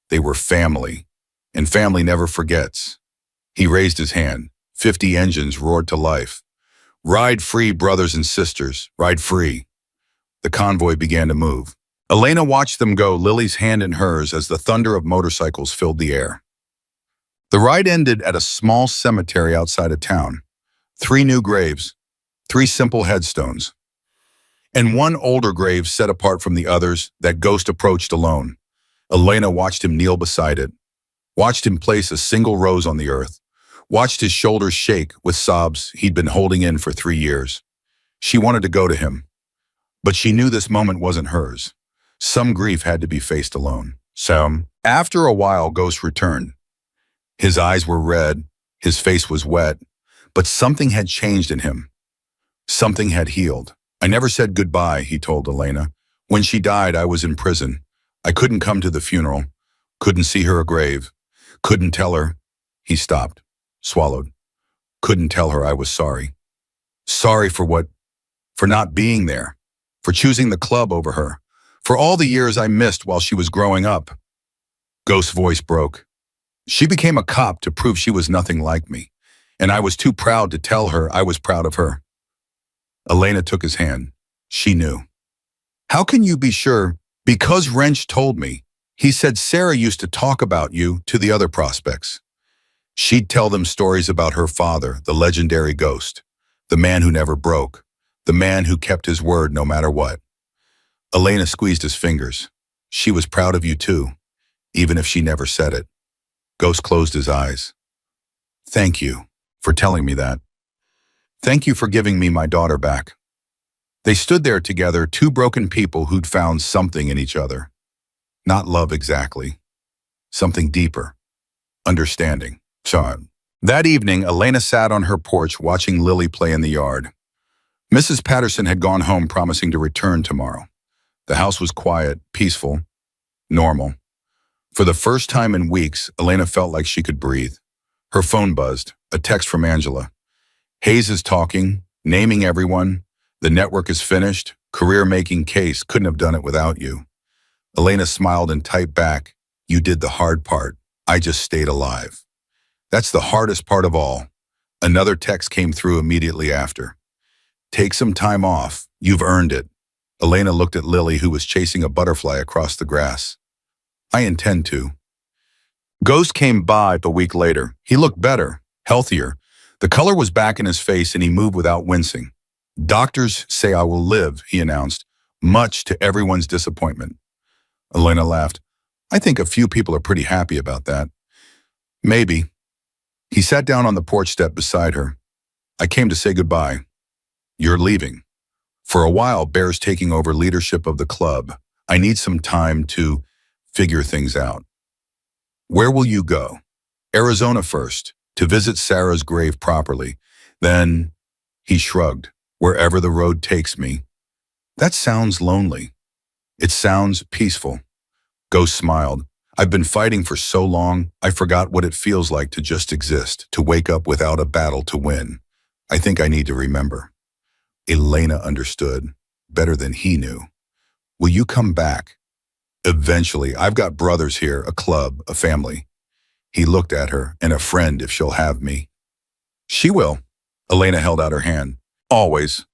they were family, and family never forgets. He raised his hand. 50 engines roared to life. Ride free, brothers and sisters, ride free. The convoy began to move. Elena watched them go, Lily's hand in hers as the thunder of motorcycles filled the air. The ride ended at a small cemetery outside of town. 3 new graves, 3 simple headstones, and 1 older grave set apart from the others that Ghost approached alone. Elena watched him kneel beside it, watched him place a single rose on the earth, watched his shoulders shake with sobs he'd been holding in for 3 years. She wanted to go to him, but she knew this moment wasn't hers. Some grief had to be faced alone. So, after a while, Ghost returned. His eyes were red, his face was wet, but something had changed in him. Something had healed. I never said goodbye, he told Elena. When she died, I was in prison. I couldn't come to the funeral, couldn't see her grave, couldn't tell her. He stopped, swallowed. Couldn't tell her I was sorry. Sorry for what? For not being there, for choosing the club over her, for all the years I missed while she was growing up. Ghost's voice broke. She became a cop to prove she was nothing like me, and I was too proud to tell her I was proud of her. Elena took his hand. She knew. How can you be sure? Because Wrench told me. He said Sarah used to talk about you to the other prospects. She'd tell them stories about her father, the legendary Ghost, the man who never broke, the man who kept his word no matter what. Elena squeezed his fingers. She was proud of you too, even if she never said it. Ghost closed his eyes. Thank you for telling me that. Thank you for giving me my daughter back. They stood there together, 2 broken people who'd found something in each other. Not love exactly. Something deeper. Understanding. Sean. That evening, Elena sat on her porch watching Lily play in the yard. Mrs. Patterson had gone home promising to return tomorrow. The house was quiet, peaceful, normal. For the first time in weeks, Elena felt like she could breathe. Her phone buzzed, a text from Angela. Hayes is talking, naming everyone. The network is finished. Career-making case. Couldn't have done it without you. Elena smiled and typed back, you did the hard part. I just stayed alive. That's the hardest part of all. Another text came through immediately after. Take some time off. You've earned it. Elena looked at Lily, who was chasing a butterfly across the grass. I intend to. Ghost came by a week later. He looked better, healthier. The color was back in his face and he moved without wincing. Doctors say I will live, he announced, much to everyone's disappointment. Elena laughed. I think a few people are pretty happy about that. Maybe. He sat down on the porch step beside her. I came to say goodbye. You're leaving. For a while, Bear's taking over leadership of the club. I need some time to figure things out. Where will you go? Arizona first, to visit Sarah's grave properly. Then, he shrugged, wherever the road takes me. That sounds lonely. It sounds peaceful. Ghost smiled. I've been fighting for so long, I forgot what it feels like to just exist, to wake up without a battle to win. I think I need to remember. Elena understood, better than he knew. Will you come back? Eventually. I've got brothers here, a club, a family. He looked at her, and a friend if she'll have me. She will. Elena held out her hand. Always.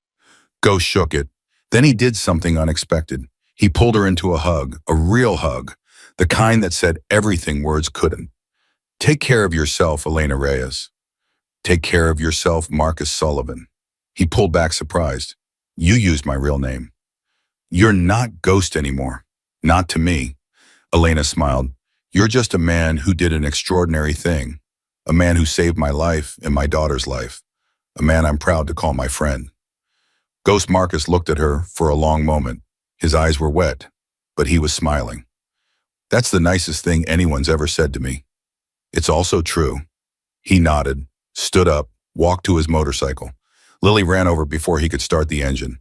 Ghost shook it. Then he did something unexpected. He pulled her into a hug, a real hug, the kind that said everything words couldn't. Take care of yourself, Elena Reyes. Take care of yourself, Marcus Sullivan. He pulled back surprised. You used my real name. You're not Ghost anymore. Not to me. Elena smiled. You're just a man who did an extraordinary thing. A man who saved my life and my daughter's life. A man I'm proud to call my friend. Ghost Marcus looked at her for a long moment. His eyes were wet, but he was smiling. That's the nicest thing anyone's ever said to me. It's also true. He nodded, stood up, walked to his motorcycle. Lily ran over before he could start the engine.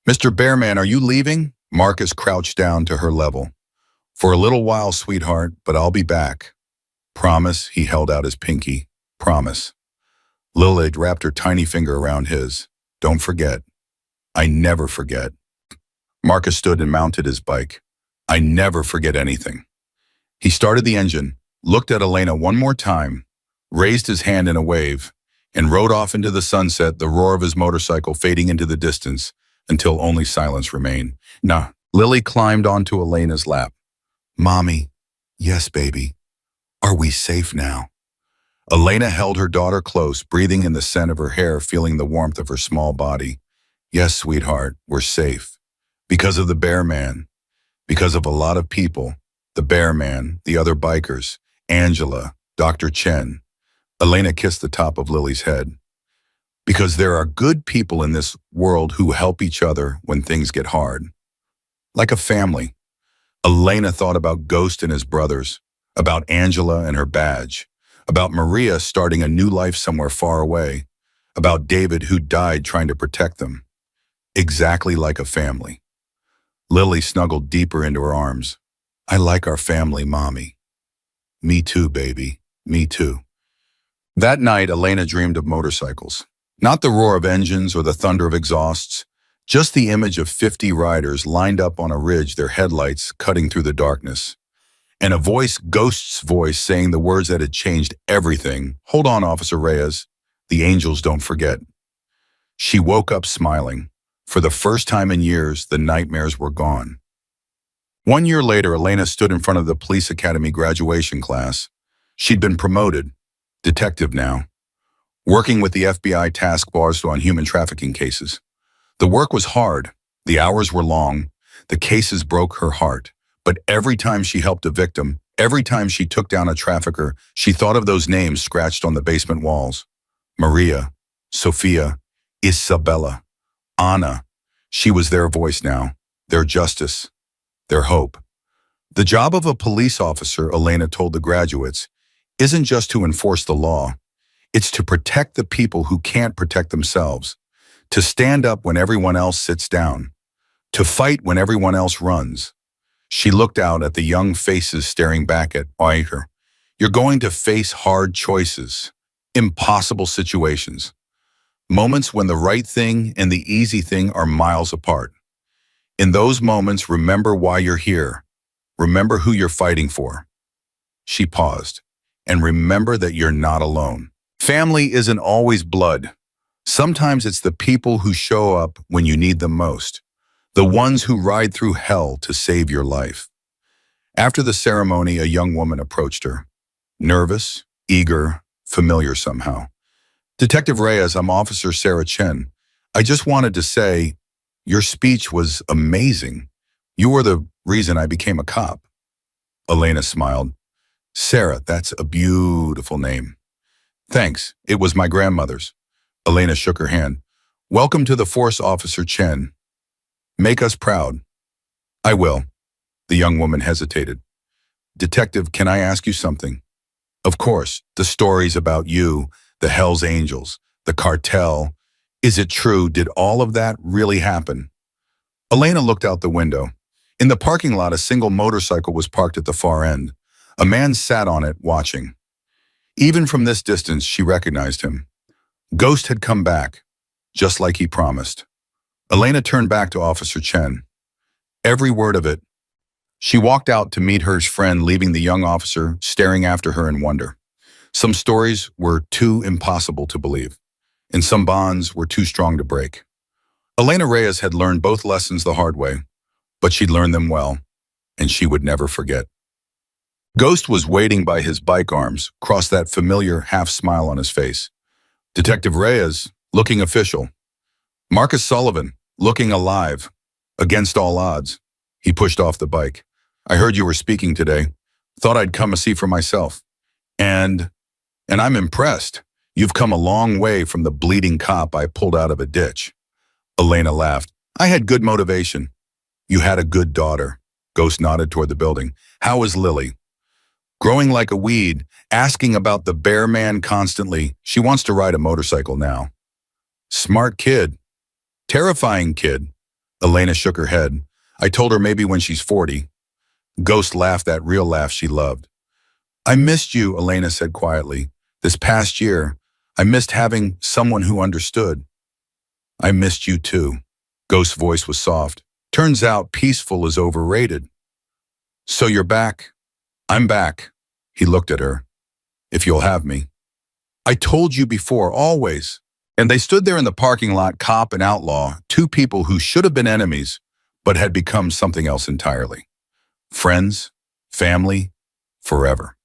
Mr. Bearman, are you leaving? Marcus crouched down to her level. For a little while, sweetheart, but I'll be back. Promise, he held out his pinky. Promise. Lily wrapped her tiny finger around his. Don't forget. I never forget. Marcus stood and mounted his bike. I never forget anything. He started the engine, looked at Elena one more time, raised his hand in a wave, and rode off into the sunset, the roar of his motorcycle fading into the distance until only silence remained. Nah. Lily climbed onto Elena's lap. Mommy. Yes, baby. Are we safe now? Elena held her daughter close, breathing in the scent of her hair, feeling the warmth of her small body. Yes, sweetheart, we're safe. Because of the Bear Man. Because of a lot of people. The Bear Man, the other bikers, Angela, Dr. Chen. Elena kissed the top of Lily's head. Because there are good people in this world who help each other when things get hard. Like a family. Elena thought about Ghost and his brothers, about Angela and her badge, about Maria starting a new life somewhere far away, about David who died trying to protect them. Exactly like a family. Lily snuggled deeper into her arms. I like our family, Mommy. Me too, baby. Me too. That night, Elena dreamed of motorcycles. Not the roar of engines or the thunder of exhausts, just the image of 50 riders lined up on a ridge, their headlights cutting through the darkness. And a voice, Ghost's voice, saying the words that had changed everything. Hold on, Officer Reyes. The angels don't forget. She woke up smiling. For the first time in years, the nightmares were gone. 1 year later, Elena stood in front of the police academy graduation class. She'd been promoted, detective now, working with the FBI task force on human trafficking cases. The work was hard, the hours were long, the cases broke her heart. But every time she helped a victim, every time she took down a trafficker, she thought of those names scratched on the basement walls. Maria, Sophia, Isabella, Anna. She was their voice now, their justice, their hope. The job of a police officer, Elena told the graduates, isn't just to enforce the law. It's to protect the people who can't protect themselves, to stand up when everyone else sits down, to fight when everyone else runs. She looked out at the young faces staring back at her. You're going to face hard choices, impossible situations, moments when the right thing and the easy thing are miles apart. In those moments, remember why you're here. Remember who you're fighting for. She paused. And remember that you're not alone. Family isn't always blood. Sometimes it's the people who show up when you need them most. The ones who ride through hell to save your life. After the ceremony, a young woman approached her. Nervous, eager, familiar somehow. Detective Reyes, I'm Officer Sarah Chen. I just wanted to say, your speech was amazing. You were the reason I became a cop. Elena smiled. Sarah, that's a beautiful name. Thanks, it was my grandmother's. Elena shook her hand. Welcome to the force, Officer Chen. Make us proud. I will. The young woman hesitated. Detective, can I ask you something? Of course, the stories about you, the Hells Angels, the cartel. Is it true? Did all of that really happen? Elena looked out the window. In the parking lot, a single motorcycle was parked at the far end. A man sat on it, watching. Even from this distance, she recognized him. Ghost had come back, just like he promised. Elena turned back to Officer Chen. Every word of it. She walked out to meet her friend, leaving the young officer staring after her in wonder. Some stories were too impossible to believe, and some bonds were too strong to break. Elena Reyes had learned both lessons the hard way, but she'd learned them well, and she would never forget. Ghost was waiting by his bike arms, crossed that familiar half-smile on his face. Detective Reyes, looking official. Marcus Sullivan, looking alive, against all odds. He pushed off the bike. I heard you were speaking today. Thought I'd come and see for myself. And I'm impressed. You've come a long way from the bleeding cop I pulled out of a ditch. Elena laughed. I had good motivation. You had a good daughter. Ghost nodded toward the building. How is Lily? Growing like a weed, asking about the bear man constantly. She wants to ride a motorcycle now. Smart kid. Terrifying kid. Elena shook her head. I told her maybe when she's 40. Ghost laughed that real laugh she loved. I missed you, Elena said quietly. This past year, I missed having someone who understood. I missed you too. Ghost's voice was soft. Turns out peaceful is overrated. So you're back? I'm back. He looked at her. If you'll have me. I told you before, always. And they stood there in the parking lot, cop and outlaw, two people who should have been enemies, but had become something else entirely. Friends, family, forever.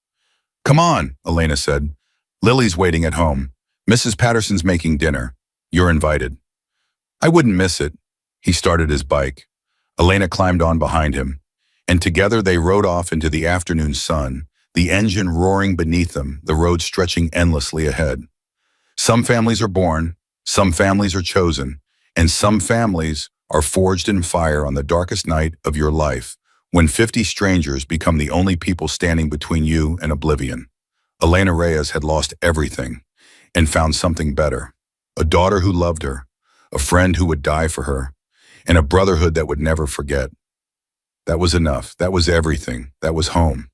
Come on, Elena said. Lily's waiting at home. Mrs. Patterson's making dinner. You're invited. I wouldn't miss it. He started his bike. Elena climbed on behind him, and together they rode off into the afternoon sun, the engine roaring beneath them, the road stretching endlessly ahead. Some families are born, some families are chosen, and some families are forged in fire on the darkest night of your life, when 50 strangers become the only people standing between you and oblivion. Elena Reyes had lost everything and found something better. A daughter who loved her, a friend who would die for her, and a brotherhood that would never forget. That was enough. That was everything. That was home.